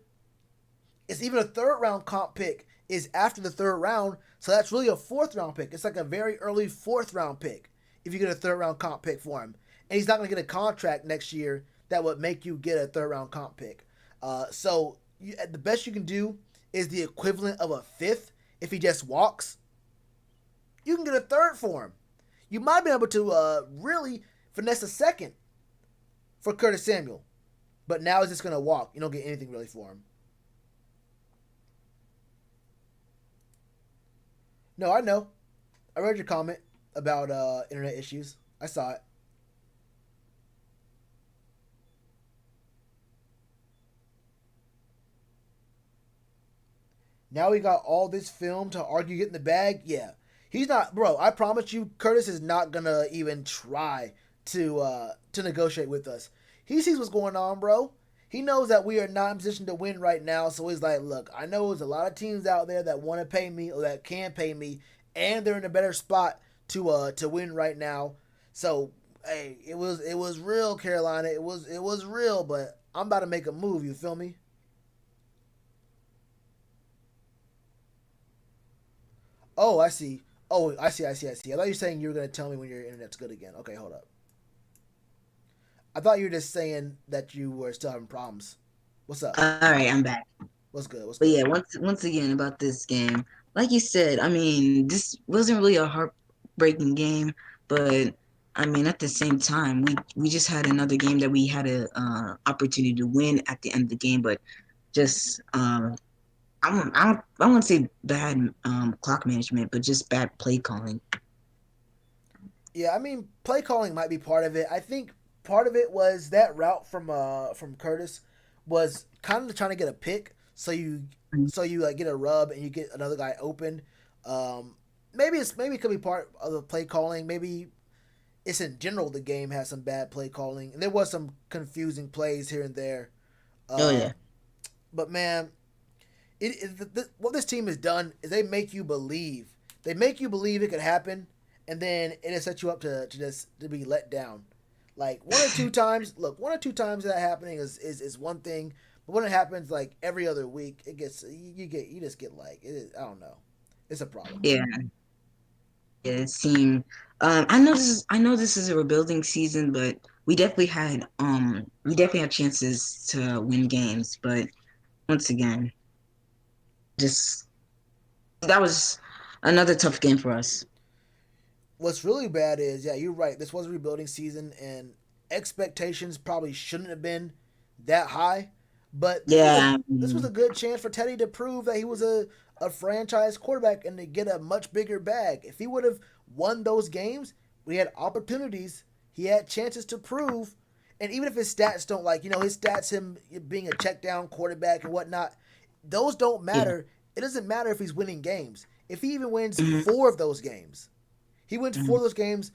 It's even a 3rd round comp pick is after the 3rd round. So that's really a 4th round pick. It's like a very early 4th round pick if you get a 3rd round comp pick for him. And he's not going to get a contract next year that would make you get a 3rd round comp pick. So the best you can do is the equivalent of a 5th if he just walks. You can get a 3rd for him. You might be able to really finesse a 2nd for Curtis Samuel. But now he's just going to walk. You don't get anything really for him. No, I know. I read your comment about internet issues. I saw it. Now we got all this film to argue getting the bag. Yeah, he's not, bro. I promise you, Curtis is not gonna even try to negotiate with us. He sees what's going on, bro. He knows that we are not in position to win right now, so he's like, look, I know there's a lot of teams out there that want to pay me or that can pay me, and they're in a better spot to win right now. So hey, it was real, Carolina. It was real, but I'm about to make a move. You feel me? Oh, I see. Oh, I see. I thought you were saying you were gonna tell me when your internet's good again. Okay, hold up. I thought you were just saying that you were still having problems. What's up? All right, I'm back. What's good? What's But good? yeah, once again about this game, like you said, I mean, this wasn't really a heartbreaking game, but I mean, at the same time, we just had another game that we had a opportunity to win at the end of the game, but just I won't say bad clock management, but just bad play calling. Yeah, I mean, play calling might be part of it. I think part of it was that route from Curtis was kind of trying to get a pick, so you like get a rub and you get another guy open. Um, maybe it could be part of the play calling. Maybe it's in general the game has some bad play calling, and there was some confusing plays here and there. Oh Uh, yeah, but man, what this team has done is they make you believe. They make you believe it could happen, and then it has set you up to just to be let down. Like one or two times, look, one or two times that happening is one thing, but when it happens like every other week, it gets you just get like it is, I don't know, it's a problem. yeah. Yeah, it seemed. I know this is a rebuilding season, but we definitely had chances to win games. But once again, just that was another tough game for us. What's really bad is, yeah, you're right. This was a rebuilding season, and expectations probably shouldn't have been that high. But Yeah, this was a good chance for Teddy to prove that he was a franchise quarterback and to get a much bigger bag. If he would have won those games, we had opportunities. He had chances to prove. And even if his stats don't like, his stats, him being a check down quarterback and whatnot, those don't yeah, matter. It doesn't matter if he's winning games. If he even wins hmm four of those games, he wins hmm four of those games.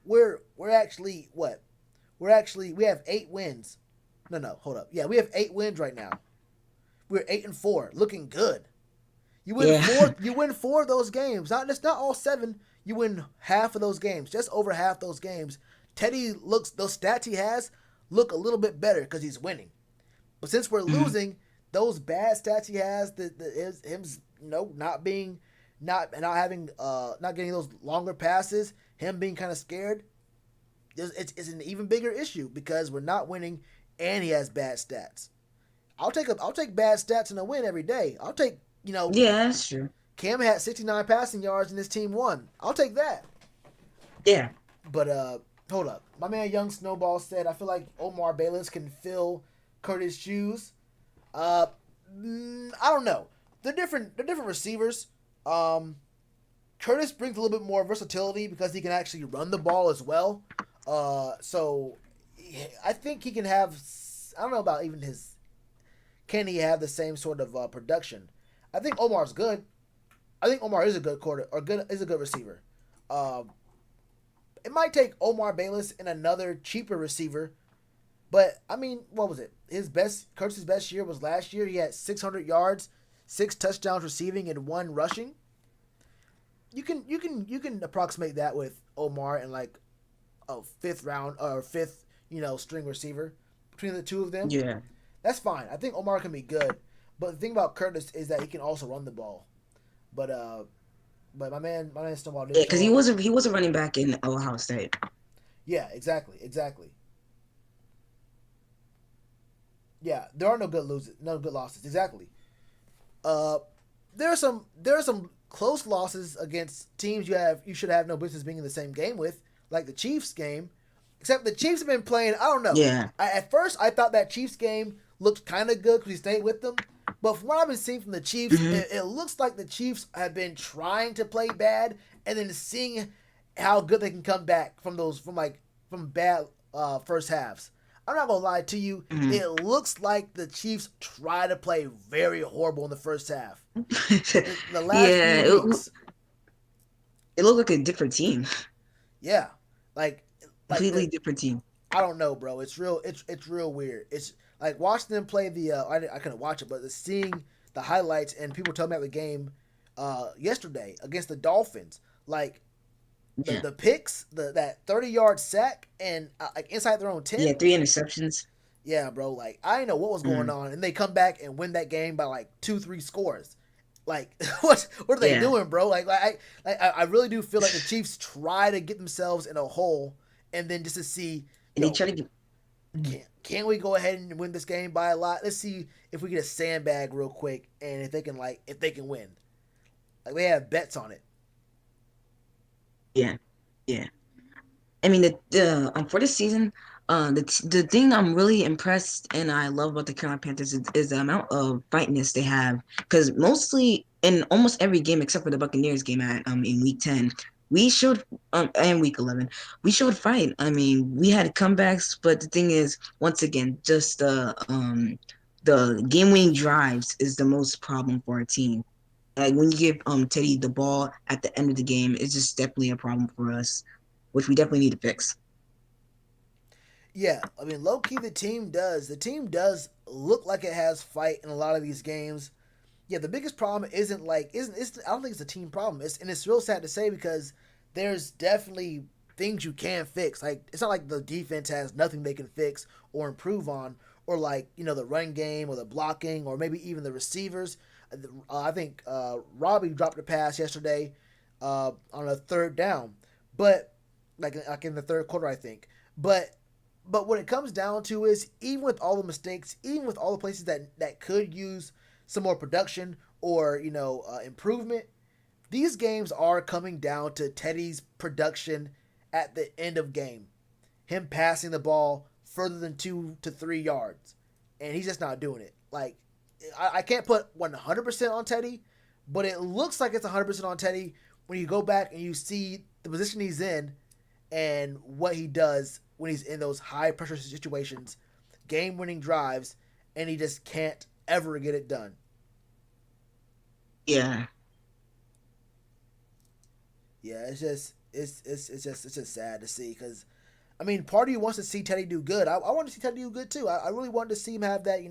We're actually what? We have 8 wins. No, hold up. Yeah, we have 8 wins right now. We're 8-4, looking good. You win yeah, four. You win four of those games. Not all seven. You win half of those games. Just over half those games. Teddy looks those stats he has look a little bit better because he's winning. But since we're hmm losing, those bad stats he has, is him not having not getting those longer passes, him being kind of scared, it's an even bigger issue because we're not winning and he has bad stats. I'll take bad stats in a win every day. I'll take yeah. That's true. Cam had 69 passing yards and his team won. I'll take that. Yeah, But hold up. My man Young Snowball said I feel like Omar Bayless can fill Curtis' shoes. Uh, I don't know. They're different receivers. Um, Curtis brings a little bit more versatility because he can actually run the ball as well. So I think he can have. I don't know about even his. Can he have the same sort of production? I think Omar's good. I think Omar is a good quarter or good is a good receiver. Um, it might take Omar Bayless and another cheaper receiver, but I mean, what was it? Curtis's best year was last year. He had 600 yards, 6 touchdowns receiving, and 1 rushing. You can approximate that with Omar and like a fifth round or fifth string receiver between the two of them. yeah, That's fine. I think Omar can be good, but the thing about Curtis is that he can also run the ball. But my man Snowball did yeah. Because show up. he was a running back in Ohio State. Yeah, exactly. Yeah, there are no good losses. Exactly. Uh, there are some close losses against teams you should have no business being in the same game with, like the Chiefs game. Except the Chiefs have been playing. I don't know. Yeah, At first, I thought that Chiefs game looked kind of good because we stayed with them. But from what I've been seeing from the Chiefs, hmm it looks like the Chiefs have been trying to play bad and then seeing how good they can come back from bad first halves. I'm not gonna lie to you. Mhm. It looks like the Chiefs try to play very horrible in the first half. The last Yeah, few weeks, it looked like a different team, yeah, like completely the different team. I don't know, bro. It's real. It's real weird. It's like watching them play the. I couldn't watch it, but seeing the highlights and people telling me about the game yesterday against the Dolphins, like Yeah, the picks, that 30-yard sack and like inside their own 10. yeah, 3 interceptions. Yeah, bro. Like I didn't know what was going Mhm. on, and they come back and win that game by like 2-3 scores. Like what are they Yeah, doing, bro? I really do feel like the Chiefs try to get themselves in a hole, and then just to see, and they yo, try to get. Mhm. can we go ahead and win this game by a lot? Let's see if we get a sandbag real quick, and if they can win. Like they have bets on it. Yeah, yeah. I mean, the for this season, the thing I'm really impressed and I love about the Carolina Panthers is the amount of fightness they have. Because mostly in almost every game except for the Buccaneers game at in Week 10, we showed and Week 11, we showed fight. I mean, we had comebacks, but the thing is, once again, just the game winning drives is the most problem for our team. Like when you give Teddy the ball at the end of the game, it's just definitely a problem for us, which we definitely need to fix. Yeah, I mean, low key, the team does look like it has fight in a lot of these games. Yeah, the biggest problem isn't I don't think it's a team problem. It's real sad to say because there's definitely things you can fix. Like it's not like the defense has nothing they can fix or improve on, or like the run game or the blocking or maybe even the receivers. I think Robbie dropped a pass yesterday on a third down, but like in the third quarter, I think. But what it comes down to is even with all the mistakes, even with all the places that could use some more production or improvement, these games are coming down to Teddy's production at the end of game. Him passing the ball further than 2 to 3 yards, and he's just not doing it. Like I can't put 100% on Teddy, but it looks like it's 100% on Teddy when you go back and you see the position he's in and what he does when he's in those high pressure situations, game winning drives, and he just can't ever get it done. Yeah, Yeah, it's just sad to see because I mean, part of you wants to see Teddy do good. I want to see Teddy do good too. I really wanted to see him have that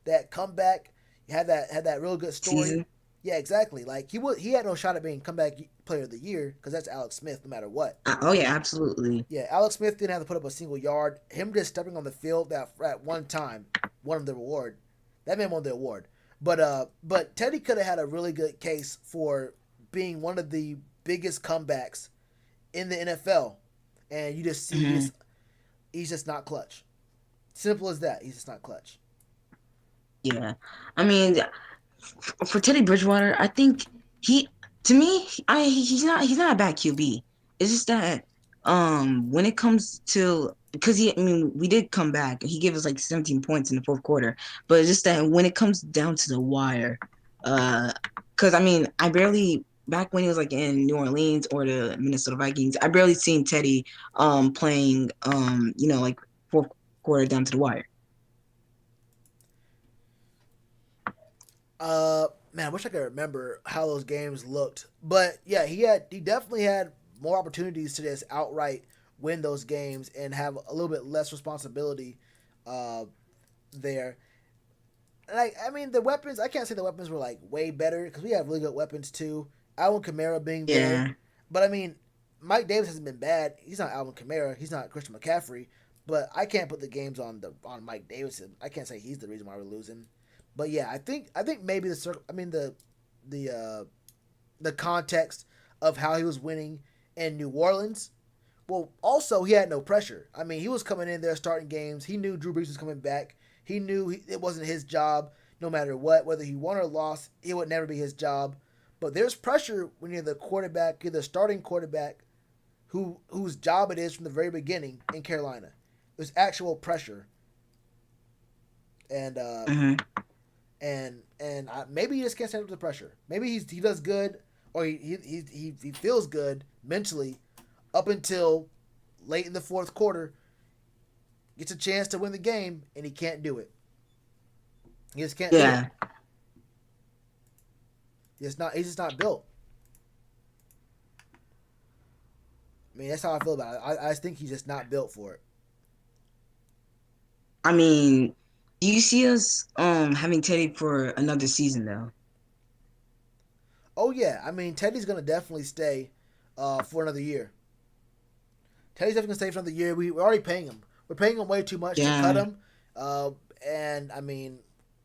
that comeback, had that real good story. season. Yeah, exactly. Like he had no shot at being comeback player of the year because that's Alex Smith no matter what. Oh yeah, absolutely. Yeah, Alex Smith didn't have to put up a single yard. Him just stepping on the field that at one time won the award. That man won the award. But Teddy could have had a really good case for being one of the biggest comebacks in the NFL, and you just see Hmm. he's just not clutch. Simple as that. He's just not clutch. Yeah, I mean, for Teddy Bridgewater, I think he, to me, he's not a bad QB. It's just that when it comes to because I mean we did come back. He gave us like 17 points in the fourth quarter, but it's just that when it comes down to the wire, because I mean I barely back when he was like in New Orleans or the Minnesota Vikings, I barely seen Teddy playing like fourth quarter down to the wire. Man, I wish I could remember how those games looked. But yeah, he definitely had more opportunities to just outright win those games and have a little bit less responsibility uh, there. Like I mean, the weapons. I can't say the weapons were like way better because we have really good weapons too. Alvin Kamara being there, Yeah, but I mean, Mike Davis hasn't been bad. He's not Alvin Kamara. He's not Christian McCaffrey. But I can't put the games on Mike Davis. I can't say he's the reason why we're losing. But yeah, I think maybe the context of how he was winning in New Orleans. Well, also he had no pressure. I mean, he was coming in there starting games. He knew Drew Brees was coming back. He knew it wasn't his job no matter what, whether he won or lost. It would never be his job. But there's pressure when you're the quarterback, you're the starting quarterback, whose job it is from the very beginning in Carolina. There's actual pressure, and hmm maybe he just can't stand up to the pressure. Maybe he does good, or he feels good mentally up until late in the fourth quarter, gets a chance to win the game, and he can't do it. He just can't do it. Yeah. He's just not built. I mean, that's how I feel about it. I just think he's just not built for it. I mean, do you see us having Teddy for another season though? Oh yeah, I mean Teddy's gonna definitely stay for another year. Teddy's definitely gonna stay for another year. We're already paying him. We're paying him way too much to cut him. And I mean,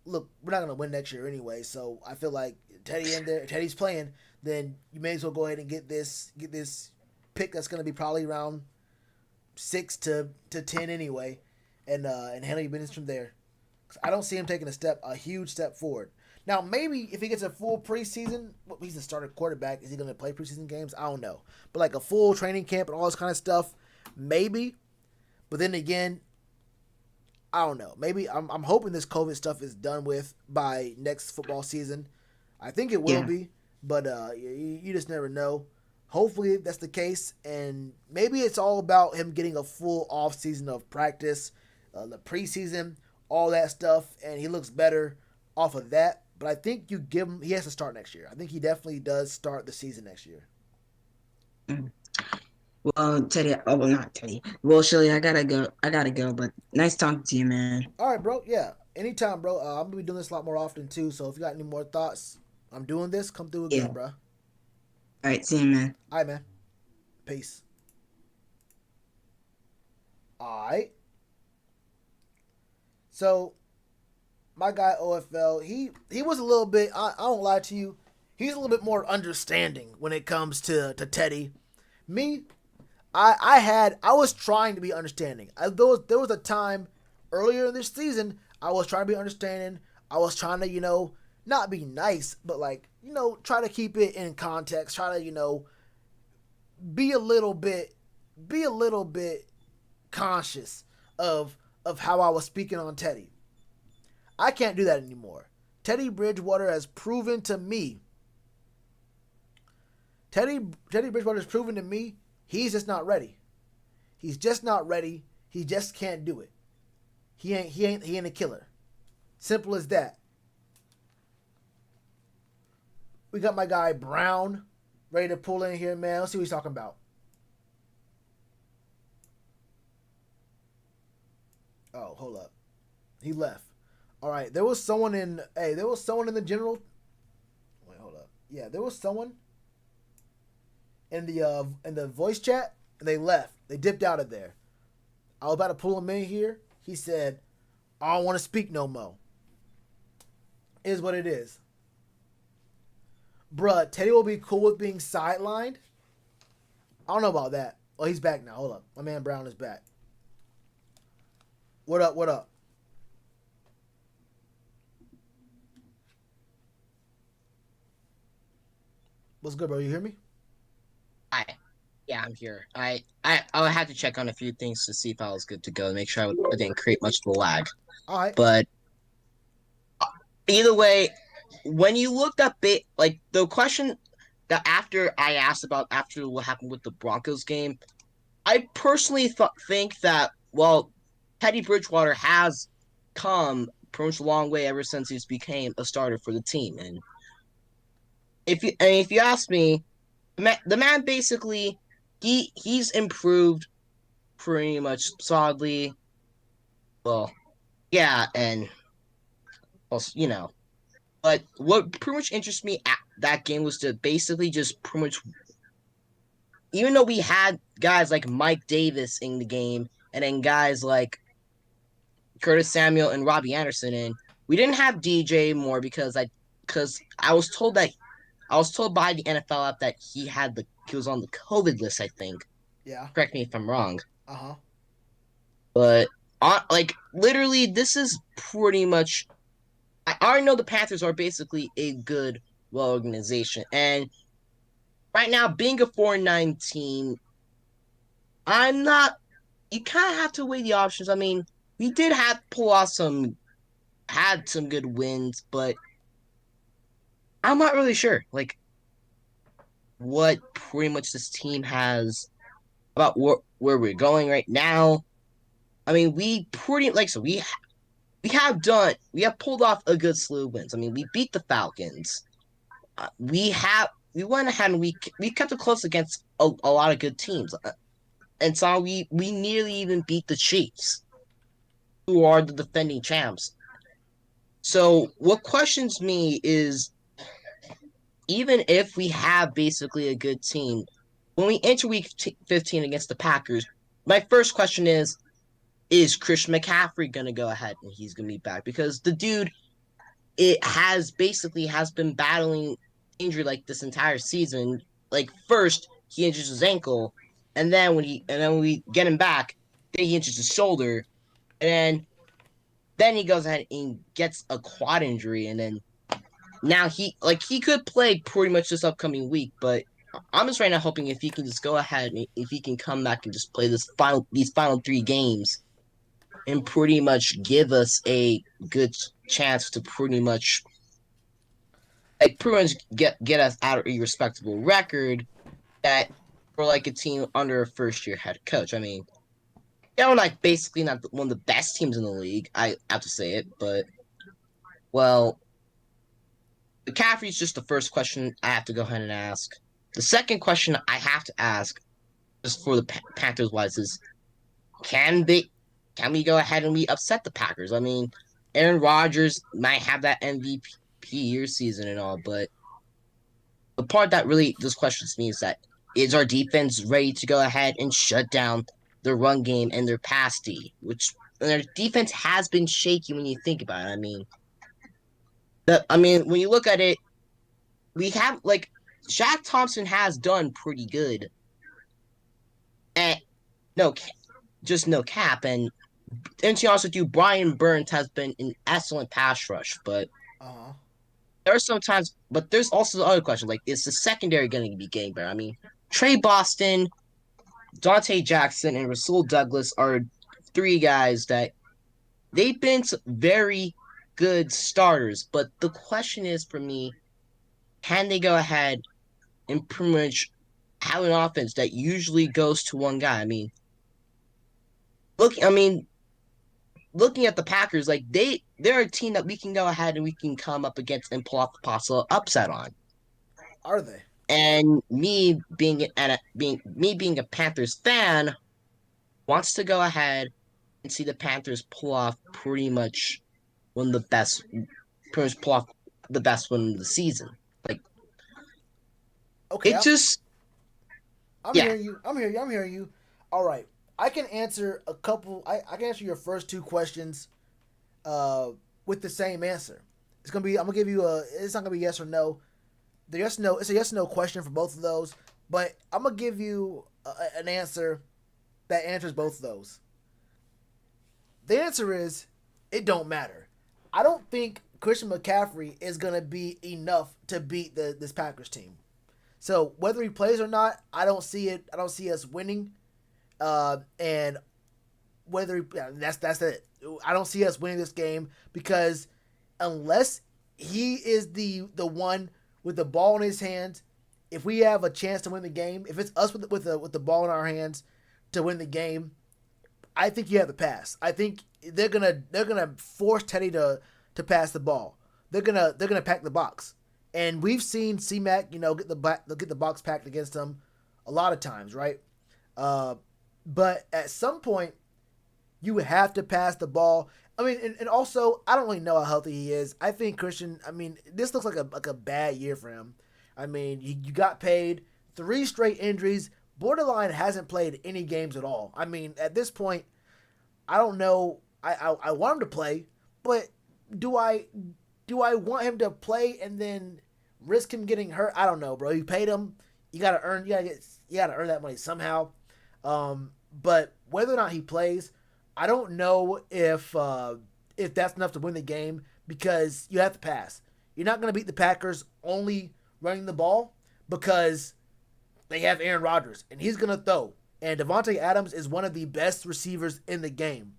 look, we're not gonna win next year anyway. So I feel like Teddy in there, Teddy's playing. Then you may as well go ahead and get this pick that's gonna be probably around 6 to 10 anyway, and handle your business from there. 'Cause I don't see him taking a huge step forward. Now, maybe if he gets a full preseason, he's a starter quarterback. Is he going to play preseason games? I don't know. But like a full training camp and all this kind of stuff, maybe. But then again, I don't know. Maybe I'm hoping this COVID stuff is done with by next football season. I think it will be, but you just never know. Hopefully that's the case, and maybe it's all about him getting a full off season of practice, the preseason, all that stuff, and he looks better off of that. But I think you give him, he has to start next year. I think he definitely does start the season next year. Well, Teddy, oh, well, not Teddy. Well, Shelly, I gotta go, but nice talking to you, man. All right, bro. Yeah, anytime, bro. I'm going to be doing this a lot more often, too. So if you got any more thoughts, I'm doing this. Come through again, bro. All right, see you, man. All right, man. Peace. All right. So my guy OFL, he was a little bit, I don't lie to you, he's a little bit more understanding when it comes to Teddy. Me, I was trying to be understanding. There was a time earlier in this season, I was trying to be understanding. I was trying to, not be nice, but like, try to keep it in context, try to, be a little bit conscious of how I was speaking on Teddy. I can't do that anymore. Teddy Bridgewater has proven to me. Teddy Bridgewater has proven to me he's just not ready. He's just not ready. He just can't do it. He ain't a killer. Simple as that. We got my guy Brown ready to pull in here, man. Let's see what he's talking about. Oh, hold up. He left. All right, there was someone in the general. Wait, hold up. Yeah, there was someone in the voice chat, and they left. They dipped out of there. I was about to pull him in here. He said, "I don't want to speak no more." Is what it is. Bruh, Teddy will be cool with being sidelined. I don't know about that. Oh, he's back now. Hold up. My man Brown is back. What up? What up? What's good, bro? You hear me? Yeah, I'm here. I had to check on a few things to see if I was good to go, to make sure I didn't create much of a lag. All right. But either way, when you looked up it, like the question that after I asked about after what happened with the Broncos game, I personally think that Teddy Bridgewater has come pretty much a long way ever since he's became a starter for the team, and if you ask me, the man basically he's improved pretty much solidly. Well, yeah, and also, but what pretty much interests me at that game was to basically just pretty much, even though we had guys like Mike Davis in the game and then guys like Curtis Samuel and Robbie Anderson in, we didn't have DJ more because I was told by the NFL app that he was on the COVID list, I think. Yeah. Correct me if I'm wrong. Uh-huh. But literally, this is pretty much. I already know the Panthers are basically a good, organization, and right now, being a 4-9 team, I'm not. You kind of have to weigh the options. I mean, we did had some good wins, but I'm not really sure, what pretty much this team has about where we're going right now. I mean, we pretty like so we have pulled off a good slew of wins. I mean, we beat the Falcons. We went ahead and we kept it close against a lot of good teams. And so we nearly even beat the Chiefs, who are the defending champs. So what questions me is, even if we have basically a good team, when we enter week 15 against the Packers, my first question is Christian McCaffrey going to go ahead and he's going to be back? Because the dude has been battling injury like this entire season. Like, first he injures his ankle, and then when we get him back, then he injures his shoulder, and then he goes ahead and gets a quad injury, and then now he could play pretty much this upcoming week, but I'm just right now hoping if he can just go ahead and if he can come back and just play these final 3 games and pretty much give us a good chance to pretty much get us out of a respectable record that we're like a team under a first-year head coach. I mean, they're like basically not one of the best teams in the league. I have to say it, but well, McCaffrey's just the first question I have to go ahead and ask. The second question I have to ask, just for the Panthers wise, is can we go ahead and we upset the Packers? I mean, Aaron Rodgers might have that MVP year season and all, but the part that really just questions me is our defense ready to go ahead and shut down their run game and their pass D, which their defense has been shaky when you think about it. I mean, when you look at it, we have like Shaq Thompson has done pretty good. And no cap, and to be honest with you, Brian Burns has been an excellent pass rush, but there are some times, but there's also the other question, like, is the secondary going to be getting better? I mean, Trey Boston, Dante Jackson, and Rasul Douglas are 3 guys that they've been very good starters, but the question is for me, can they go ahead and pretty much have an offense that usually goes to one guy? I mean, looking at the Packers, like they're a team that we can go ahead and we can come up against and pull off the possible upset on. Are they? And me being a Panthers fan wants to go ahead and see the Panthers pull off pretty much the best one of the season. Like, okay, I'm yeah. hearing you. All right. I can answer a couple. I can answer your first 2 questions with the same answer. It's gonna be. I'm gonna give you a. It's not gonna be yes or no. It's a yes or no question for both of those. But I'm gonna give you an answer that answers both of those. The answer is it don't matter. I don't think Christian McCaffrey is gonna be enough to beat this Packers team. So whether he plays or not, I don't see it. I don't see us winning. And whether that's it. I don't see us winning this game because unless he is the one with the ball in his hands, if we have a chance to win the game, if it's us with the ball in our hands to win the game, I think you have the pass. I think they're gonna force Teddy to pass the ball. They're gonna pack the box, and we've seen C-Mac get the box packed against them a lot of times, right? But at some point, you have to pass the ball. I mean, and also, I don't really know how healthy he is. I think Christian, this looks like a bad year for him. I mean, you got paid 3 straight injuries. Borderline hasn't played any games at all. I mean, at this point, I don't know. I want him to play, but do I want him to play and then risk him getting hurt? I don't know, bro. You paid him. You gotta earn that money somehow. But whether or not he plays, I don't know if that's enough to win the game because you have to pass. You're not going to beat the Packers only running the ball because they have Aaron Rodgers and he's going to throw. And Devontae Adams is one of the best receivers in the game.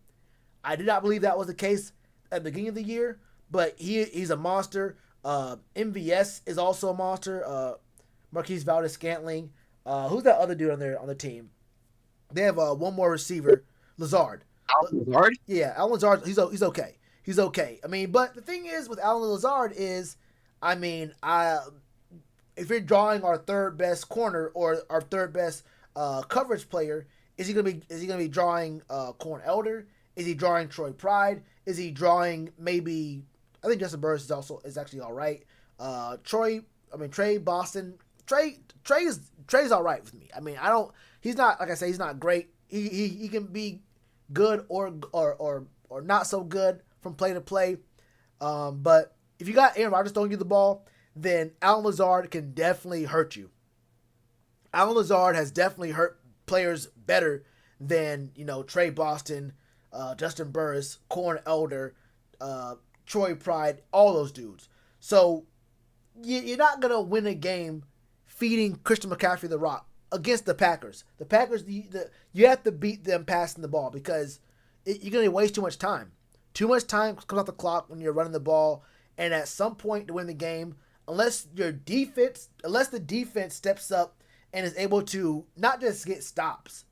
I did not believe that was the case at the beginning of the year, but he's a monster. MVS is also a monster. Marquise Valdes-Scantling. Who's that other dude on the team? They have one more receiver, Lazard. Lazard? Yeah, Alan Lazard, he's okay. He's okay. I mean, but the thing is with Alan Lazard is, I mean, if you're drawing our third best corner or our third best coverage player, is he gonna be drawing Corn Elder? Is he drawing Troy Pride? Is he drawing maybe? I think Justin Burris is actually all right. Trey Boston. Trey's all right with me. I mean, I don't. He's not, like I say, he's not great. He can be good or not so good from play to play. But if you got Aaron Rodgers throwing you the ball, then Alan Lazard can definitely hurt you. Alan Lazard has definitely hurt players better than, Trey Boston, Justin Burris, Corn Elder, Troy Pride, all those dudes. So you're not going to win a game feeding Christian McCaffrey the rock against the Packers. The Packers, you have to beat them passing the ball because you're going to waste too much time. Too much time comes off the clock when you're running the ball, and at some point to win the game, unless the defense steps up and is able to not just get stops,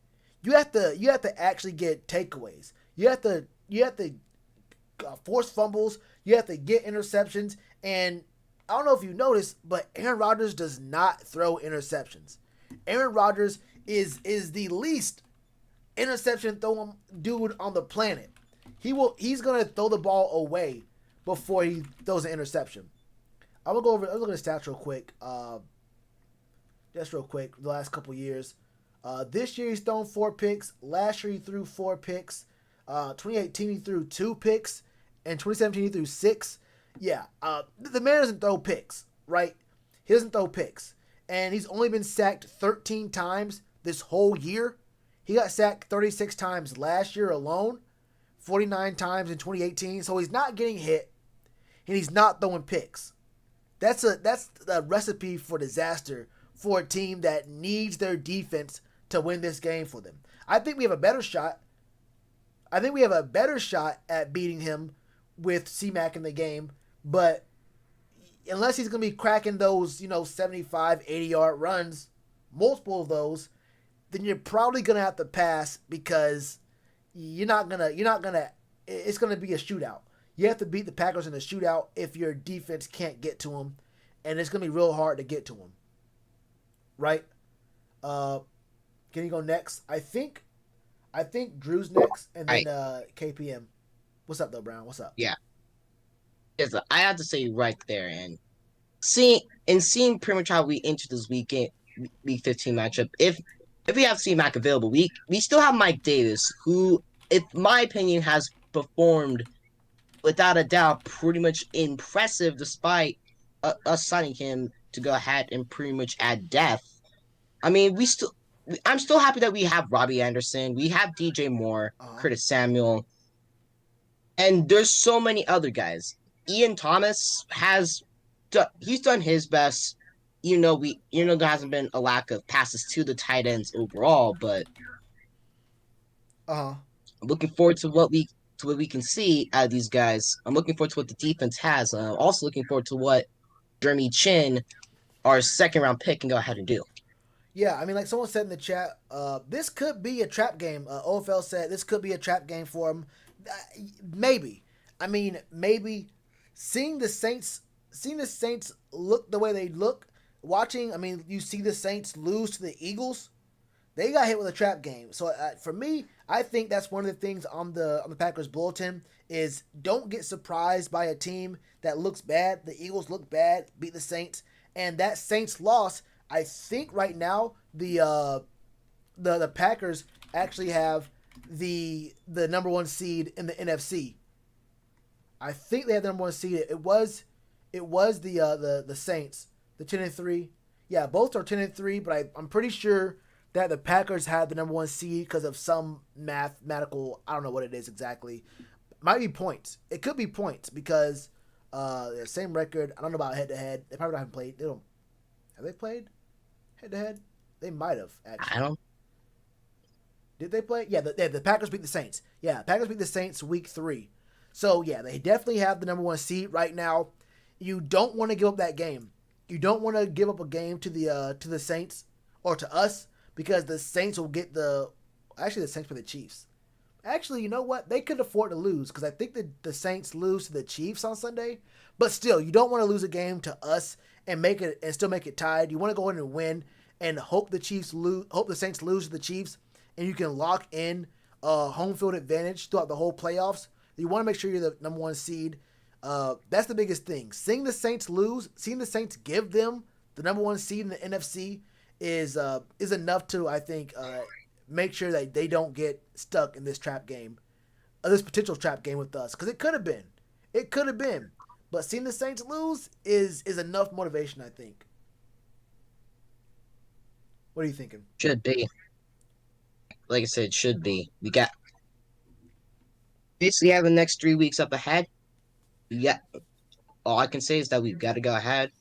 you have to actually get takeaways. You have to force fumbles. You have to get interceptions. And I don't know if you noticed, but Aaron Rodgers does not throw interceptions. Aaron Rodgers is the least interception throwing dude on the planet. He's gonna throw the ball away before he throws an interception. I'm gonna go over. Let's look at the stats real quick. Just real quick, the last couple years. This year he's thrown 4 picks. Last year he threw 4 picks. 2018 he threw 2 picks, and 2017 he threw 6. Yeah, the man doesn't throw picks, right? He doesn't throw picks, and he's only been sacked 13 times this whole year. He got sacked 36 times last year alone, 49 times in 2018. So he's not getting hit, and he's not throwing picks. That's a recipe for disaster for a team that needs their defense to win this game for them. I think we have a better shot. I think we have a better shot at beating him with C-Mac in the game, but unless he's going to be cracking those, 75, 80-yard runs, multiple of those, then you're probably going to have to pass because it's going to be a shootout. You have to beat the Packers in a shootout if your defense can't get to them, and it's going to be real hard to get to them. Right? Can you go next? I think Drew's next, and then KPM. What's up, though, Brown? What's up? Yeah. Yes, I have to say right there, and seeing pretty much how we entered this week 15 matchup. If we have C-Mac available, we still have Mike Davis, who, in my opinion, has performed without a doubt pretty much impressive, despite us signing him to go ahead and pretty much add depth. I mean, I'm still happy that we have Robbie Anderson, we have DJ Moore, Curtis Samuel, and there's so many other guys. Ian Thomas he's done his best. There hasn't been a lack of passes to the tight ends overall, but I'm looking forward to what we can see out of these guys. I'm looking forward to what the defense has. I'm also looking forward to what Jeremy Chin, our second-round pick, can go ahead and do. Yeah, I mean, like someone said in the chat, this could be a trap game. OFL said this could be a trap game for him. Maybe. I mean, maybe seeing the Saints look the way they look, you see the Saints lose to the Eagles. They got hit with a trap game. So for me, I think that's one of the things on the Packers bulletin is don't get surprised by a team that looks bad. The Eagles look bad, beat the Saints, and that Saints loss. I think right now the Packers actually have the number 1 seed in the NFC. I think they have the number 1 seed. It was the Saints, the 10-3. Yeah, both are 10-3, but I'm pretty sure that the Packers had the number 1 seed because of some mathematical. I don't know what it is exactly. Might be points. It could be points because same record. I don't know about head to head. They probably haven't played. Have they played head to head? They might have actually. I don't. Did they play? Yeah, the Packers beat the Saints. Yeah, Packers beat the Saints week 3. So yeah, they definitely have the number 1 seed right now. You don't want to give up that game. You don't want to give up a game to the Saints or to us because the Saints will get the Saints play the Chiefs. Actually, you know what? They could afford to lose because I think the Saints lose to the Chiefs on Sunday. But still, you don't want to lose a game to us and make it and still make it tied. You want to go in and win and hope the Chiefs lose, hope the Saints lose to the Chiefs, and you can lock in home field advantage throughout the whole playoffs. You want to make sure you're the number one seed. That's the biggest thing. Seeing the Saints lose, seeing the Saints give them the number one seed in the NFC is enough to, I think, make sure that they don't get stuck in this trap game, this potential trap game with us, because it could have been. But seeing the Saints lose is enough motivation, I think. What are you thinking? Should be. Like I said, should be. We got basically have the next 3 weeks up ahead. Yeah. All I can say is that we've got to go ahead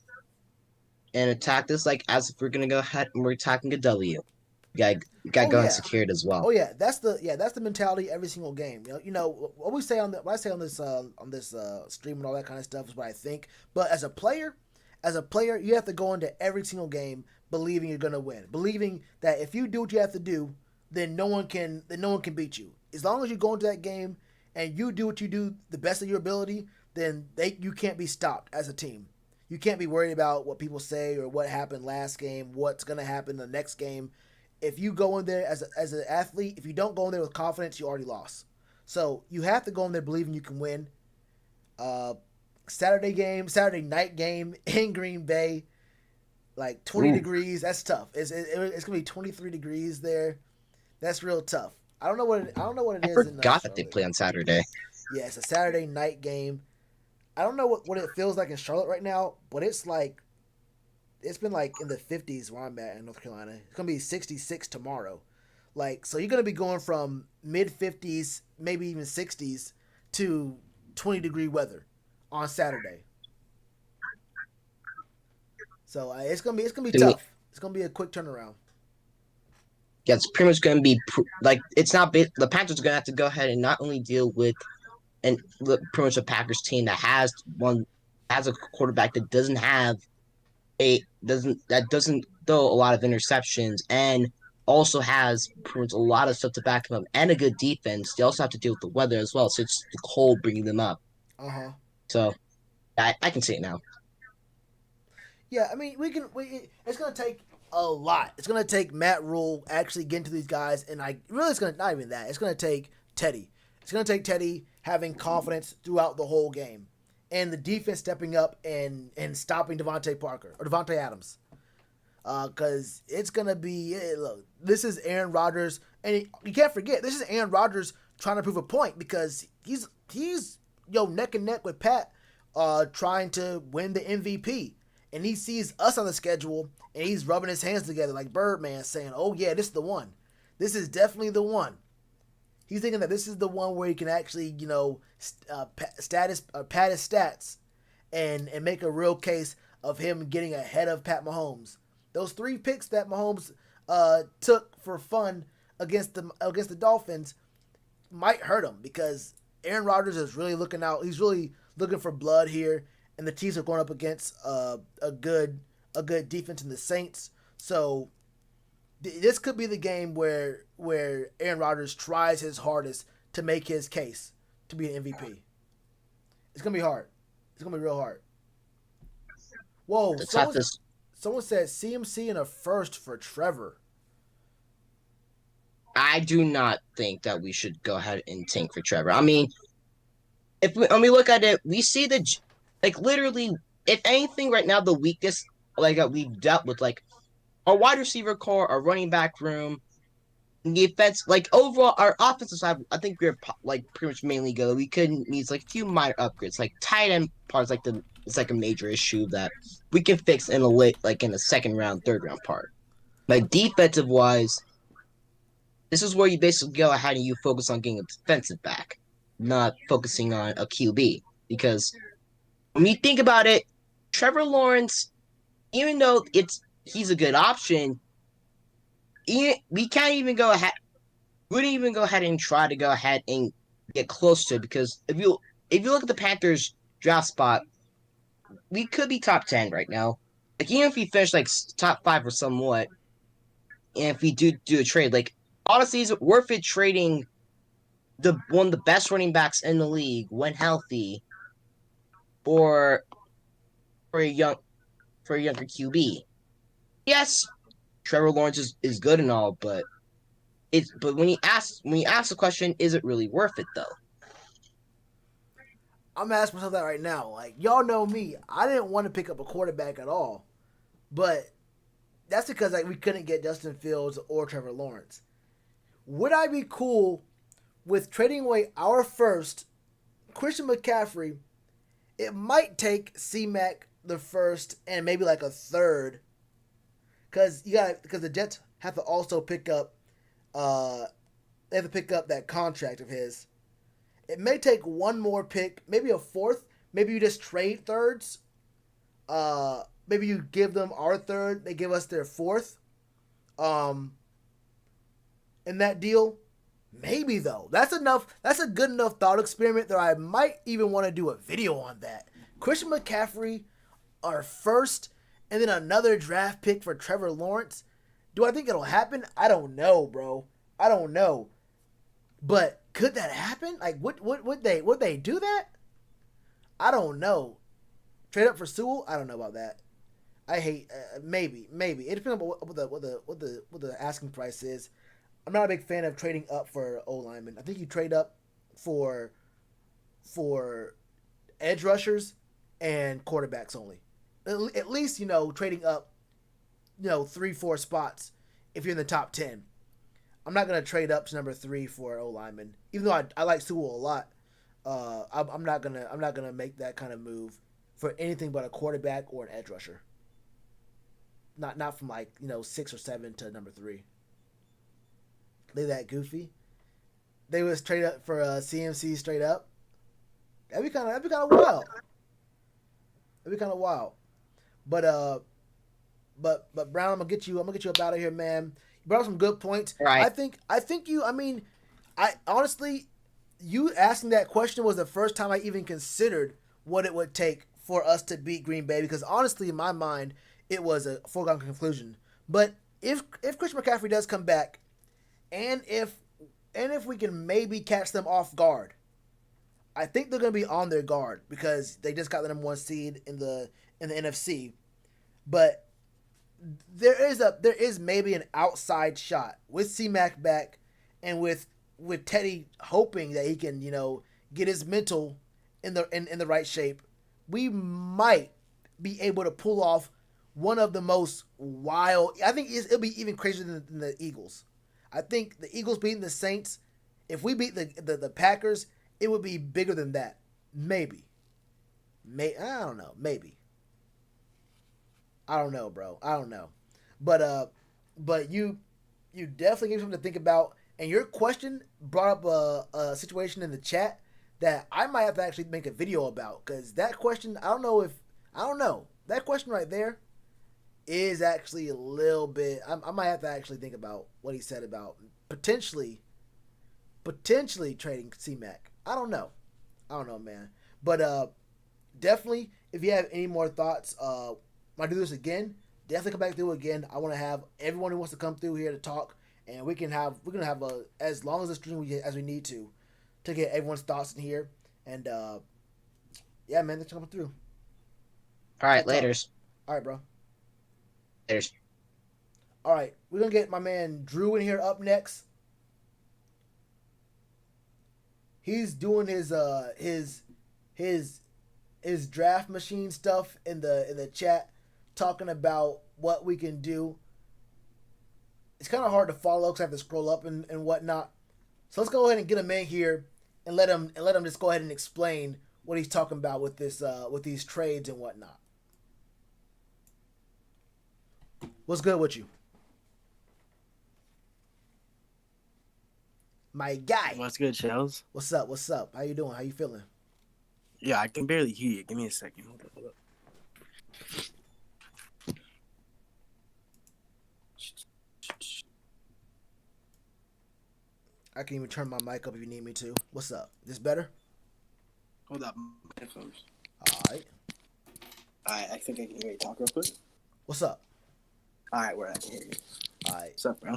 and attack this like as if we're gonna go ahead and we're attacking a W. We got going secured as well. Oh yeah, that's the mentality every single game. You know what we say what I say on this stream and all that kind of stuff is what I think. But as a player, you have to go into every single game believing you're gonna win, believing that if you do what you have to do, then no one can beat you. As long as you go into that game and you do what you do the best of your ability, then you can't be stopped as a team. You can't be worried about what people say or what happened last game, what's gonna happen the next game. If you go in there as an athlete, if you don't go in there with confidence, you already lost. So you have to go in there believing you can win. Saturday night game in Green Bay, like 20 degrees. That's tough. It's gonna be 23 degrees there. That's real tough. I don't know what it is. I forgot that they play on Saturday. Yeah, it's a Saturday night game. I don't know what it feels like in Charlotte right now, but it's been like in the 50s where I'm at in North Carolina. It's going to be 66 tomorrow. So you're going to be going from mid 50s, maybe even 60s to 20-degree weather on Saturday. So it's going to be tough. It's going to be a quick turnaround. Yeah, it's pretty much going to be it's not the Panthers are going to have to go ahead and not only deal with pretty much a Packers team that has a quarterback that doesn't throw a lot of interceptions and also has pretty much a lot of stuff to back him up and a good defense. They also have to deal with the weather as well, so it's the cold bringing them up. So I can see it now. Yeah, I mean it's going to take a lot. It's going to take Matt Rule actually getting to these guys, and it's going to not even that. It's going to take Teddy. It's going to take Teddy having confidence throughout the whole game. And the defense stepping up and stopping Devontae Adams. Because it's going to be, look, this is Aaron Rodgers. And you can't forget, this is Aaron Rodgers trying to prove a point because he's neck and neck with Pat trying to win the MVP. And he sees us on the schedule and he's rubbing his hands together like Birdman saying, oh yeah, this is the one. This is definitely the one. He's thinking that this is the one where he can actually, pad his stats and make a real case of him getting ahead of Pat Mahomes. Those 3 picks that Mahomes took for fun against the Dolphins might hurt him because Aaron Rodgers is really looking out. He's really looking for blood here, and the Chiefs are going up against a good defense in the Saints. So this could be the game where Aaron Rodgers tries his hardest to make his case to be an MVP. It's going to be hard. It's going to be real hard. Whoa. Someone said CMC and a first for Trevor. I do not think that we should go ahead and tank for Trevor. I mean, when we look at it, we see literally, if anything right now, the weakest we've dealt with, our wide receiver core, our running back room, defense, overall, our offensive side, I think we're pretty much mainly good. We could need a few minor upgrades, tight end parts, it's a major issue that we can fix in in a second round, third round part. Defensive wise, this is where you basically go ahead and you focus on getting a defensive back, not focusing on a QB. Because when you think about it, Trevor Lawrence, even though he's a good option, we can't even go ahead. We wouldn't even go ahead and try to go ahead and get close to it because if you look at the Panthers draft spot, we could be top 10 right now. Even if we finish top 5 or somewhat, and if we do a trade, honestly, is it worth it trading one of the best running backs in the league when healthy for for a young for a younger QB. Yes, Trevor Lawrence is good and all, but when you ask the question, is it really worth it though? I'm asking myself that right now. Like, y'all know me. I didn't want to pick up a quarterback at all. But that's because like we couldn't get Justin Fields or Trevor Lawrence. Would I be cool with trading away our first, Christian McCaffrey? It might take C-Mac the first and maybe like a third. Because the Jets have to also pick up they have to pick up that contract of his. It may take one more pick, maybe a fourth. Maybe you just trade thirds. Maybe you give them our third, they give us their fourth. In that deal, maybe though. That's enough. That's a good enough thought experiment that I might even want to do a video on that. Christian McCaffrey, our first, and then another draft pick for Trevor Lawrence. Do I think it'll happen? I don't know, bro. I don't know. But could that happen? Like, would they do that? I don't know. Trade up for Sewell? I don't know about that. I hate maybe. It depends on what the asking price is. I'm not a big fan of trading up for O linemen. I think you trade up for edge rushers and quarterbacks only. At least trading up 3-4 spots if you're in the top 10. I'm not gonna trade up to number 3 for O lineman, even though I like Sewell a lot. I'm not gonna make that kind of move for anything but a quarterback or an edge rusher. Not from 6 or 7 to number 3. They that goofy. They was trade up for CMC straight up. That'd be kind of wild. That'd be kind of wild. But Brown, I'm gonna get you up out of here, man. You brought up some good points. Right. I think you. I mean, I honestly, you asking that question was the first time I even considered what it would take for us to beat Green Bay, because honestly, in my mind, it was a foregone conclusion. But if Christian McCaffrey does come back, and if we can maybe catch them off guard, I think they're gonna be on their guard because they just got the number 1 seed in the NFC. But there is maybe an outside shot with C-Mac back and with Teddy hoping that he can get his mental in the right shape. We might be able to pull off one of the most wild. I think it'll be even crazier than the Eagles. I think the Eagles beating the Saints, if we beat the Packers, it would be bigger than that. Maybe. I don't know. Maybe. I don't know, bro. I don't know. But you definitely gave something to think about. And your question brought up a situation in the chat that I might have to actually make a video about. Because that question, I don't know. That question right there is actually a little bit, I might have to actually think about what he said about potentially trading C-Mac. I don't know, man. But definitely, if you have any more thoughts, when I do this again, definitely come back through again. I want to have everyone who wants to come through here to talk, and we're gonna have as long as the stream as we need to get everyone's thoughts in here. And yeah, man, thanks for coming through. All right, laters. All right, bro. Laters. All right, we're gonna get my man Drew in here up next. He's doing his draft machine stuff in the chat, talking about what we can do. It's kind of hard to follow because I have to scroll up and whatnot. So let's go ahead and get him in here and let him just go ahead and explain what he's talking about with this with these trades and whatnot. What's good with you, my guy? What's good, Shells? What's up? How you doing? How you feeling? Yeah, I can barely hear you. Give me a second. Hold up. I can even turn my mic up if you need me to. What's up? This better? Hold up. Headphones. Alright. I think I can hear you talk real quick. What's up? Alright, where I can hear you. Alright. What's up, bro?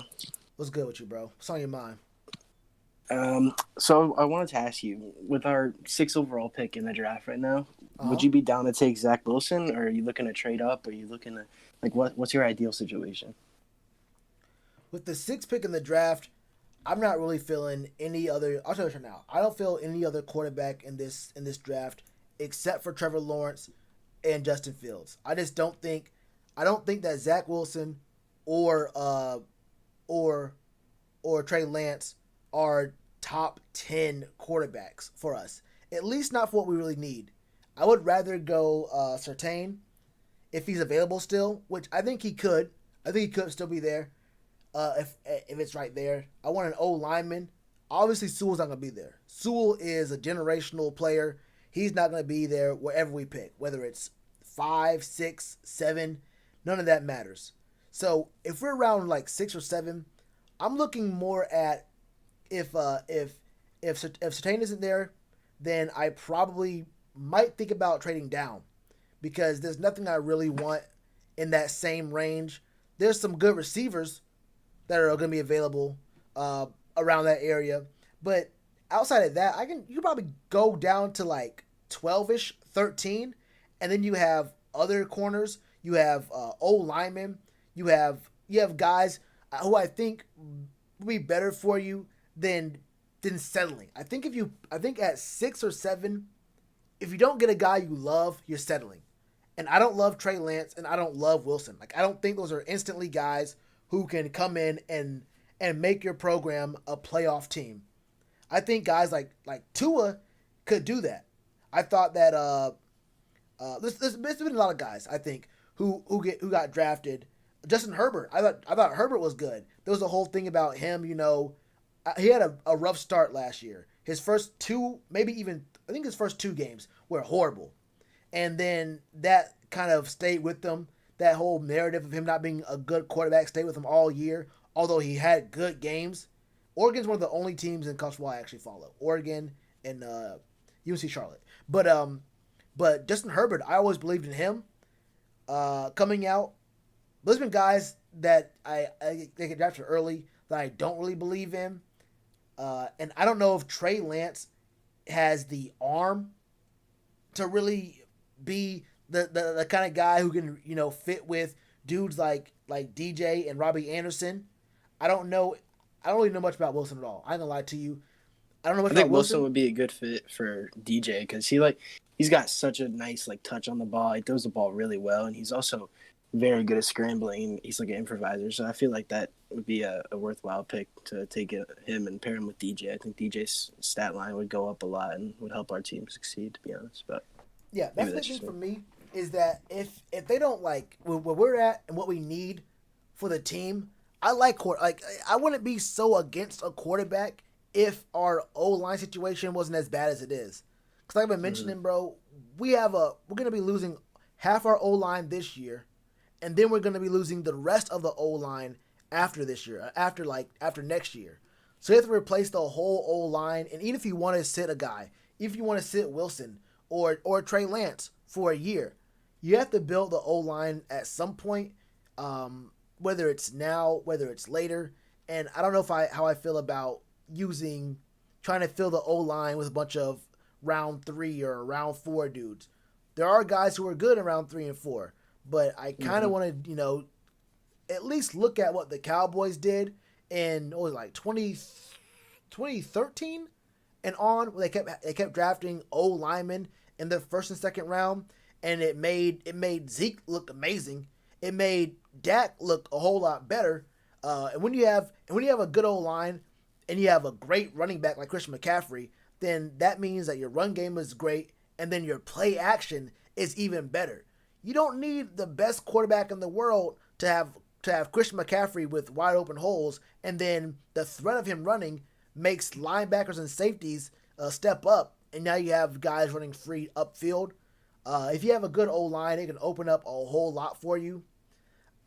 What's good with you, bro? What's on your mind? So I wanted to ask you, with our 6th overall pick in the draft right now, Uh-huh. would you be down to take Zach Wilson, or are you looking to trade up? Are you looking to what's your ideal situation? With the 6th pick in the draft, I'm not really feeling any other. I'll tell you right now. I don't feel any other quarterback in this draft except for Trevor Lawrence and Justin Fields. I just don't think. I don't think that Zach Wilson or or Trey Lance are top 10 quarterbacks for us. At least not for what we really need. I would rather go Surtain if he's available still, which I think he could. I think he could still be there. If it's right there. I want an O lineman. Obviously, Sewell's not going to be there. Sewell is a generational player. He's not going to be there wherever we pick, whether it's 5, 6, 7. None of that matters. So if we're around like 6 or 7, I'm looking more at if Surtain isn't there, then I probably might think about trading down because there's nothing I really want in that same range. There's some good receivers that are going to be available around that area. But outside of that, you can probably go down to like 12-ish, 13, and then you have other corners. You have O linemen. You have guys who I think will be better for you than settling. I think at 6 or 7, if you don't get a guy you love, you're settling. And I don't love Trey Lance and I don't love Wilson. Like I don't think those are instantly guys who can come in and make your program a playoff team. I think guys like Tua could do that. I thought that there's been a lot of guys I think who got drafted. Justin Herbert, I thought Herbert was good. There was a whole thing about him, he had a rough start last year. His first 2, maybe even I think his first 2 games were horrible, and then that kind of stayed with them. That whole narrative of him not being a good quarterback stayed with him all year, although he had good games. Oregon's one of the only teams in college football I actually follow. Oregon and UNC Charlotte. But Justin Herbert, I always believed in him coming out. There's been guys that they get drafted early that I don't really believe in. And I don't know if Trey Lance has the arm to really be the kind of guy who can, fit with dudes like DJ and Robbie Anderson. I don't know. I don't really know much about Wilson at all. I ain't gonna lie to you. I don't know much I think about Wilson. Wilson would be a good fit for DJ because he's got such a nice touch on the ball. He throws the ball really well, and he's also very good at scrambling. He's like an improviser, so I feel like that would be a worthwhile pick to take him and pair him with DJ. I think DJ's stat line would go up a lot and would help our team succeed, to be honest. But yeah, that's the thing for me is that if they don't like where we're at and what we need for the team, I wouldn't be so against a quarterback if our O-line situation wasn't as bad as it is. Because like I've been mentioning, bro, we're gonna be losing half our O-line this year. And then we're going to be losing the rest of the O-line after this year, after next year. So you have to replace the whole O-line. And even if you want to sit a guy, if you want to sit Wilson or Trey Lance for a year, you have to build the O-line at some point, whether it's now, whether it's later. And I don't know how I feel about trying to fill the O-line with a bunch of round 3 or round 4 dudes. There are guys who are good in round 3 and 4. But I kind of want to, at least look at what the Cowboys did in 2013 and on. Where they kept drafting old linemen in the first and second round, and it made Zeke look amazing. It made Dak look a whole lot better. And when you have a good old line and you have a great running back like Christian McCaffrey, then that means that your run game is great, and then your play action is even better. You don't need the best quarterback in the world to have Christian McCaffrey with wide open holes, and then the threat of him running makes linebackers and safeties step up, and now you have guys running free upfield. If you have a good O-line, it can open up a whole lot for you.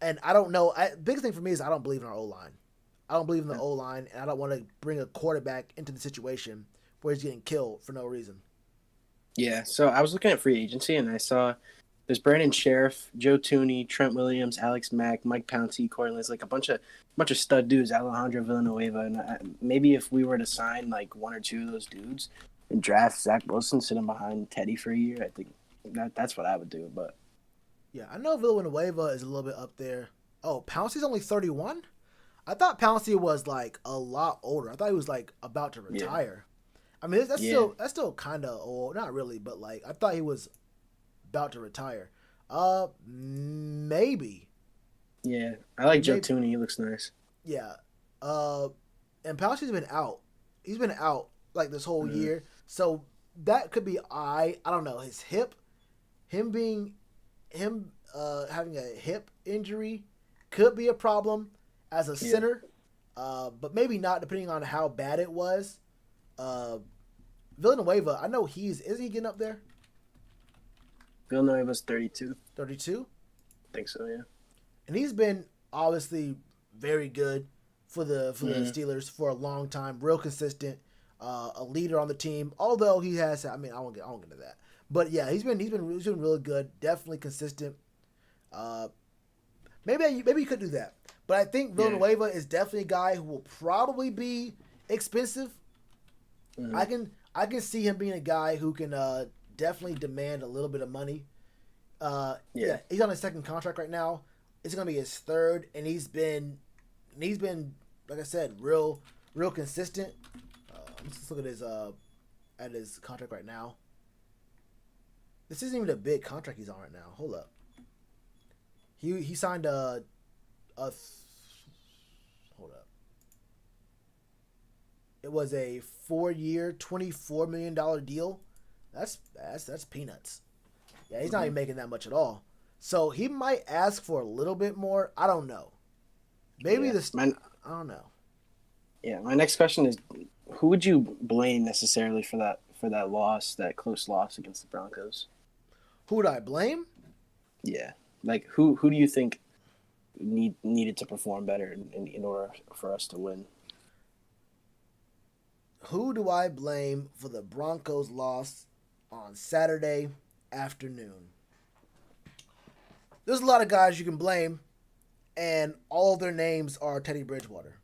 And I don't know. Biggest thing for me is I don't believe in our O-line. I don't believe in the O-line, and I don't want to bring a quarterback into the situation where he's getting killed for no reason. Yeah, so I was looking at free agency, and I saw there's Brandon Sheriff, Joe Tooney, Trent Williams, Alex Mack, Mike Pouncey, Corey Lynch, like a bunch of stud dudes, Alejandro Villanueva, and maybe if we were to sign like one or two of those dudes and draft Zach Wilson, sit him behind Teddy for a year, I think that's what I would do. But Yeah, I know Villanueva is a little bit up there. Oh, Pouncey's only 31? I thought Pouncey was like a lot older. I thought he was like about to retire. I mean, that's still kind of old. Not really, but like I thought he was about to retire. Maybe. Yeah, I like Joe Tooney. He looks nice. Yeah. And Pouncey's been out. He's been out like this whole year. So that could be I don't know, his hip, having a hip injury could be a problem as a center. But maybe not depending on how bad it was. Villanueva, I know isn't he getting up there? Villanueva's 32. 32? I think so, yeah. And he's been obviously very good for the Steelers for a long time, real consistent, a leader on the team. Although he has, I won't get into that. But yeah, he's been really good, definitely consistent. Maybe you could do that, but I think Villanueva is definitely a guy who will probably be expensive. Mm-hmm. I can see him being a guy who can definitely demand a little bit of money. Yeah, he's on his second contract right now. It's gonna be his third, and he's been like I said, real consistent. Let's just look at his contract right now. This isn't even a big contract he's on right now. Hold up. He signed hold up. It was a 4-year, $24 million deal. That's peanuts. Yeah, he's not even making that much at all. So he might ask for a little bit more. I don't know. Maybe I don't know. Yeah, my next question is, who would you blame necessarily for that loss, that close loss against the Broncos? Who would I blame? Yeah, like who do you think needed to perform better in order for us to win? Who do I blame for the Broncos loss on Saturday afternoon? There's a lot of guys you can blame, and all of their names are Teddy Bridgewater.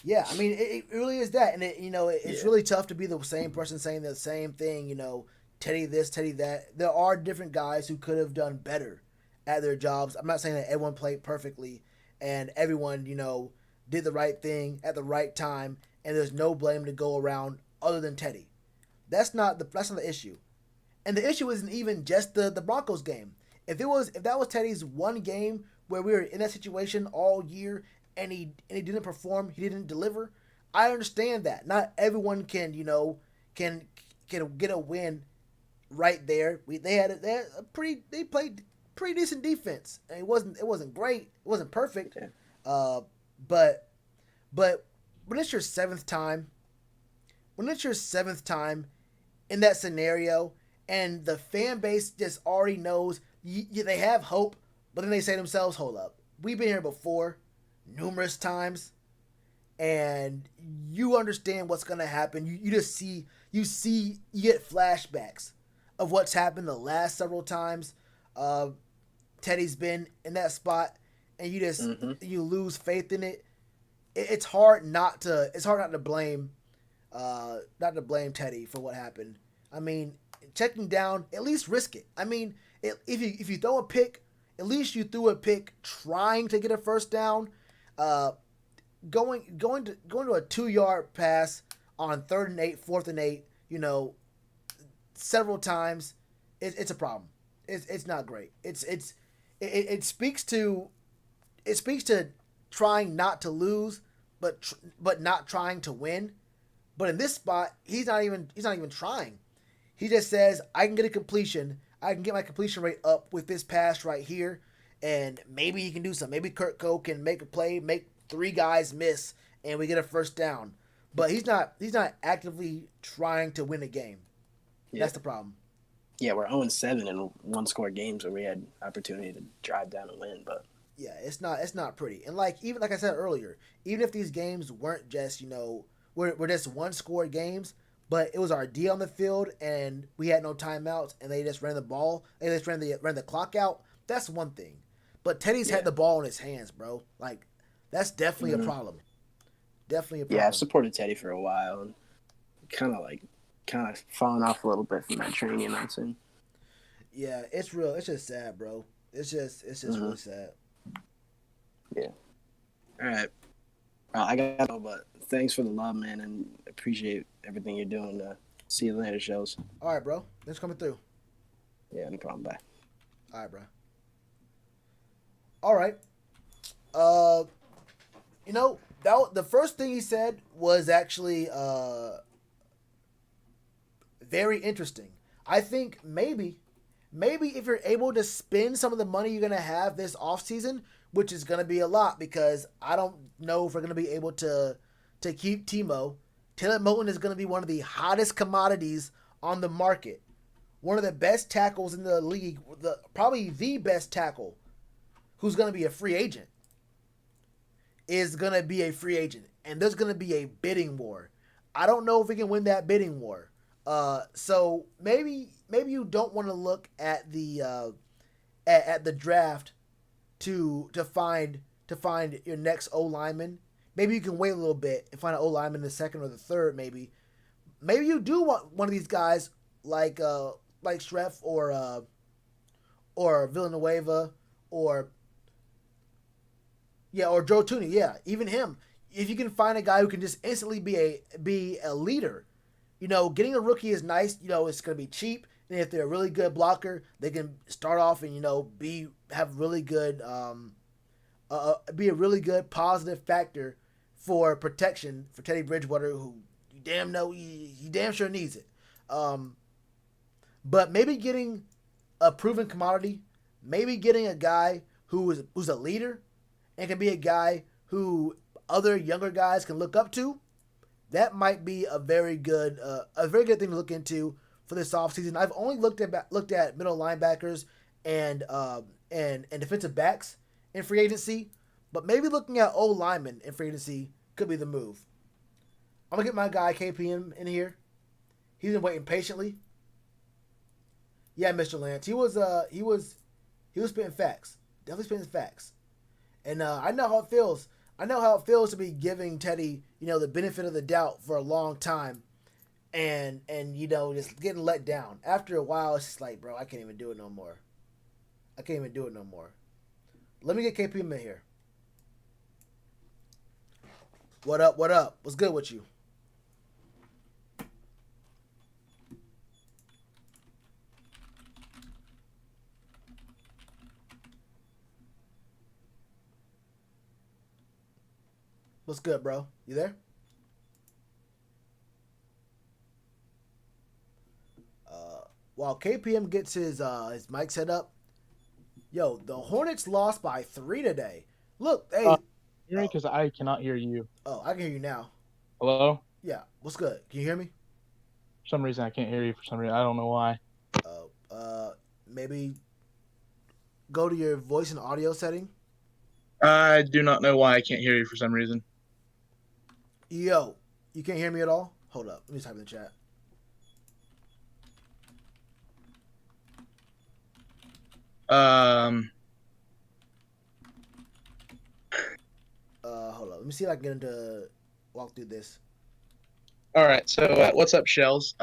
Yeah, I mean, it really is that. And, it's really tough to be the same person saying the same thing, Teddy this, Teddy that. There are different guys who could have done better at their jobs. I'm not saying that everyone played perfectly and everyone, did the right thing at the right time, and there's no blame to go around other than Teddy. That's not the issue. And the issue isn't even just the Broncos game. If that was Teddy's one game where we were in that situation all year and he didn't perform, he didn't deliver, I understand that. Not everyone can get a win right there. They played pretty decent defense. And it wasn't great. It wasn't perfect. Yeah. But when it's your seventh time in that scenario, and the fan base just already knows they have hope, but then they say to themselves, hold up, we've been here before numerous times, and you understand what's going to happen. You get flashbacks of what's happened the last several times Teddy's been in that spot, and you just you lose faith in it. It's hard not to blame Teddy for what happened. I mean, checking down, at least risk it. I mean, if you throw a pick, at least you threw a pick trying to get a first down. Going to a 2-yard pass on 3rd and 8, 4th and 8, several times, it's a problem. It's not great. It speaks to trying not to lose, but not trying to win. But in this spot, he's not even trying. He just says, I can get a completion. I can get my completion rate up with this pass right here, and maybe he can do something. Maybe Kurt Cole can make a play, make 3 guys miss, and we get a first down. But he's not actively trying to win a game. Yeah. That's the problem. Yeah, we're 0-7 in one-score games where we had opportunity to drive down and win, but yeah, it's not pretty. And even like I said earlier, even if these games weren't just were just one-score games, but it was our D on the field and we had no timeouts and they just ran the ball. They just ran the clock out. That's one thing. But Teddy's had the ball in his hands, bro. Like, that's definitely a problem. Definitely a problem. Yeah, I've supported Teddy for a while and kind of fallen off a little bit from that train, you know what I'm saying? Yeah, it's real. It's just sad, bro. It's just really sad. Yeah. All right. I got to go, but thanks for the love, man, and appreciate everything you're doing. See you later, shows. All right, bro. Thanks for coming through. Yeah, no problem. Bye. All right, bro. All right. You know, the first thing he said was actually very interesting. I think maybe if you're able to spend some of the money you're going to have this offseason, which is going to be a lot because I don't know if we're going to be able to keep Timo. Taylor Moton is going to be one of the hottest commodities on the market. One of the best tackles in the league, probably the best tackle who's going to be a free agent is going to be a free agent. And there's going to be a bidding war. I don't know if we can win that bidding war. So maybe you don't want to look at the draft to find your next O lineman. Maybe you can wait a little bit and find an O lineman in the second or the third. Maybe you do want one of these guys like Schreff or Villanueva or Joe Tooney. Yeah, even him. If you can find a guy who can just instantly be a leader. You know, getting a rookie is nice. You know, it's going to be cheap. And if they're a really good blocker, they can start off and, you know, be a really good positive factor for protection for Teddy Bridgewater, who you damn sure needs it. But maybe getting a proven commodity, maybe getting a guy who's a leader and can be a guy who other younger guys can look up to. That might be a very good thing to look into for this offseason. I've only looked at middle linebackers and defensive backs in free agency, but maybe looking at O linemen in free agency could be the move. I'm gonna get my guy KPM in here. He's been waiting patiently. Yeah, Mr. Lance. He was spitting facts. Definitely spitting facts. And I know how it feels. I know how it feels to be giving Teddy, you know, the benefit of the doubt for a long time and you know, just getting let down. After a while, it's just like, bro, I can't even do it no more. Let me get KPM in here. What up? What's good with you? What's good, bro? You there? While KPM gets his mic set up, yo, the Hornets lost by 3 today. Look, hey. Hear me? Because I cannot hear you. Oh, I can hear you now. Hello? Yeah. What's good? Can you hear me? For some reason, I can't hear you. For some reason, I don't know why. Maybe go to your voice and audio setting. I do not know why I can't hear you for some reason. Yo, you can't hear me at all? Hold up. Let me type in the chat. Hold up. Let me see if I can get him to walk through this. All right. So, what's up, Shells?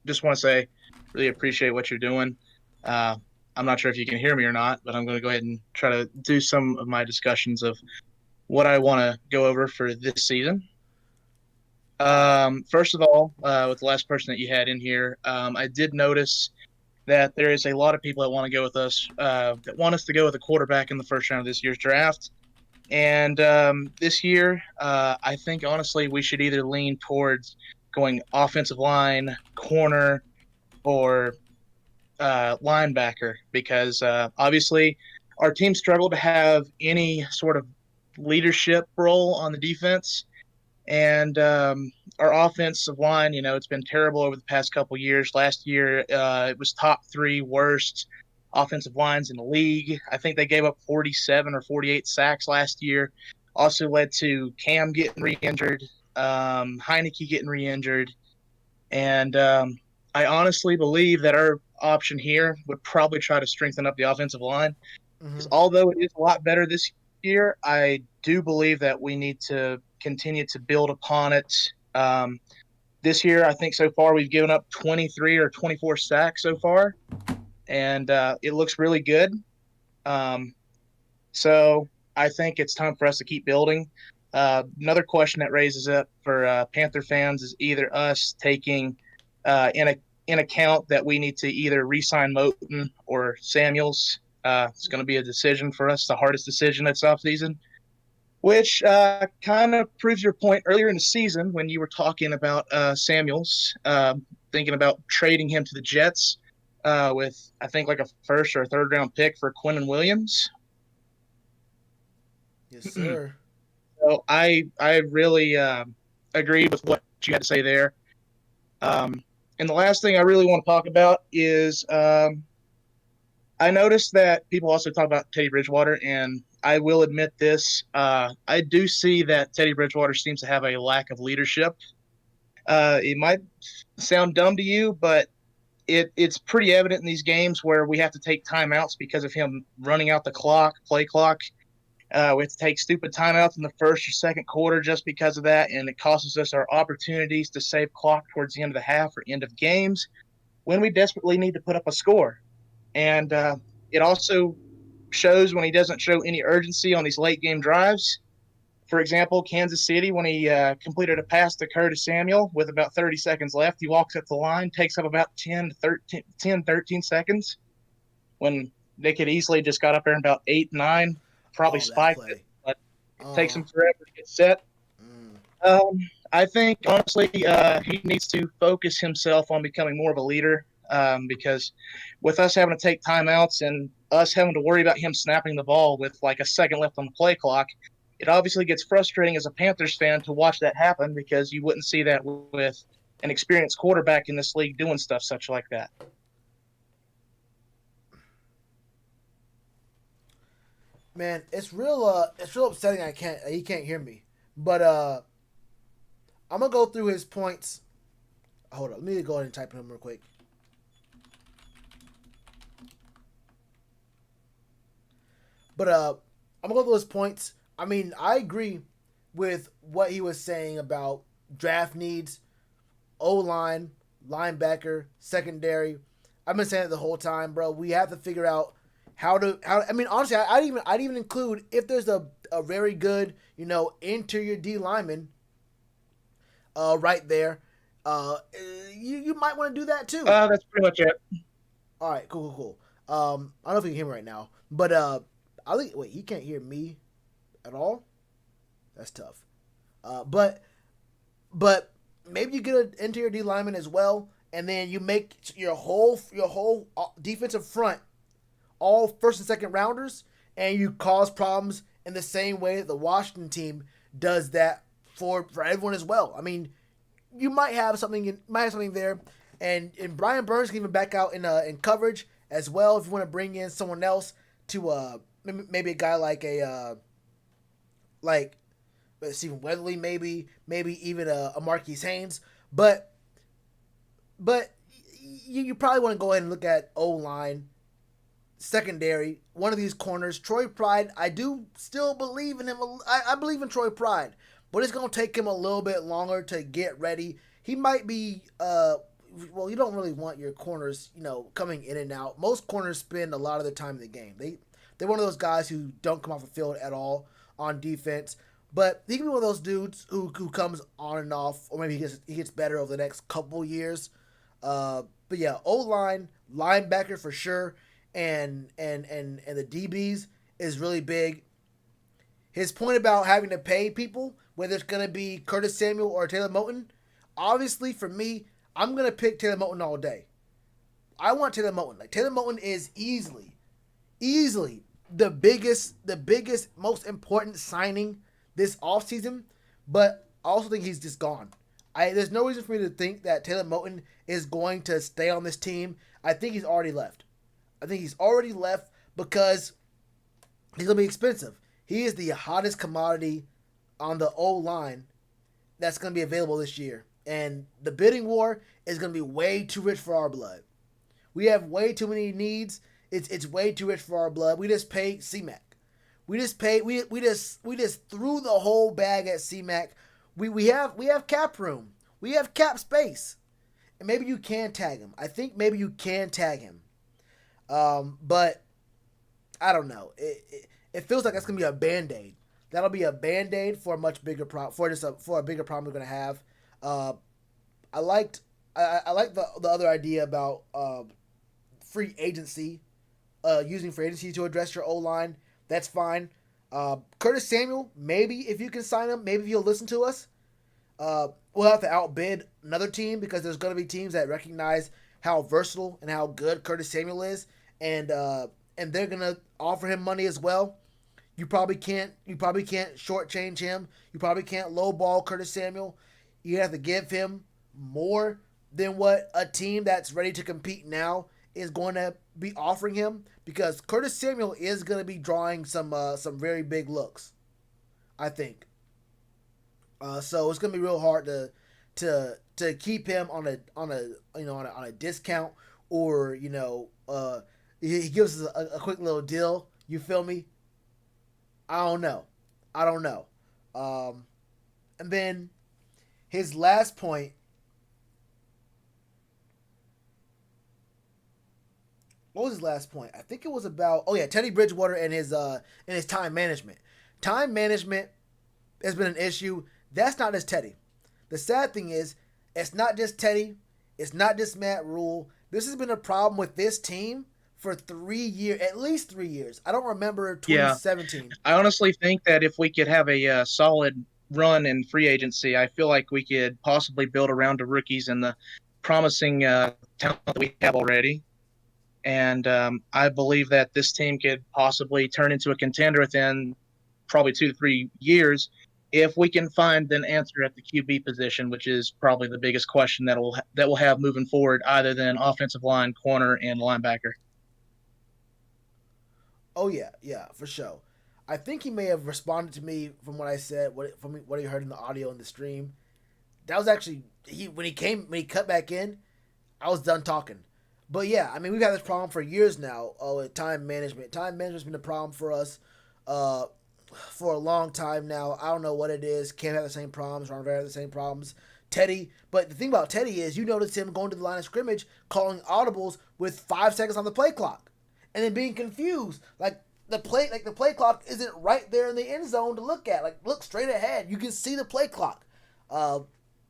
Just want to say, really appreciate what you're doing. I'm not sure if you can hear me or not, but I'm going to go ahead and try to do some of my discussions of what I want to go over for this season. First of all, with the last person that you had in here, I did notice that there is a lot of people that want to go with us, that want us to go with a quarterback in the first round of this year's draft. And this year, I think, honestly, we should either lean towards going offensive line, corner, or linebacker, because obviously our team struggled to have any sort of leadership role on the defense. And our offensive line, you know, it's been terrible over the past couple years. Last year, it was top 3 worst offensive lines in the league. I think they gave up 47 or 48 sacks last year. Also led to Cam getting re-injured, Heineke getting re-injured. And I honestly believe that our option here would probably try to strengthen up the offensive line. Because although it is a lot better this year, I do believe that we need to continue to build upon it. This year, I think so far we've given up 23 or 24 sacks so far, and it looks really good. So I think it's time for us to keep building. Another question that raises up for Panther fans is either us taking in account that we need to either re-sign Moten or Samuels. It's going to be a decision for us, the hardest decision this offseason, which kind of proves your point earlier in the season when you were talking about Samuels, thinking about trading him to the Jets with, I think, like a first or a third round pick for Quinnen Williams. Yes, sir. So I really agree with what you had to say there. And the last thing I really want to talk about is I noticed that people also talk about Teddy Bridgewater, and I will admit this. I do see that Teddy Bridgewater seems to have a lack of leadership. It might sound dumb to you, but it's pretty evident in these games where we have to take timeouts because of him running out the clock, play clock. We have to take stupid timeouts in the first or second quarter just because of that, and it costs us our opportunities to save clock towards the end of the half or end of games when we desperately need to put up a score. And it also shows when he doesn't show any urgency on these late game drives. For example, Kansas City, when he completed a pass to Curtis Samuel with about 30 seconds left, he walks up the line, takes up about 10, 13 seconds when they could easily just got up there in about 8, 9, probably spiked it, but it takes him forever to get set. I think, honestly, he needs to focus himself on becoming more of a leader because with us having to take timeouts and us having to worry about him snapping the ball with like a second left on the play clock, it obviously gets frustrating as a Panthers fan to watch that happen because you wouldn't see that with an experienced quarterback in this league doing stuff such like that. Man, it's real upsetting he can't hear me. But I'm gonna go through his points. Hold on, let me go ahead and type him real quick. But I'm gonna go through his points. I mean, I agree with what he was saying about draft needs, O-line, linebacker, secondary. I've been saying it the whole time, bro. We have to figure out how. I mean, honestly, I'd even include if there's a very good, interior D lineman, right there. You might want to do that too. That's pretty much it. All right, cool. I don't know if you can hear me right now, but I think he can't hear me at all. That's tough. But maybe you get an interior D lineman as well, and then you make your whole defensive front all first and second rounders, and you cause problems in the same way that the Washington team does that for everyone as well. I mean, you might have something there, and Brian Burns can even back out in coverage as well if you want to bring in someone else to maybe a guy like Stephen Weatherly, maybe even a Marquise Haynes, but you probably want to go ahead and look at O-line, secondary, one of these corners. Troy Pride, I do still believe in him. I believe in Troy Pride, but it's going to take him a little bit longer to get ready. He might be, you don't really want your corners, coming in and out. Most corners spend a lot of the time in the game. They're one of those guys who don't come off the field at all on defense. But he can be one of those dudes who comes on and off, or maybe he gets better over the next couple years. But yeah, O-line, linebacker for sure, and the DBs is really big. His point about having to pay people, whether it's going to be Curtis Samuel or Taylor Moton, obviously for me, I'm going to pick Taylor Moton all day. I want Taylor Moton. Like, Taylor Moton is easily the biggest, most important signing this offseason, but I also think he's just gone. There's no reason for me to think that Taylor Moton is going to stay on this team. I think he's already left. Because he's going to be expensive. He is the hottest commodity on the O-line that's going to be available this year. And the bidding war is going to be way too rich for our blood. We have way too many needs. It's way too rich for our blood. We just paid C-Mac. We just threw the whole bag at C-Mac. We have cap room. We have cap space. And maybe you can tag him. I think maybe you can tag him. But I don't know. It feels like that's gonna be a Band-Aid. That'll be a Band-Aid for a much bigger problem. For a bigger problem we're gonna have. I liked the other idea about free agency, using free agency to address your O-line. That's fine. Curtis Samuel, maybe if you can sign him, maybe if you'll listen to us. We'll have to outbid another team because there's going to be teams that recognize how versatile and how good Curtis Samuel is, and they're going to offer him money as well. You probably can't shortchange him. You probably can't lowball Curtis Samuel. You have to give him more than what a team that's ready to compete now is going to be offering him, because Curtis Samuel is going to be drawing some very big looks, I think. So it's going to be real hard to keep him on a discount, or he gives us a quick little deal. You feel me? I don't know. And then his last point. What was his last point? I think it was about Teddy Bridgewater and his time management. Time management has been an issue. That's not just Teddy. The sad thing is, it's not just Teddy. It's not just Matt Rule. This has been a problem with this team for 3 years, at least 3 years. I don't remember 2017. Yeah. I honestly think that if we could have a solid run in free agency, I feel like we could possibly build around the rookies and the promising talent that we have already. And I believe that this team could possibly turn into a contender within probably 2 to 3 years if we can find an answer at the QB position, which is probably the biggest question that we'll have moving forward, other than offensive line, corner, and linebacker. Oh yeah, for sure. I think he may have responded to me from what I said, from what he heard in the audio in the stream. That was actually when he cut back in, I was done talking. But yeah, I mean, we've had this problem for years now. With time management. Time management's been a problem for us for a long time now. I don't know what it is. Cam had the same problems. Ron Rivera had the same problems. Teddy. But the thing about Teddy is, you notice him going to the line of scrimmage, calling audibles with 5 seconds on the play clock, and then being confused. Like the play clock isn't right there in the end zone to look at. Like, look straight ahead. You can see the play clock.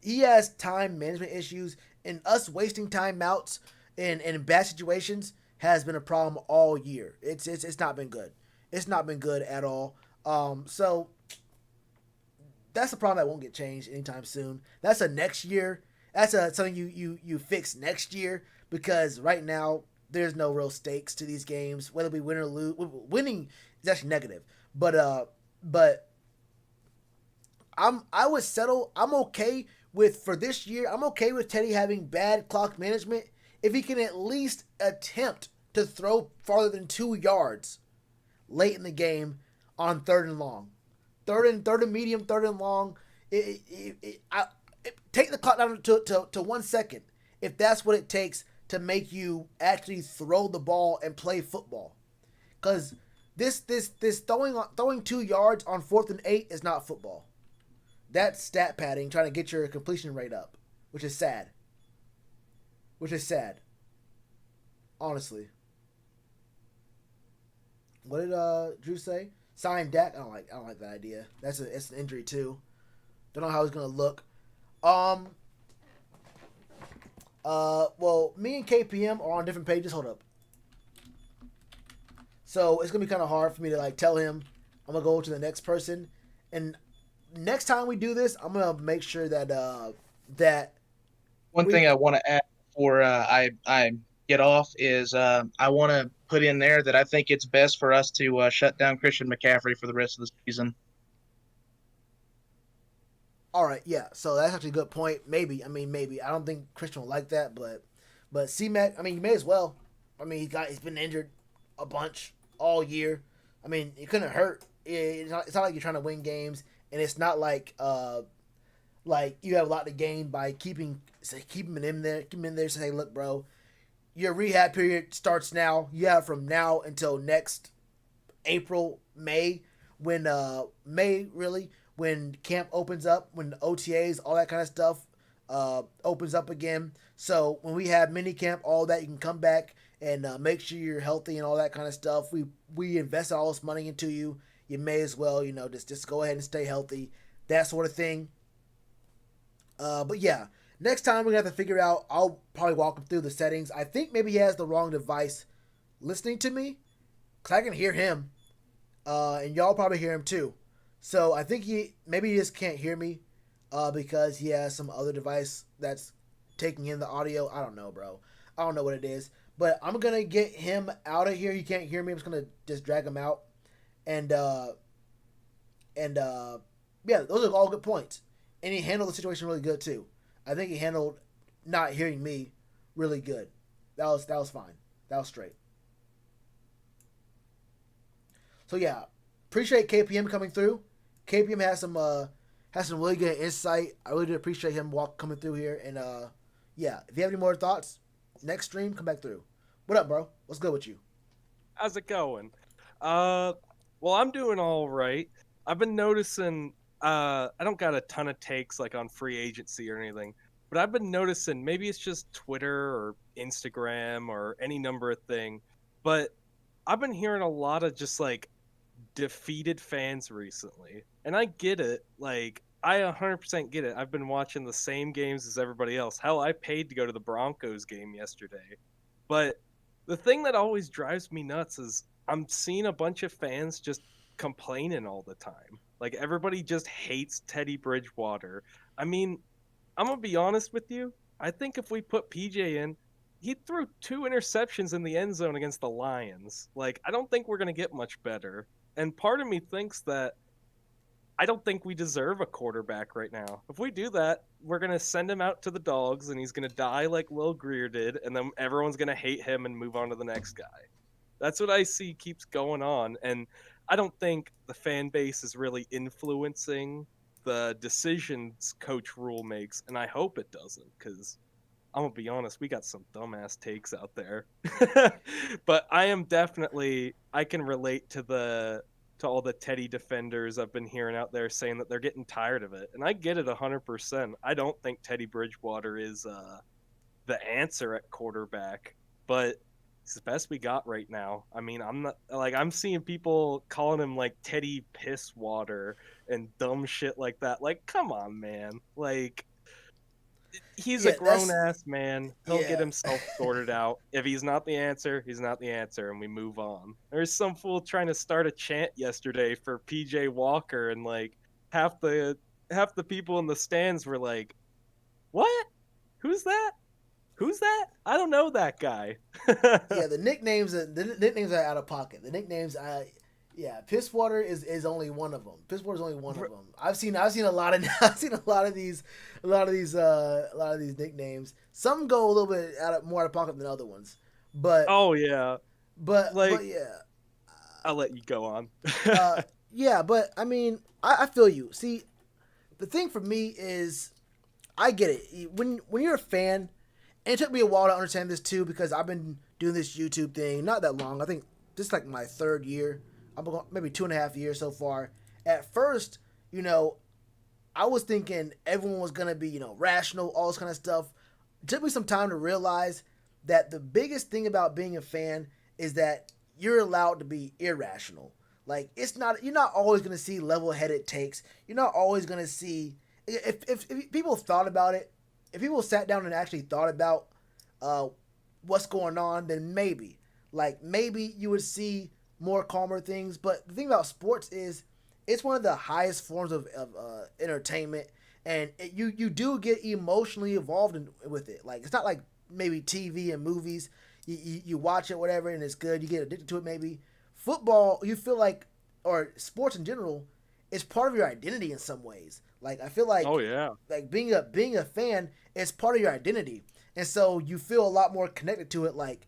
He has time management issues, and us wasting timeouts in bad situations has been a problem all year. It's not been good. It's not been good at all. So that's a problem that won't get changed anytime soon. That's a next year. That's something you fix next year, because right now there's no real stakes to these games, whether we win or lose. Winning is actually negative, but I'm okay with, for this year, I'm okay with Teddy having bad clock management if he can at least attempt to throw farther than 2 yards late in the game on 3rd and long. Third and medium, 3rd and long. Take the clock down to 1 second if that's what it takes to make you actually throw the ball and play football. Because this throwing 2 yards on 4th and 8 is not football. That's stat padding, trying to get your completion rate up, which is sad. Honestly. What did Drew say? Sign Dak? I don't like that idea. It's an injury too. Don't know how he's gonna look. Well, me and KPM are on different pages. Hold up. So it's gonna be kind of hard for me to tell him I'm gonna go to the next person, and next time we do this, I'm gonna make sure that One thing I want to add before I get off is I want to put in there that I think it's best for us to shut down Christian McCaffrey for the rest of the season. All right, yeah. So that's actually a good point. Maybe. I don't think Christian will like that, but C-Mac, you may as well. He's been injured a bunch all year. It couldn't hurt. It's not like you're trying to win games, and it's not like like you have a lot to gain by keeping him in there, say, hey, look, bro, your rehab period starts now. You have from now until next April, May, when when camp opens up, when the OTAs, all that kind of stuff opens up again. So when we have mini camp, all that, you can come back and make sure you're healthy and all that kind of stuff. We invested all this money into you. You may as well, just go ahead and stay healthy, that sort of thing. But yeah, next time we're gonna have to figure out. I'll probably walk him through the settings. I think maybe he has the wrong device listening to me, cause I can hear him, and y'all probably hear him too. So I think he just can't hear me, because he has some other device that's taking in the audio. I don't know, bro. I don't know what it is, but I'm gonna get him out of here. He can't hear me. I'm just gonna drag him out, and yeah, those are all good points. And he handled the situation really good too. I think he handled not hearing me really good. That was fine. That was straight. So yeah, appreciate KPM coming through. KPM has some really good insight. I really did appreciate him coming through here. And yeah, if you have any more thoughts, next stream, come back through. What up, bro? What's good with you? How's it going? Well, I'm doing all right. I've been noticing. I don't got a ton of takes like on free agency or anything, but I've been noticing, maybe it's just Twitter or Instagram or any number of thing, but I've been hearing a lot of just like defeated fans recently. And I get it. Like, I 100% get it. I've been watching the same games as everybody else. Hell, I paid to go to the Broncos game yesterday. But the thing that always drives me nuts is I'm seeing a bunch of fans just complaining all the time. Like, everybody just hates Teddy Bridgewater. I mean, I'm going to be honest with you. I think if we put PJ in, he threw 2 interceptions in the end zone against the Lions. Like, I don't think we're going to get much better. And part of me thinks that I don't think we deserve a quarterback right now. If we do that, we're going to send him out to the dogs, and he's going to die like Will Greer did, and then everyone's going to hate him and move on to the next guy. That's what I see keeps going on, and I don't think the fan base is really influencing the decisions Coach Rule makes, and I hope it doesn't, because I'm going to be honest, we got some dumbass takes out there. But I am definitely, I can relate to all the Teddy defenders I've been hearing out there saying that they're getting tired of it. And I get it 100%. I don't think Teddy Bridgewater is the answer at quarterback, but it's the best we got right now. I mean, I'm seeing people calling him like Teddy Pisswater and dumb shit like that. Like, come on, man. Like, he's a grown-ass man. He'll get himself sorted out. If he's not the answer, he's not the answer, and we move on. There's some fool trying to start a chant yesterday for PJ Walker, and like half the people in the stands were like, "What? Who's that? Who's that? I don't know that guy." Yeah, the nicknames are out of pocket. The nicknames, Pisswater is only one of them. Pisswater is only one of them. I've seen a lot of these nicknames. Some go a little bit more out of pocket than other ones. But oh yeah, but yeah, I'll let you go on. Yeah, but I mean, I feel you. See, the thing for me is, I get it. When you're a fan, and it took me a while to understand this too, because I've been doing this YouTube thing not that long. I think this is like my 3rd year. I'm going maybe 2.5 years so far. At first, I was thinking everyone was going to be, rational, all this kind of stuff. It took me some time to realize that the biggest thing about being a fan is that you're allowed to be irrational. Like, you're not always going to see level-headed takes. You're not always going to see, if people thought about it, if people sat down and actually thought about what's going on, then maybe you would see more calmer things. But the thing about sports is it's one of the highest forms of entertainment, and you do get emotionally involved with it. Like, it's not like maybe TV and movies. You watch it, whatever, and it's good. You get addicted to it maybe. Football, you feel like, or sports in general, is part of your identity in some ways. Like, I feel like, oh yeah, like being a fan is part of your identity, and so you feel a lot more connected to it. Like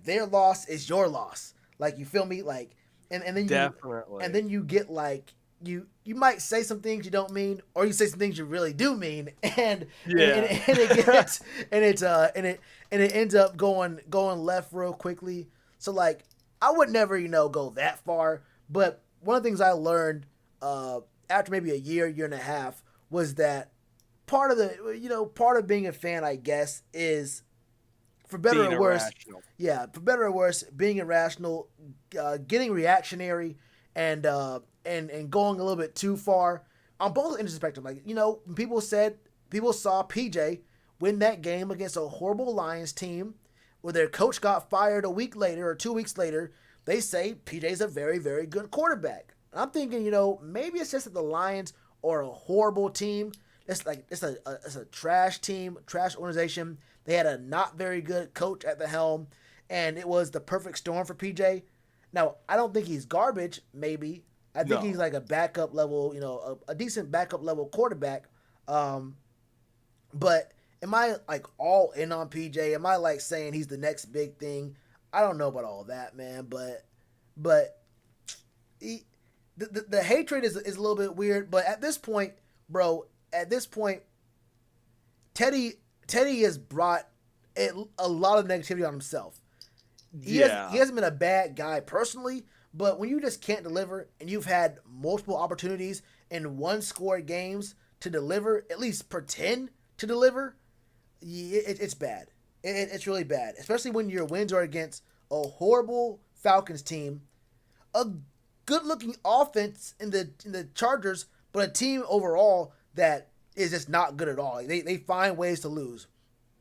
their loss is your loss. Like, you feel me? Like, and then definitely. And then you get like you you might say some things you don't mean, or you say some things you really do mean, and Yeah. and it ends up going left real quickly. So like, I would never go that far. But one of the things I learned after maybe a year and a half was that part of being a fan, I guess, is for better Being or worse. irrational. Yeah, for better or worse, being irrational, getting reactionary, and going a little bit too far on both ends of the spectrum. Like, when people saw PJ win that game against a horrible Lions team where their coach got fired a week later or 2 weeks later, they say PJ's a very, very good quarterback. And I'm thinking, maybe it's just that the Lions are a horrible team. It's a trash team, trash organization. They had a not very good coach at the helm, and it was the perfect storm for PJ. Now, I don't think he's garbage, maybe. I think he's like a backup level, a decent backup level quarterback. But am I like all in on PJ? Am I like saying he's the next big thing? I don't know about all that, man. But the hatred is a little bit weird. But at this point, bro, Teddy has brought a lot of negativity on himself. He hasn't been a bad guy personally, but when you just can't deliver and you've had multiple opportunities in one-score games to deliver, at least pretend to deliver, it's bad. It's really bad, especially when your wins are against a horrible Falcons team, a good-looking offense in the Chargers, but a team overall that is just not good at all. They find ways to lose.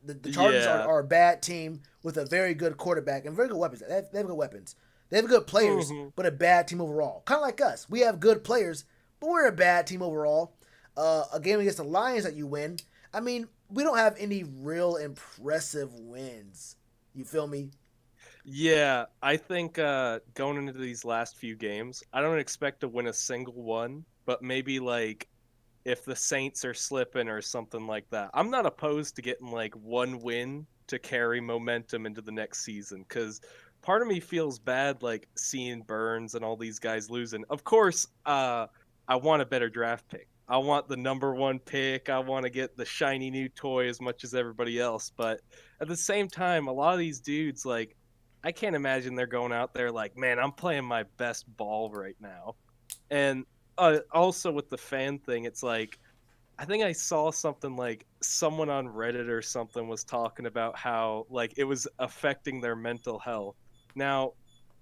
The Chargers are a bad team with a very good quarterback and very good weapons. They have good weapons. They have good players, but a bad team overall. Kind of like us. We have good players, but we're a bad team overall. A game against the Lions that you win. I mean, we don't have any real impressive wins. You feel me? Yeah, I think going into these last few games, I don't expect to win a single one, but maybe like if the Saints are slipping or something like that. I'm not opposed to getting like one win to carry momentum into the next season, because part of me feels bad like seeing Burns and all these guys losing. Of course, I want a better draft pick. I want the number one pick. I want to get the shiny new toy as much as everybody else. But at the same time, a lot of these dudes, like, I can't imagine they're going out there like, man, I'm playing my best ball right now. And also with the fan thing, it's like, I think I saw something like someone on Reddit or something was talking about how like it was affecting their mental health. Now,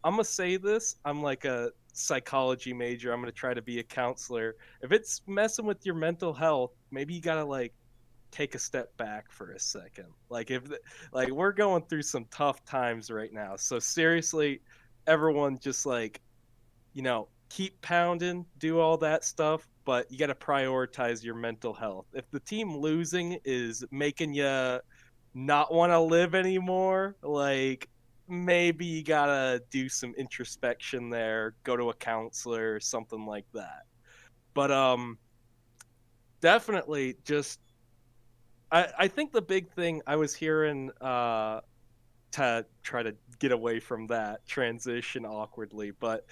I'm going to say this. I'm like a psychology major. I'm going to try to be a counselor. If it's messing with your mental health, maybe you got to like take a step back for a second. Like like we're going through some tough times right now. So seriously, everyone just like, keep pounding, do all that stuff, but you got to prioritize your mental health. If the team losing is making you not want to live anymore, like maybe you got to do some introspection there, go to a counselor or something like that. But definitely just I think the big thing I was hearing to try to get away from that transition awkwardly, but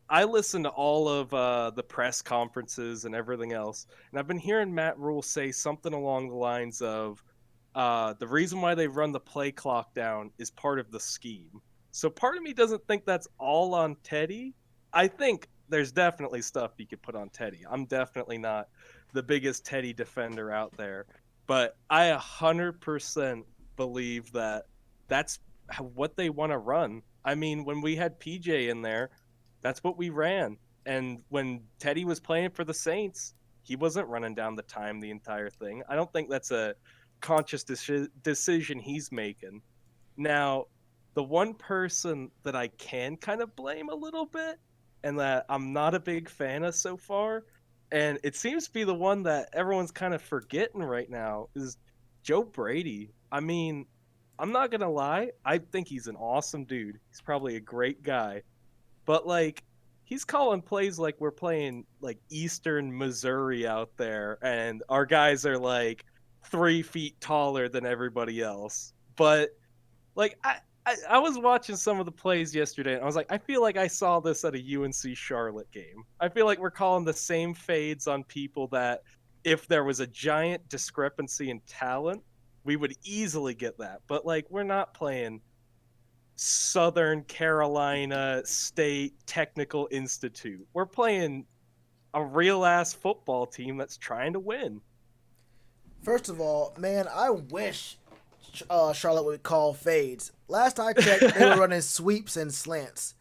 I listened to all of the press conferences and everything else, and I've been hearing Matt Rule say something along the lines of the reason why they run the play clock down is part of the scheme. So part of me doesn't think that's all on Teddy. I think there's definitely stuff you could put on Teddy. I'm definitely not the biggest Teddy defender out there, but I 100% believe that that's what they want to run. I mean, when we had PJ in there, that's what we ran. And when Teddy was playing for the Saints, he wasn't running down the time the entire thing. I don't think that's a conscious decision he's making. Now, the one person that I can kind of blame a little bit and that I'm not a big fan of so far, and it seems to be the one that everyone's kind of forgetting right now, is Joe Brady. I mean, I'm not going to lie. I think he's an awesome dude. He's probably a great guy. But, like, he's calling plays like we're playing, like, Eastern Missouri out there, and our guys are, like, 3 feet taller than everybody else. But, like, I was watching some of the plays yesterday, and I was like, I feel like I saw this at a UNC Charlotte game. I feel like we're calling the same fades on people that if there was a giant discrepancy in talent, we would easily get that. But like, we're not playing Southern Carolina State Technical Institute. We're playing a real ass football team that's trying to win. First of all, man, I wish Charlotte would call fades. Last I checked, they were running sweeps and slants.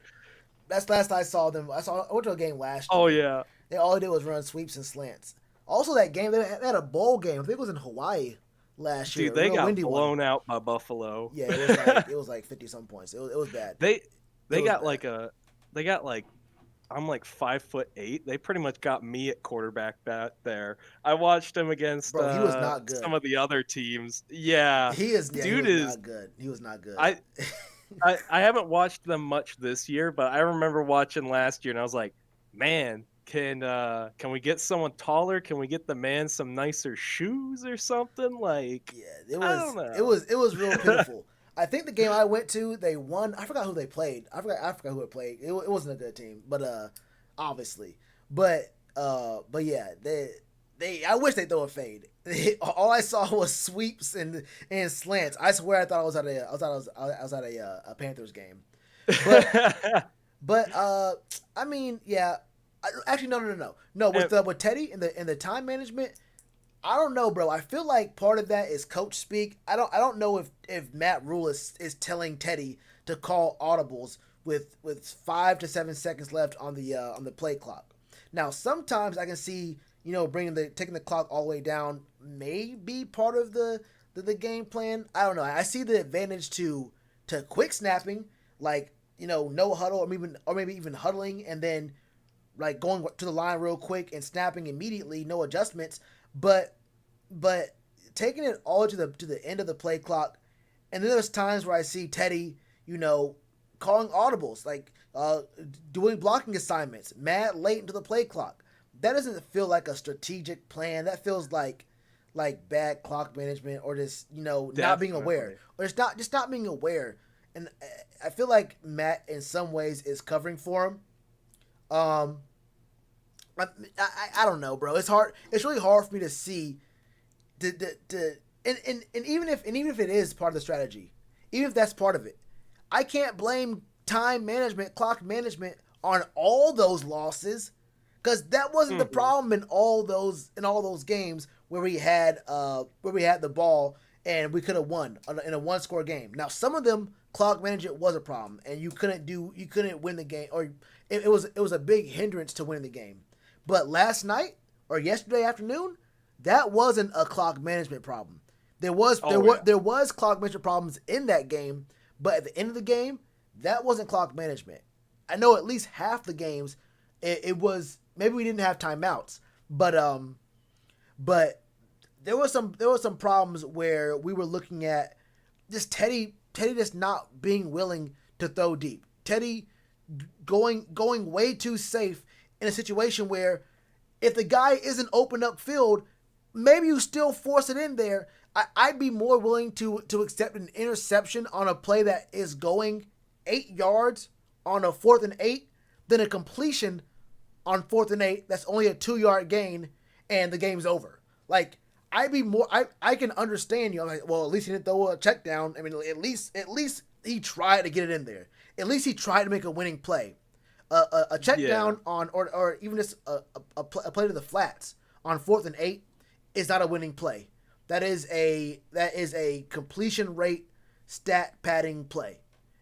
That's last I saw them. I went to a game last year. Oh yeah, All they did was run sweeps and slants. Also, that game they had a bowl game. I think it was in Hawaii last year. dude, they got windy blown one. out by Buffalo. Yeah, it was like 50 some points. It was bad. They was got bad. I'm like 5'8". They pretty much got me at quarterback back there. I watched him against Bro, he was not good. some of the other teams. Yeah, He was is not good. He was not good. I haven't watched them much this year, but I remember watching last year, and I was like, man, can we get someone taller? Can we get the man some nicer shoes or something? Like, yeah, I don't know. It was real pitiful. I think the game I went to, they won. I forgot who they played. I forgot who it played. It wasn't a good team, but obviously, but yeah, they. I wish they throw a fade. All I saw was sweeps and slants. I swear I thought I was at a Panthers game, but I mean, yeah. Actually, no. With Teddy and the time management, I don't know, bro. I feel like part of that is coach speak. I don't know if Matt Rule is telling Teddy to call audibles with 5 to 7 seconds left on the play clock. Now, sometimes I can see, taking the clock all the way down may be part of the game plan. I don't know. I see the advantage to quick snapping, like, no huddle or maybe even huddling and then like going to the line real quick and snapping immediately, no adjustments. But taking it all to the end of the play clock, and then there's times where I see Teddy, calling audibles, like doing blocking assignments, mad late into the play clock. That doesn't feel like a strategic plan. That feels like bad clock management or just not being aware, or it's not being aware. And I feel like Matt in some ways is covering for him. I don't know, bro. It's hard. It's really hard for me to see and even if it is part of the strategy, even if that's part of it, I can't blame time management, clock management on all those losses, because that wasn't the problem in all those games where we had the ball and we could have won in a one-score game. Now, some of them clock management was a problem, and you couldn't win the game, or it was a big hindrance to winning the game. But last night or yesterday afternoon, that wasn't a clock management problem. There was clock management problems in that game, but at the end of the game, that wasn't clock management. I know at least half the games, it was, maybe we didn't have timeouts, but there was some problems where we were looking at just Teddy just not being willing to throw deep. Teddy going way too safe in a situation where if the guy isn't open upfield, maybe you still force it in there. I'd be more willing to accept an interception on a play that is going 8 yards on a 4th and 8 than a completion on 4th and 8 that's only a 2-yard gain and the game's over. Like, I'd be more. I can understand you. I'm like, well, at least he didn't throw a check down. I mean, at least he tried to get it in there. At least he tried to make a winning play. A check down on or even just a play to the flats on 4th and 8 is not a winning play. That is a completion rate stat padding play,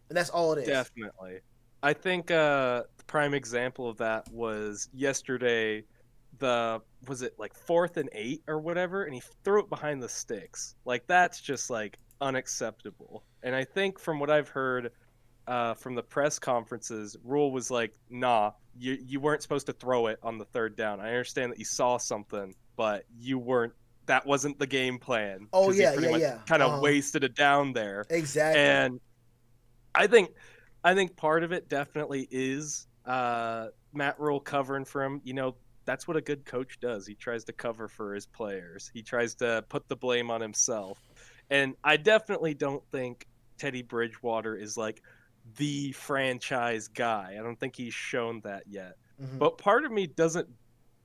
and that's all it is. Definitely. I think the prime example of that was yesterday. Was it like 4th and 8 or whatever, and he threw it behind the sticks. Like, that's just like unacceptable. And I think from what I've heard from the press conferences, Rule was like, nah, you weren't supposed to throw it on the 3rd down. I understand that you saw something, but that wasn't the game plan. Oh yeah. Kind of wasted it down there. Exactly. And I think part of it definitely is Matt Rule covering for him. That's what a good coach does. He tries to cover for his players. He tries to put the blame on himself. And I definitely don't think Teddy Bridgewater is like the franchise guy. I don't think he's shown that yet. Mhm. But part of me doesn't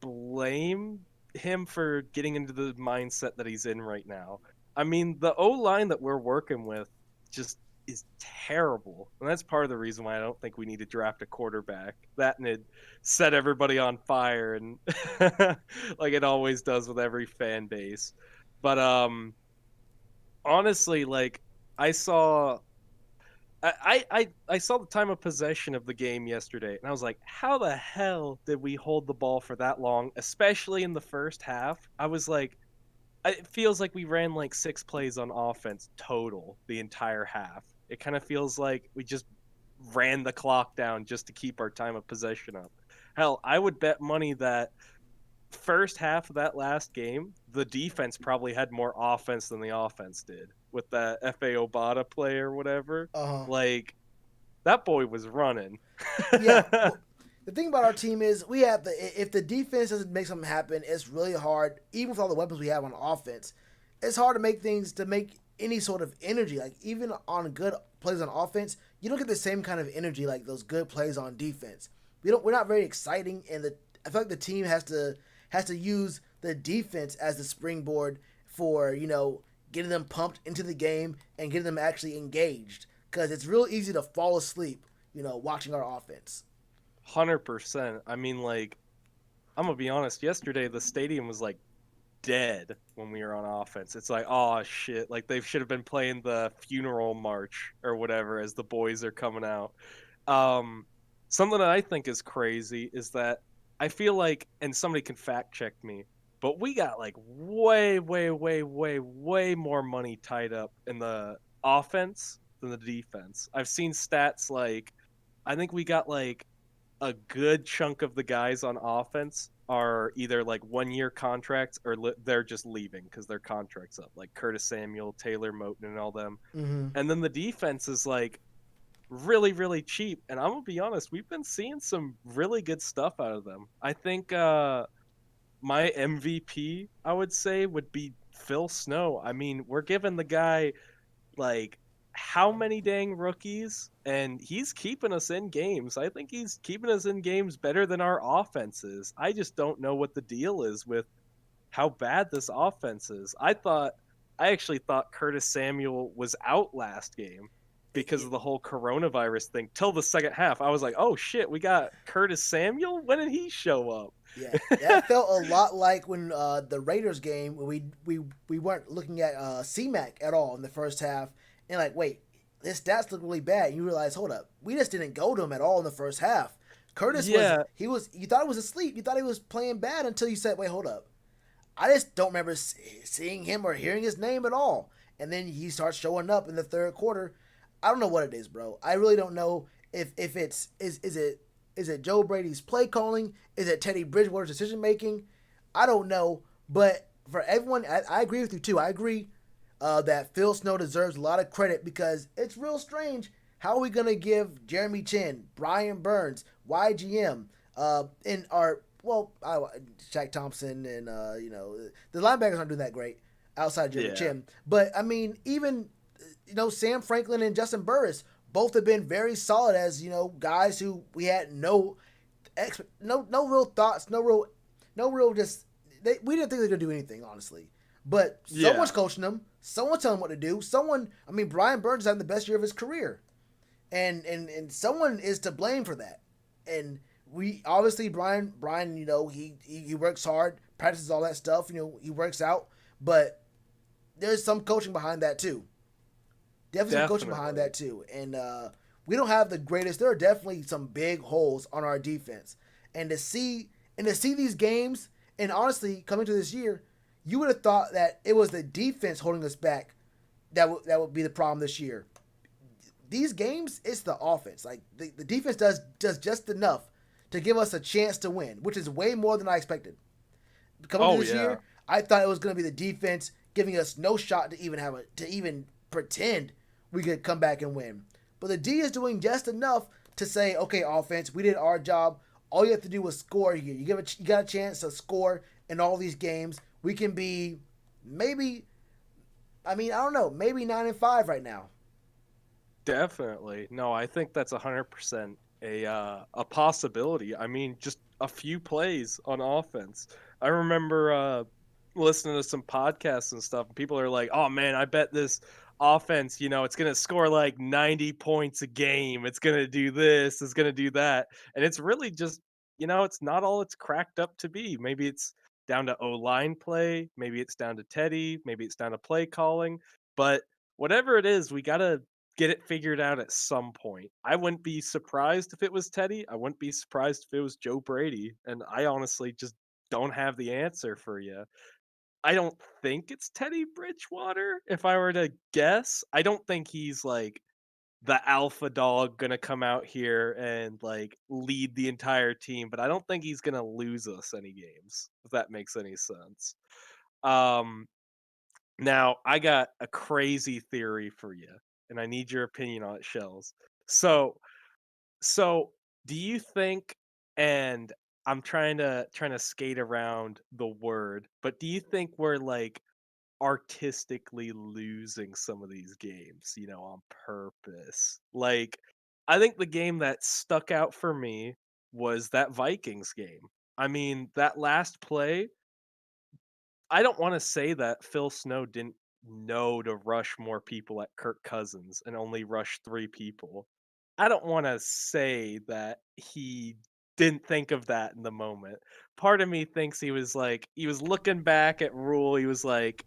blame him for getting into the mindset that he's in right now. I mean, the O-line that we're working with just is terrible. And that's part of the reason why I don't think we need to draft a quarterback. That and it set everybody on fire and like it always does with every fan base. But honestly, like I saw I saw the time of possession of the game yesterday, and I was like, how the hell did we hold the ball for that long, especially in the first half? I was like, it feels like we ran like 6 plays on offense total the entire half. It kind of feels like we just ran the clock down just to keep our time of possession up. Hell, I would bet money that first half of that last game, the defense probably had more offense than the offense did with that F.A. Obata play or whatever. Like, that boy was running. Yeah. Well, the thing about our team is we have if the defense doesn't make something happen, it's really hard, even with all the weapons we have on offense, it's hard to make any sort of energy. Like, even on good plays on offense, you don't get the same kind of energy like those good plays on defense. We're not very exciting, and I feel like the team has to use the defense as the springboard for, getting them pumped into the game and getting them actually engaged. Because it's real easy to fall asleep, watching our offense. 100%. I mean, like, I'm going to be honest. Yesterday, the stadium was, like, dead when we were on offense. It's like, oh, shit. Like, they should have been playing the funeral march or whatever as the boys are coming out. Something that I think is crazy is that I feel like, and somebody can fact check me, but we got like way more money tied up in the offense than the defense. I've seen stats like, I think we got like a good chunk of the guys on offense are either like 1-year contracts or they're just leaving because their contract's up, like Curtis Samuel, Taylor Moton, and all them. Mm-hmm. And then the defense is like really cheap, and I'm gonna be honest, we've been seeing some really good stuff out of them. I think my MVP, I would say, would be Phil Snow. I mean, we're giving the guy like how many dang rookies, and he's keeping us in games. I think he's keeping us in games better than our offense is. I just don't know what the deal is with how bad this offense is. I actually thought Curtis Samuel was out last game because of the whole coronavirus thing till the second half. I was like, oh shit, we got Curtis Samuel? When did he show up? Yeah, that felt a lot like when the Raiders game, we weren't looking at C-Mac at all in the first half, and like, wait, his stats look really bad. And you realize, hold up, we just didn't go to him at all in the first half. Curtis you thought he was asleep. You thought he was playing bad until you said, wait, hold up. I just don't remember seeing him or hearing his name at all. And then he starts showing up in the third quarter. I don't know what it is, bro. I really don't know if it's is it Joe Brady's play calling? Is it Teddy Bridgewater's decision making? I don't know. But for everyone, I agree with you too. I agree that Phil Snow deserves a lot of credit because it's real strange. How are we gonna give Jeremy Chin, Brian Burns, YGM, and Shaq Thompson, and the linebackers aren't doing that great outside Jeremy Chin. But I mean, even Sam Franklin and Justin Burris both have been very solid as guys who we had no real thoughts, we didn't think they were gonna do anything, honestly. But someone's coaching them, someone's telling them what to do. Brian Burns is having the best year of his career, and someone is to blame for that. And we obviously Brian, he works hard, practices all that stuff. He works out, but there's some coaching behind that too. Definitely some coaching behind that too. And we don't have the greatest. There are definitely some big holes on our defense. And to see these games, and honestly, coming to this year, you would have thought that it was the defense holding us back that would be the problem this year. These games, it's the offense. Like the defense does just enough to give us a chance to win, which is way more than I expected. Coming to this year, I thought it was going to be the defense giving us no shot to even pretend we could come back and win. But the D is doing just enough to say, okay, offense, we did our job. All you have to do was score here. You got a chance to score in all these games. We can be maybe 9-5 right now. Definitely. No, I think that's 100% a possibility. I mean, just a few plays on offense. I remember listening to some podcasts and stuff, and people are like, "Oh man, I bet this offense, it's going to score like 90 points a game. It's going to do this, it's going to do that." And it's really just, it's not all it's cracked up to be. Maybe it's down to O-line play, maybe it's down to Teddy, maybe it's down to play calling, but whatever it is, we got to get it figured out at some point. I wouldn't be surprised if it was Teddy. I wouldn't be surprised if it was Joe Brady. And I honestly just don't have the answer for you. I don't think it's Teddy Bridgewater. If I were to guess, I don't think he's like the alpha dog gonna come out here and like lead the entire team, but I don't think he's gonna lose us any games, if that makes any sense. Um, Now, I got a crazy theory for you, and I need your opinion on it, Shells. So, so do you think? And I'm trying to skate around the word, but do you think we're like artistically losing some of these games, on purpose? Like, I think the game that stuck out for me was that Vikings game. I mean, that last play, I don't want to say that Phil Snow didn't know to rush more people at Kirk Cousins and only rush 3 people. I don't want to say that he didn't think of that in the moment. Part of me thinks he was looking back at Rule. He was like,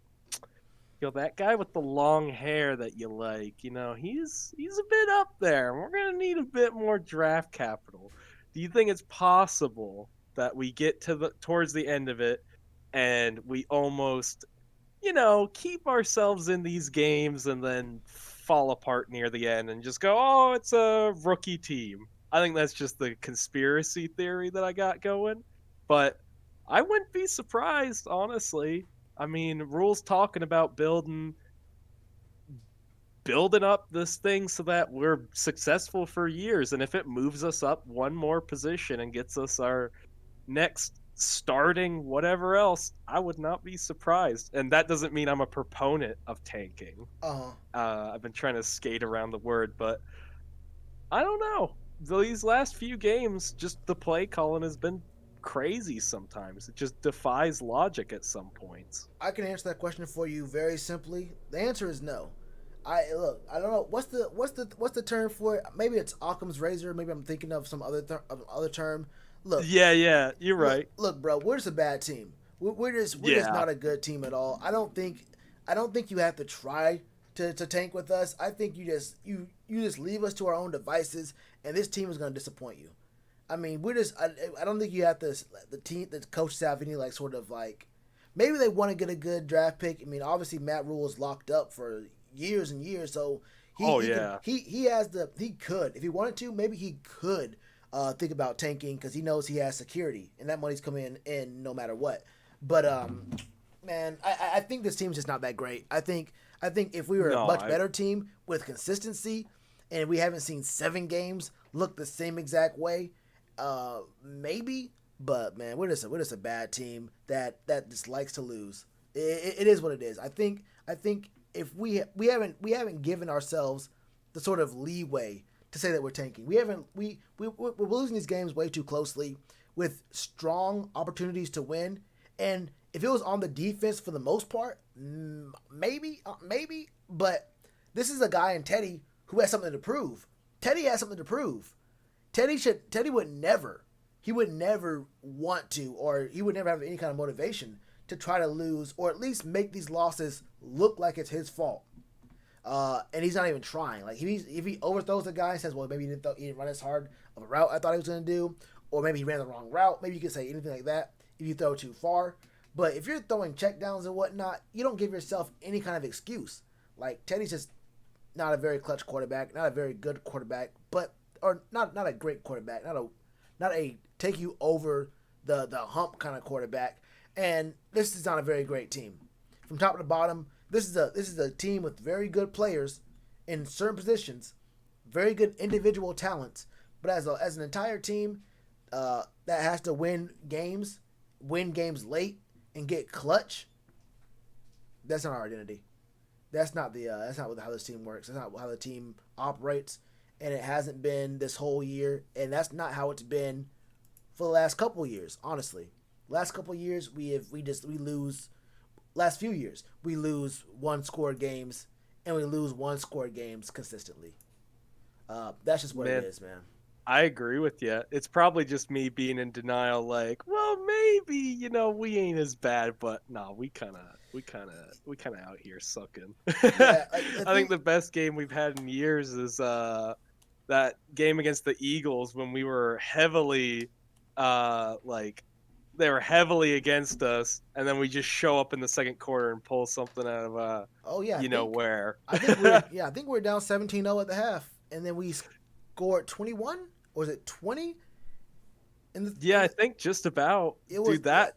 that guy with the long hair that you like, he's a bit up there. We're gonna need a bit more draft capital. Do you think it's possible that we get towards the end of it and we almost, keep ourselves in these games and then fall apart near the end and just go, oh, it's a rookie team? I think that's just the conspiracy theory that I got going. But I wouldn't be surprised, honestly. I mean, Rule's talking about building up this thing so that we're successful for years. And if it moves us up one more position and gets us our next starting whatever else, I would not be surprised. And that doesn't mean I'm a proponent of tanking. I've been trying to skate around the word, but I don't know. These last few games, just the play calling has been crazy sometimes. It just defies logic at some points. I can answer that question for you very simply. The answer is no. I don't know what's the term for it. Maybe it's Occam's razor. Maybe I'm thinking of some other term. Look. Yeah, you're right. Look, bro, we're just a bad team. We're just not a good team at all. I don't think you have to try to tank with us. I think you just leave us to our own devices, and this team is going to disappoint you. I mean, I don't think you have the coaches have any like sort of like, maybe they want to get a good draft pick. I mean, obviously Matt Rule is locked up for years and years, so he could, if he wanted to, maybe he could think about tanking because he knows he has security and that money's coming in no matter what. But man, I think this team's just not that great. I think if we were a much better team with consistency, and we haven't seen 7 games look the same exact way, maybe. But man, we're just a bad team that just likes to lose. It is what it is. I think if we haven't given ourselves the sort of leeway to say that we're tanking. We're losing these games way too closely with strong opportunities to win. And if it was on the defense for the most part, maybe. But this is a guy in Teddy who has something to prove. Teddy has something to prove. Teddy would never want to, or he would never have any kind of motivation to try to lose, or at least make these losses look like it's his fault. And he's not even trying. Like if he overthrows the guy and says, well, maybe he didn't run as hard of a route I thought he was going to do, or maybe he ran the wrong route. Maybe you could say anything like that if you throw too far. But if you're throwing checkdowns and whatnot, you don't give yourself any kind of excuse. Like Teddy's just not a very clutch quarterback, not a very good quarterback, or not a great quarterback, not a take you over the hump kind of quarterback. And this is not a very great team. From top to bottom, this is a team with very good players in certain positions, very good individual talents, but as an entire team that has to win games late and get clutch, that's not our identity. That's not how this team works. That's not how the team operates, and it hasn't been this whole year, and that's not how it's been for the last couple of years. Honestly, last couple of years we lose. Last few years we lose one score games, and we lose one score games consistently. That's just what it is, man. I agree with you. It's probably just me being in denial, like, well, maybe we ain't as bad, but no, we kind of out here sucking. Yeah, I think the best game we've had in years is that game against the Eagles when we were heavily, they were heavily against us, and then we just show up in the second quarter and pull something out of where. I think we're down 17-0 at the half, and then we scored 21. Or was it 20? I think just about. Dude, that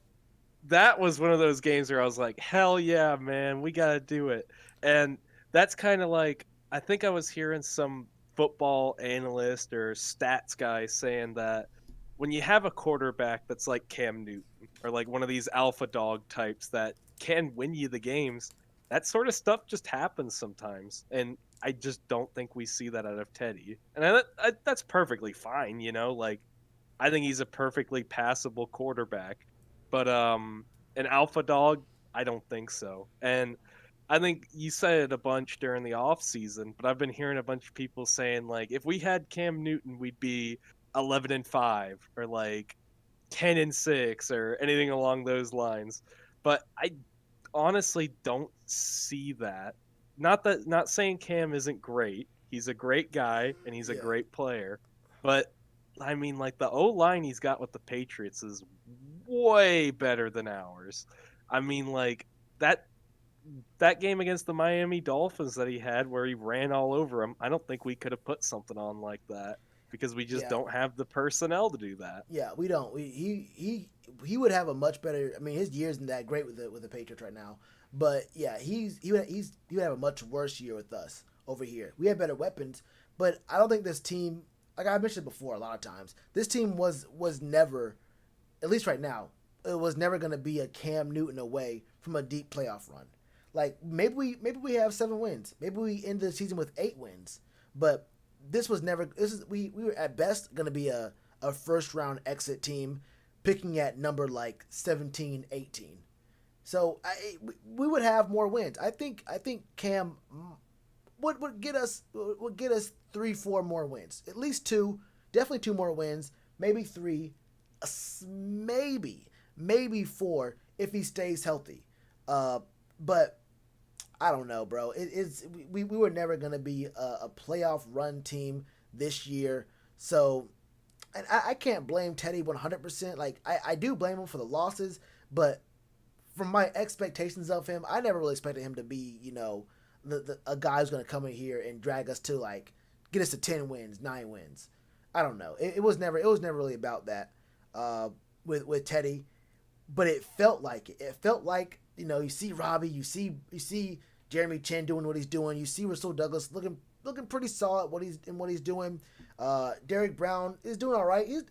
was one of those games where I was like, hell yeah, man, we got to do it. And that's kind of like, I think I was hearing some football analyst or stats guy saying that when you have a quarterback that's like Cam Newton or like one of these alpha dog types that can win you the games, that sort of stuff just happens sometimes. And I just don't think we see that out of Teddy. And that's perfectly fine, like I think he's a perfectly passable quarterback. But an alpha dog, I don't think so. And I think you said it a bunch during the off season, but I've been hearing a bunch of people saying like if we had Cam Newton, we'd be 11-5 or like 10-6 or anything along those lines. But I honestly don't see that. Not saying Cam isn't great. He's a great guy and he's a great player. But I mean, like the O-line he's got with the Patriots is way better than ours. I mean, like that game against the Miami Dolphins that he had where he ran all over him, I don't think we could have put something on like that because we just don't have the personnel to do that. Yeah, we don't. He would have a much better. I mean, his year isn't that great with the Patriots right now. But yeah, he would have a much worse year with us over here. We have better weapons, but I don't think this team, like I mentioned before a lot of times, this team was never, at least right now, it was never going to be a Cam Newton away from a deep playoff run. Like maybe we have 7 wins, maybe we end the season with 8 wins, but this was never. We were at best going to be a first round exit team, picking at number like 17, 18. So we would have more wins. I think Cam would get us 3-4 more wins. At least 2, definitely 2 more wins, maybe 3, maybe 4 if he stays healthy. But I don't know, bro. We were never gonna be a playoff run team this year. So, and I can't blame Teddy 100%. Like I do blame him for the losses, but from my expectations of him, I never really expected him to be, a guy who's going to come in here and drag us to get us to 10 wins, 9 wins. I don't know. It was never really about that with Teddy, but it felt like it. It felt like, you see Robbie, you see Jeremy Chin doing what he's doing. You see Russell Douglas looking pretty solid what he's doing. Derek Brown is doing all right. He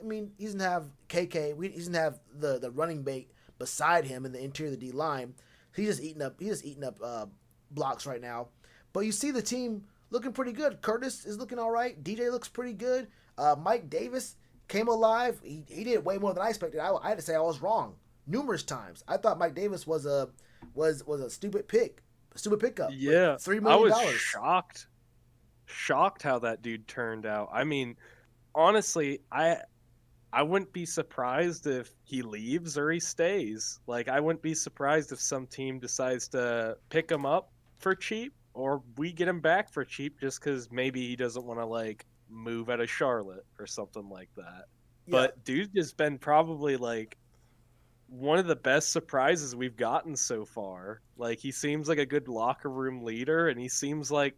doesn't have KK. He doesn't have the running mate beside him in the interior of the D line. He's just eating up blocks right now. But you see the team looking pretty good. Curtis is looking all right. DJ looks pretty good. Mike Davis came alive. He did way more than I expected. I had to say I was wrong numerous times. I thought Mike Davis was a stupid pickup. Yeah, $3 million. I was shocked how that dude turned out. I mean, honestly, I wouldn't be surprised if he leaves or he stays. Like, I wouldn't be surprised if some team decides to pick him up for cheap or we get him back for cheap just because maybe he doesn't want to, move out of Charlotte or something like that. Yeah. But dude has been probably, one of the best surprises we've gotten so far. Like, he seems like a good locker room leader, and he seems like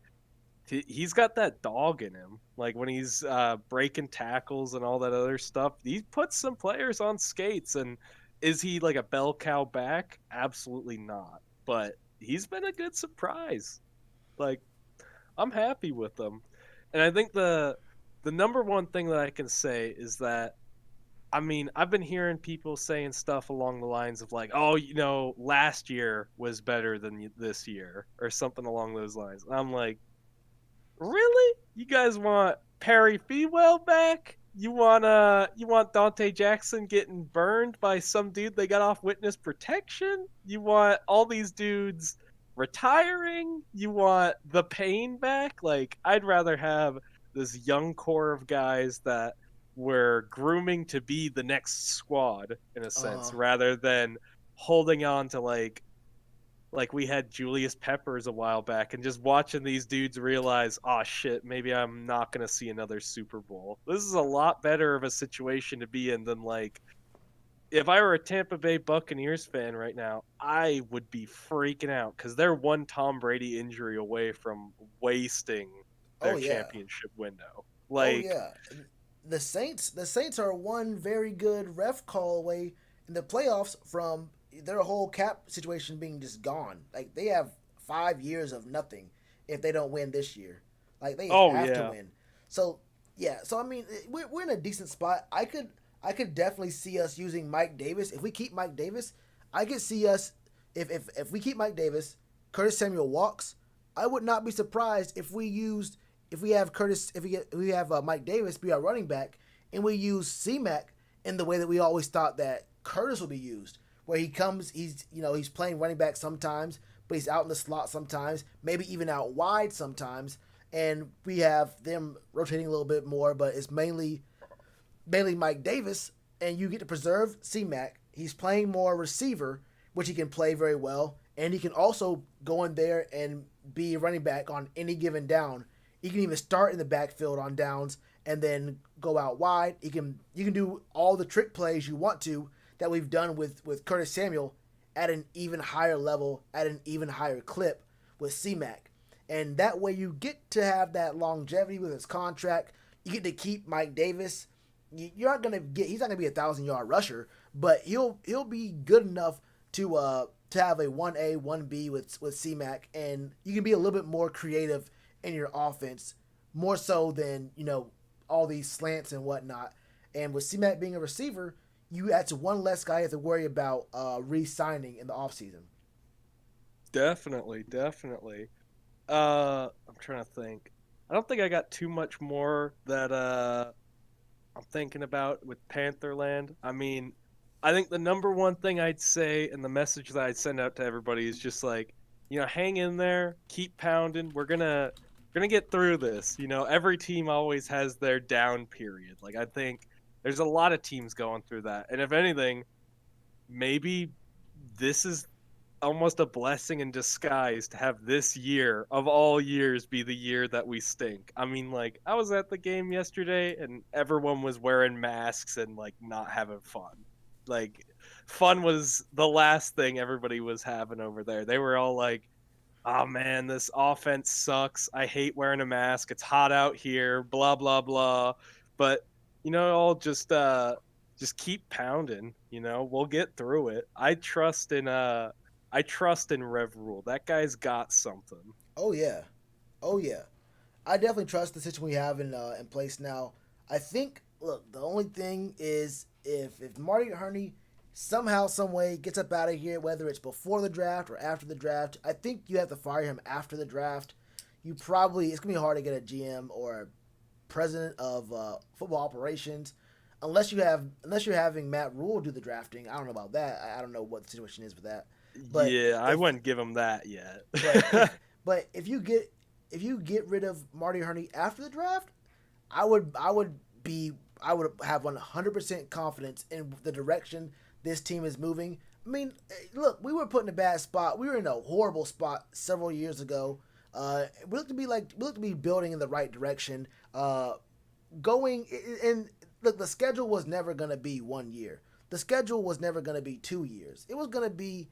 he's got that dog in him. Like when he's breaking tackles and all that other stuff, he puts some players on skates. And is he like a bell cow back? Absolutely not. But he's been a good surprise. Like, I'm happy with him. And I think the number one thing that I can say is that I mean, I've been hearing people saying stuff along the lines of like, "Oh, last year was better than this year," or something along those lines. I'm like, really? You guys want Perry Fewell back? You want Dante Jackson getting burned by some dude they got off witness protection? You want all these dudes retiring? You want the pain back? Like, I'd rather have this young core of guys that were grooming to be the next squad in a sense, rather than holding on to like we had Julius Peppers a while back and just watching these dudes realize, oh shit, maybe I'm not going to see another Super Bowl. This is a lot better of a situation to be in than like, if I were a Tampa Bay Buccaneers fan right now, I would be freaking out because they're one Tom Brady injury away from wasting their championship window. Like, the Saints are one very good ref call away in the playoffs from their whole cap situation being just gone. Like, they have 5 years of nothing if they don't win this year. Like, they have to win. So I mean, we're in a decent spot. I could definitely see us using Mike Davis. If we keep Mike Davis, I could see us if we keep Mike Davis, Curtis Samuel walks. I would not be surprised if we have Mike Davis be our running back and we use C-Mac in the way that we always thought that Curtis will be used. Where he comes, he's playing running back sometimes, but he's out in the slot sometimes, maybe even out wide sometimes, and we have them rotating a little bit more, but it's mainly Mike Davis, and you get to preserve C-Mac. He's playing more receiver, which he can play very well, and he can also go in there and be a running back on any given down. He can even start in the backfield on downs and then go out wide. You can do all the trick plays you want to that we've done with Curtis Samuel at an even higher level, at an even higher clip with C-Mac. And that way you get to have that longevity with his contract. You get to keep Mike Davis. He's not gonna be a 1,000-yard rusher, but he'll be good enough to have a 1A, 1B with C-Mac, and you can be a little bit more creative in your offense, more so than, all these slants and whatnot. And with C-Mac being a receiver, that's one less guy you have to worry about re-signing in the offseason. Definitely. I'm trying to think. I don't think I got too much more that I'm thinking about with Pantherland. I mean, I think the number one thing I'd say and the message that I'd send out to everybody is just like, hang in there, keep pounding. We're gonna get through this. Every team always has their down period. Like, I think there's a lot of teams going through that. And if anything, maybe this is almost a blessing in disguise to have this year of all years be the year that we stink. I mean, like, I was at the game yesterday and everyone was wearing masks and like not having fun. Like, fun was the last thing everybody was having over there. They were all like, oh man, this offense sucks. I hate wearing a mask. It's hot out here, blah, blah, blah. But I'll just keep pounding. We'll get through it. I trust in Rev Rule. That guy's got something. Oh yeah. I definitely trust the system we have in place now. I think. Look, the only thing is if Marty Herney somehow, some way gets up out of here, whether it's before the draft or after the draft, I think you have to fire him after the draft. It's gonna be hard to get a GM or a president of football operations unless you're having Matt Rule do the drafting. I don't know about that. I don't know what the situation is with that. But I wouldn't give him that yet. but if you get rid of Marty Herney after the draft, I would have 100% confidence in the direction this team is moving. I mean, look, we were put in a bad spot. We were in a horrible spot several years ago. We look to be building in the right direction. Going and look, the schedule was never going to be 1 year. The schedule was never going to be 2 years. It was going to be,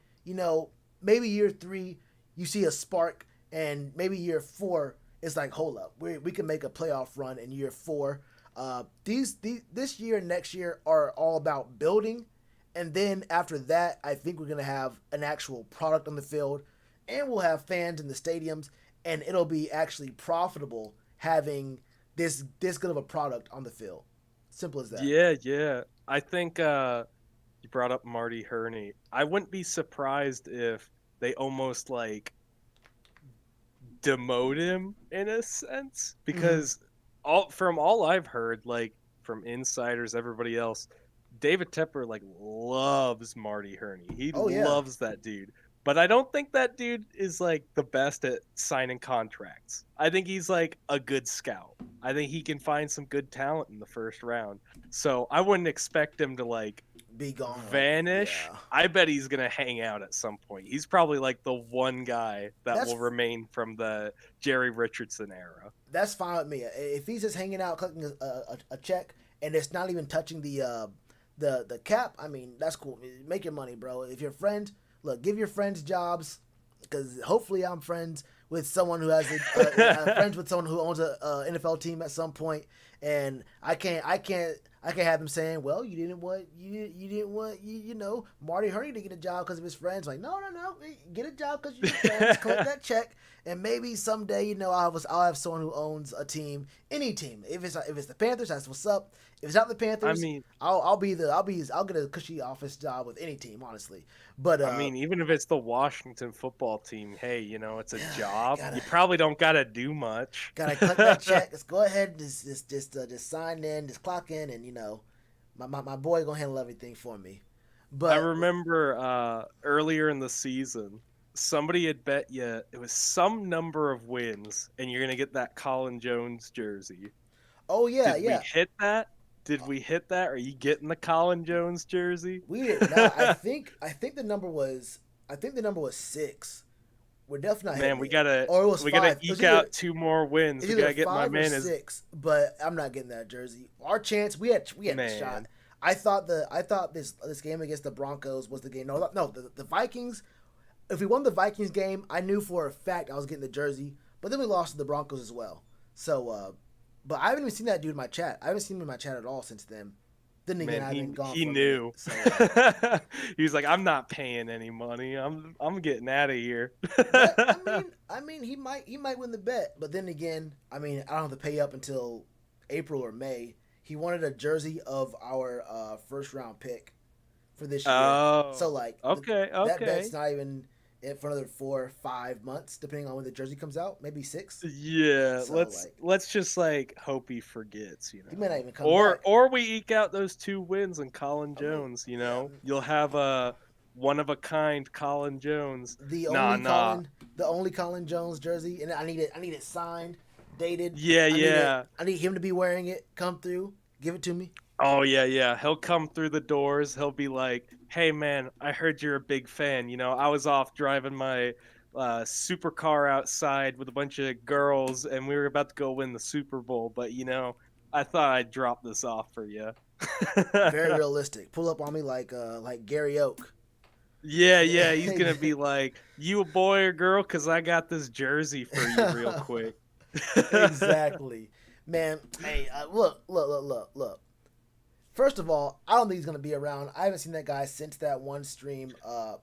maybe year 3 you see a spark, and maybe year 4 it's like, hold up, we can make a playoff run in year 4. This year and next year are all about building, and then after that, I think we're gonna have an actual product on the field, and we'll have fans in the stadiums, and it'll be actually profitable having this good of a product on the field. Simple as that. Yeah. I think you brought up Marty Herney. I wouldn't be surprised if they almost like demote him in a sense because from all I've heard, like from insiders, everybody else, David Tepper like loves Marty Herney. He Oh, yeah. loves that dude. But I don't think that dude is like the best at signing contracts. I think he's like a good scout. I think he can find some good talent in the first round. So I wouldn't expect him to like Be gone. vanish. Yeah. I bet he's gonna hang out at some point. He's probably like the one guy that That's- will remain from the Jerry Richardson era. That's fine with me. If he's just hanging out, collecting a check, and it's not even touching the cap, I mean, that's cool. Make your money, bro. If you're friends, look, give your friends jobs, because hopefully I'm friends with someone who has friends with someone who owns a NFL team at some point, and I can't have them saying, well, you didn't want Marty Herney to get a job because of his friends. Like, no, get a job because you're friends, collect that check, and maybe someday, I'll have someone who owns a team, any team. If it's the Panthers, that's what's up. If it's not the Panthers, I mean, I'll get a cushy office job with any team, honestly. But I mean, even if it's the Washington football team, hey, it's a job. gotta- You probably don't gotta do much. gotta collect that check. Let's go ahead and just sign in, just clock in, and my boy gonna handle everything for me. But I remember earlier in the season, somebody had bet you it was some number of wins, and you're gonna get that Colin Jones jersey. oh yeah, Did yeah. we hit that? Did we hit that? Are you getting the Colin Jones jersey? We did. No, I think the number was 6. We're definitely not Man, hitting we it. gotta Or it was we gotta 5. It was eke either- out 2 more wins. It's We either gotta get my 5 or man as 6, but I'm not getting that jersey. Our chance, we had a Man. shot. I thought this game against the Broncos was the game. No, the Vikings. If we won the Vikings game, I knew for a fact I was getting the jersey. But then we lost to the Broncos as well. So, but I haven't even seen that dude in my chat. I haven't seen him in my chat at all since then. Then again, I Man, haven't gone. he for a knew. minute, so, He was like, "I'm not paying any money. I'm getting out of here." But, I mean, he might win the bet, but then again, I mean, I don't have to pay up until April or May. He wanted a jersey of our first round pick for this year. Oh, So like, okay. that bet's not even in for another 4 or 5 months, depending on when the jersey comes out. Maybe 6. Yeah, So, let's just like hope he forgets, He may not even come Or back. or we eke out those 2 wins and Colin I mean, Jones, yeah. You'll have a one of a kind Colin Jones. The Nah. only Colin Jones jersey, and I need it signed, dated. Yeah, yeah. I need him to be wearing it. Come through, give it to me. Oh yeah. He'll come through the doors. He'll be like, "Hey man, I heard you're a big fan. I was off driving my supercar outside with a bunch of girls, and we were about to go win the Super Bowl. But I thought I'd drop this off for you." Very realistic. Pull up on me like Gary Oak. Yeah. He's gonna be like, "You a boy or girl? Cause I got this jersey for you real quick." Exactly, man. Hey, look. First of all, I don't think he's gonna be around. I haven't seen that guy since that one stream.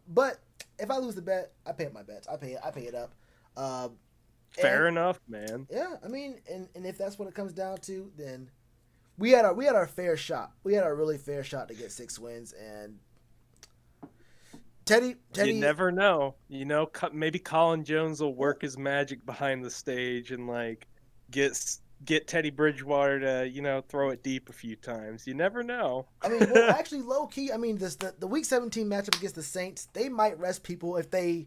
But if I lose the bet, I pay up my bets. I pay it up. Fair enough, man. Yeah, I mean, and if that's what it comes down to, then we had our fair shot. We had our really fair shot to get 6 wins, and Teddy. You never know. Maybe Colin Jones will work his magic behind the stage and like get Teddy Bridgewater to throw it deep a few times. You never know. I mean, well, actually, low key. I mean, the Week 17 matchup against the Saints, they might rest people if they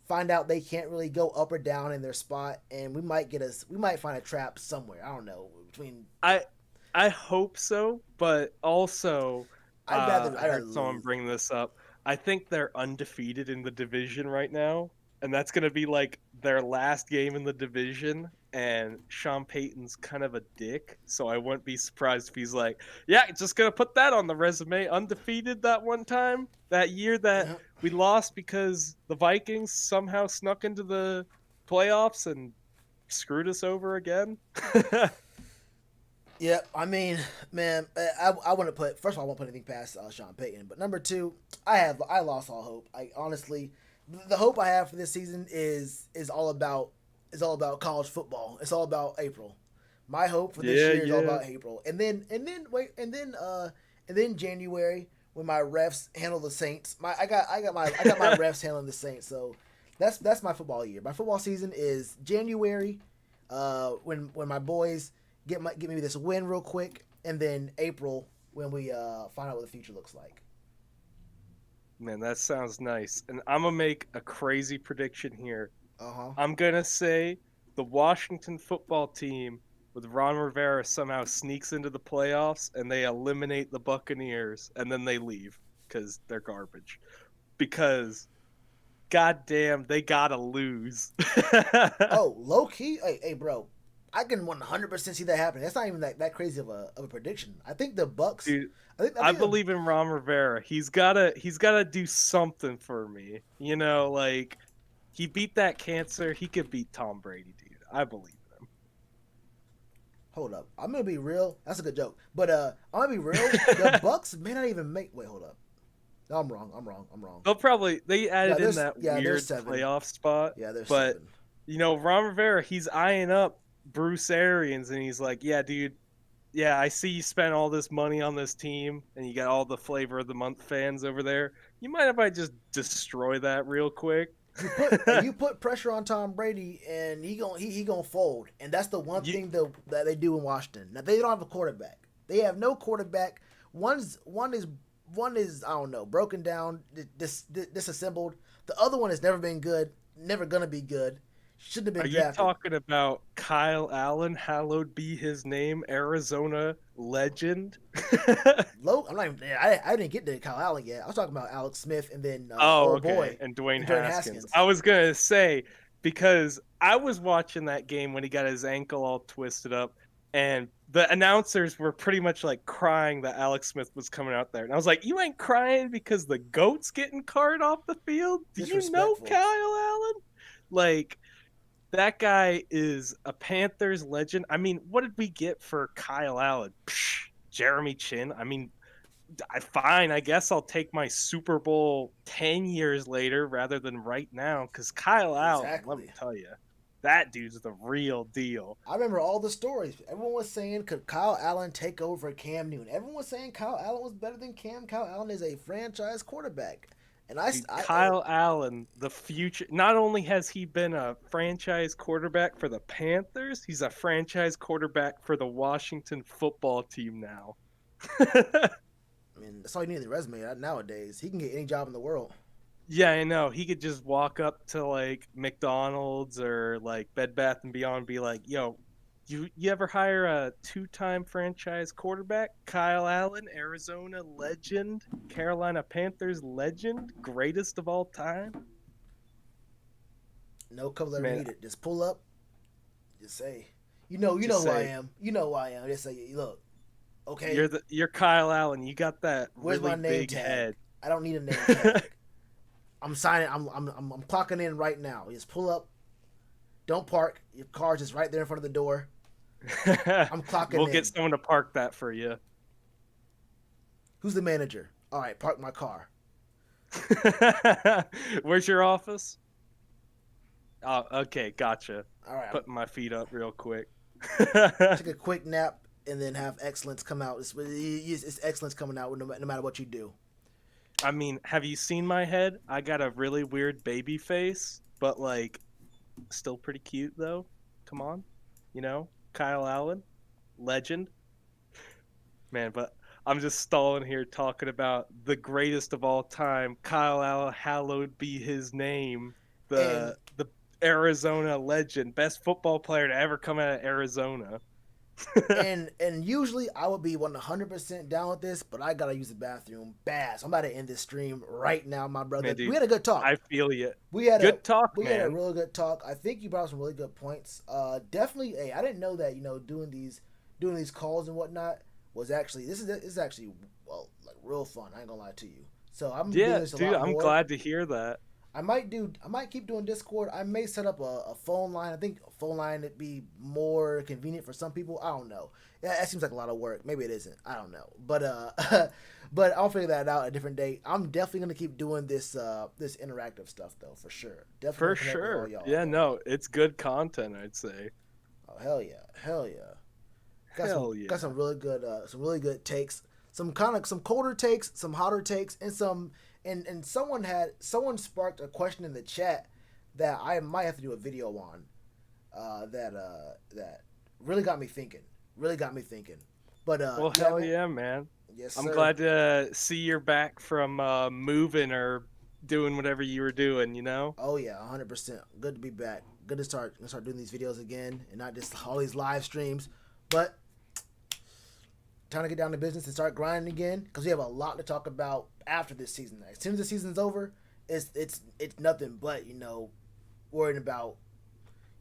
find out they can't really go up or down in their spot, and we might find a trap somewhere. I don't know between. I hope so, but also I'd rather I heard lose. someone bring this up. I think they're undefeated in the division right now, and that's going to be like their last game in the division. And Sean Payton's kind of a dick, so I wouldn't be surprised if he's like, "Yeah, just gonna put that on the resume. Undefeated that one time, that year that we lost because the Vikings somehow snuck into the playoffs and screwed us over again." Yeah, I mean, man, I want to put. First of all, I won't put anything past Sean Payton. But number 2, I lost all hope. I honestly, the hope I have for this season is all about college football. It's all about April. My hope for this year is all about April. And then and then January when my refs handle the Saints. I got my refs handling the Saints. So that's my football year. My football season is January, when my boys get me this win real quick, and then April when we find out what the future looks like. Man, that sounds nice. And I'm gonna make a crazy prediction here. Uh-huh. I'm gonna say the Washington football team with Ron Rivera somehow sneaks into the playoffs and they eliminate the Buccaneers and then they leave because they're garbage. Because, goddamn, they gotta lose. Oh, low key, hey, bro, I can 100% see that happening. That's not even that crazy of a prediction. I think the Bucks. Dude, I believe in Ron Rivera. He's gotta do something for me. You know, like he beat that cancer. He could beat Tom Brady, dude. I believe in him. Hold up, I'm gonna be real. That's a good joke, but I'm gonna be real. The Bucks may not even make. Wait, hold up. No, I'm wrong. They added in that weird playoff spot. Yeah, there's but 7. you know, Ron Rivera, he's eyeing up Bruce Arians, and he's like, "Yeah, dude. Yeah, I see you spent all this money on this team, and you got all the flavor of the month fans over there. You mind if I just destroy that real quick?" You put pressure on Tom Brady, and he gonna fold, and that's the one thing that they do in Washington. Now they don't have a quarterback. They have no quarterback. One is I don't know, broken down, disassembled. The other one has never been good, never gonna be good. Shouldn't have been drafted. Are you talking about Kyle Allen, hallowed be his name, Arizona legend? I'm not even, I didn't get to Kyle Allen yet. I was talking about Alex Smith and then boy, and Dwayne Haskins. I was gonna say, because I was watching that game when he got his ankle all twisted up, and the announcers were pretty much like crying that Alex Smith was coming out there, and I was like, "You ain't crying because the goat's getting carted off the field? Do you know Kyle Allen? Like." That guy is a Panthers legend. I mean, what did we get for Kyle Allen? Jeremy Chin. I mean, fine. I guess I'll take my Super Bowl 10 years later rather than right now. Because Kyle Allen, let me tell you, that dude's the real deal. I remember all the stories. Everyone was saying, could Kyle Allen take over Cam Newton? Everyone was saying Kyle Allen was better than Cam. Kyle Allen is a franchise quarterback. And Kyle Allen, the future. Not only has he been a franchise quarterback for the Panthers, he's a franchise quarterback for the Washington football team now. I mean, that's all you need in the resume nowadays. He can get any job in the world. Yeah, I know. He could just walk up to like McDonald's or like Bed Bath & Beyond and be like, "Yo, you ever hire a 2-time franchise quarterback? Kyle Allen, Arizona legend, Carolina Panthers legend, greatest of all time." No cover letter needed. Just pull up. Just say, you know who I am. You know who I am. Just say, look, okay. You're Kyle Allen. You got that Where's really my name big tag? head. I don't need a name tag. I'm signing. I'm clocking in right now. Just pull up. Don't park. Your car's just right there in front of the door. I'm clocking in. We'll get someone to park that for you. Who's the manager? All right, park my car. Where's your office? Oh, okay, gotcha. All right. Putting my feet up real quick. Take a quick nap and then have excellence come out. It's excellence coming out no matter what you do. I mean, have you seen my head? I got a really weird baby face, but like, still pretty cute though. Come on, you know? Kyle Allen, legend. Man, but I'm just stalling here talking about the greatest of all time, Kyle Allen, hallowed be his name, the Arizona legend, best football player to ever come out of Arizona. and usually I would be 100% down with this, but I gotta use the bathroom bad. So I'm about to end this stream right now, my brother. Man, dude, we had a good talk. I feel you. We had good talk, we man. had a really good talk. I think you brought up some really good points. Definitely. Hey, I didn't know that doing these calls and whatnot was actually this is actually like real fun. I ain't gonna lie to you. So I'm doing this a lot more. I'm glad to hear that. I might keep doing Discord. I may set up a phone line. I think a phone line would be more convenient for some people. I don't know. Yeah, that seems like a lot of work. Maybe it isn't. I don't know. But but I'll figure that out at a different date. I'm definitely gonna keep doing this this interactive stuff though, for sure. Definitely for sure. Yeah, no, it's good content, I'd say. Oh hell yeah, hell yeah. Got some really good takes. some colder takes, some hotter takes, and someone sparked a question in the chat that I might have to do a video on. That really got me thinking. But Well, hell yeah, man. Yes, I'm sir. glad to see you're back from moving or doing whatever you were doing, you know? Oh yeah, 100%. Good to be back. Good to start doing these videos again and not just all these live streams. But time to get down to business and start grinding again because we have a lot to talk about after this season. As soon as the season's over, it's nothing but worrying about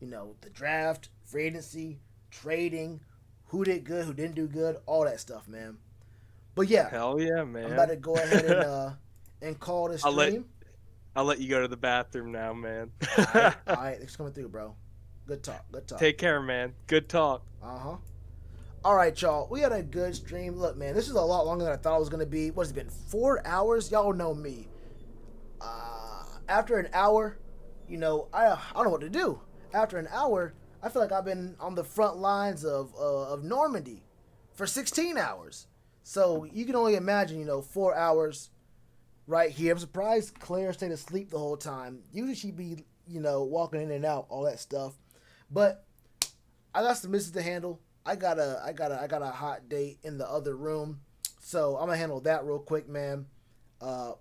the draft, free agency, trading, who did good, who didn't do good, all that stuff, man. But yeah, hell yeah, man. I'm about to go ahead and call this stream. I'll let you go to the bathroom now, man. All right, thanks for coming through, bro. Good talk. Take care, man. Good talk. All right, y'all. We had a good stream. Look, man, this is a lot longer than I thought it was going to be. What has it been, 4 hours? Y'all know me. After an hour, I don't know what to do. After an hour, I feel like I've been on the front lines of Normandy for 16 hours. So you can only imagine, 4 hours right here. I'm surprised Claire stayed asleep the whole time. Usually she'd be, walking in and out, all that stuff. But I got some business to handle. I got a hot date in the other room, so I'm gonna handle that real quick, man. When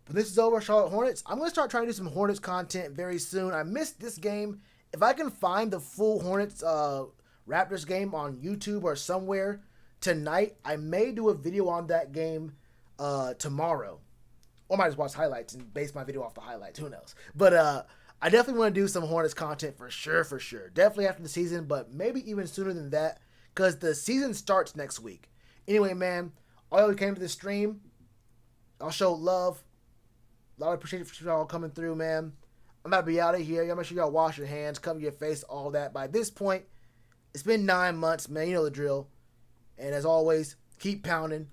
this is over, Charlotte Hornets, I'm gonna start trying to do some Hornets content very soon. I missed this game. If I can find the full Hornets Raptors game on YouTube or somewhere tonight, I may do a video on that game tomorrow, or I might just watch highlights and base my video off the highlights. Who knows? But I definitely want to do some Hornets content for sure. Definitely after the season, but maybe even sooner than that because the season starts next week. Anyway, man, all y'all who came to the stream, I'll show love. A lot of appreciation for y'all coming through, man. I'm about to be out of here. Y'all make sure y'all wash your hands, cover your face, all that. By this point, it's been 9 months, man. You know the drill. And as always, keep pounding,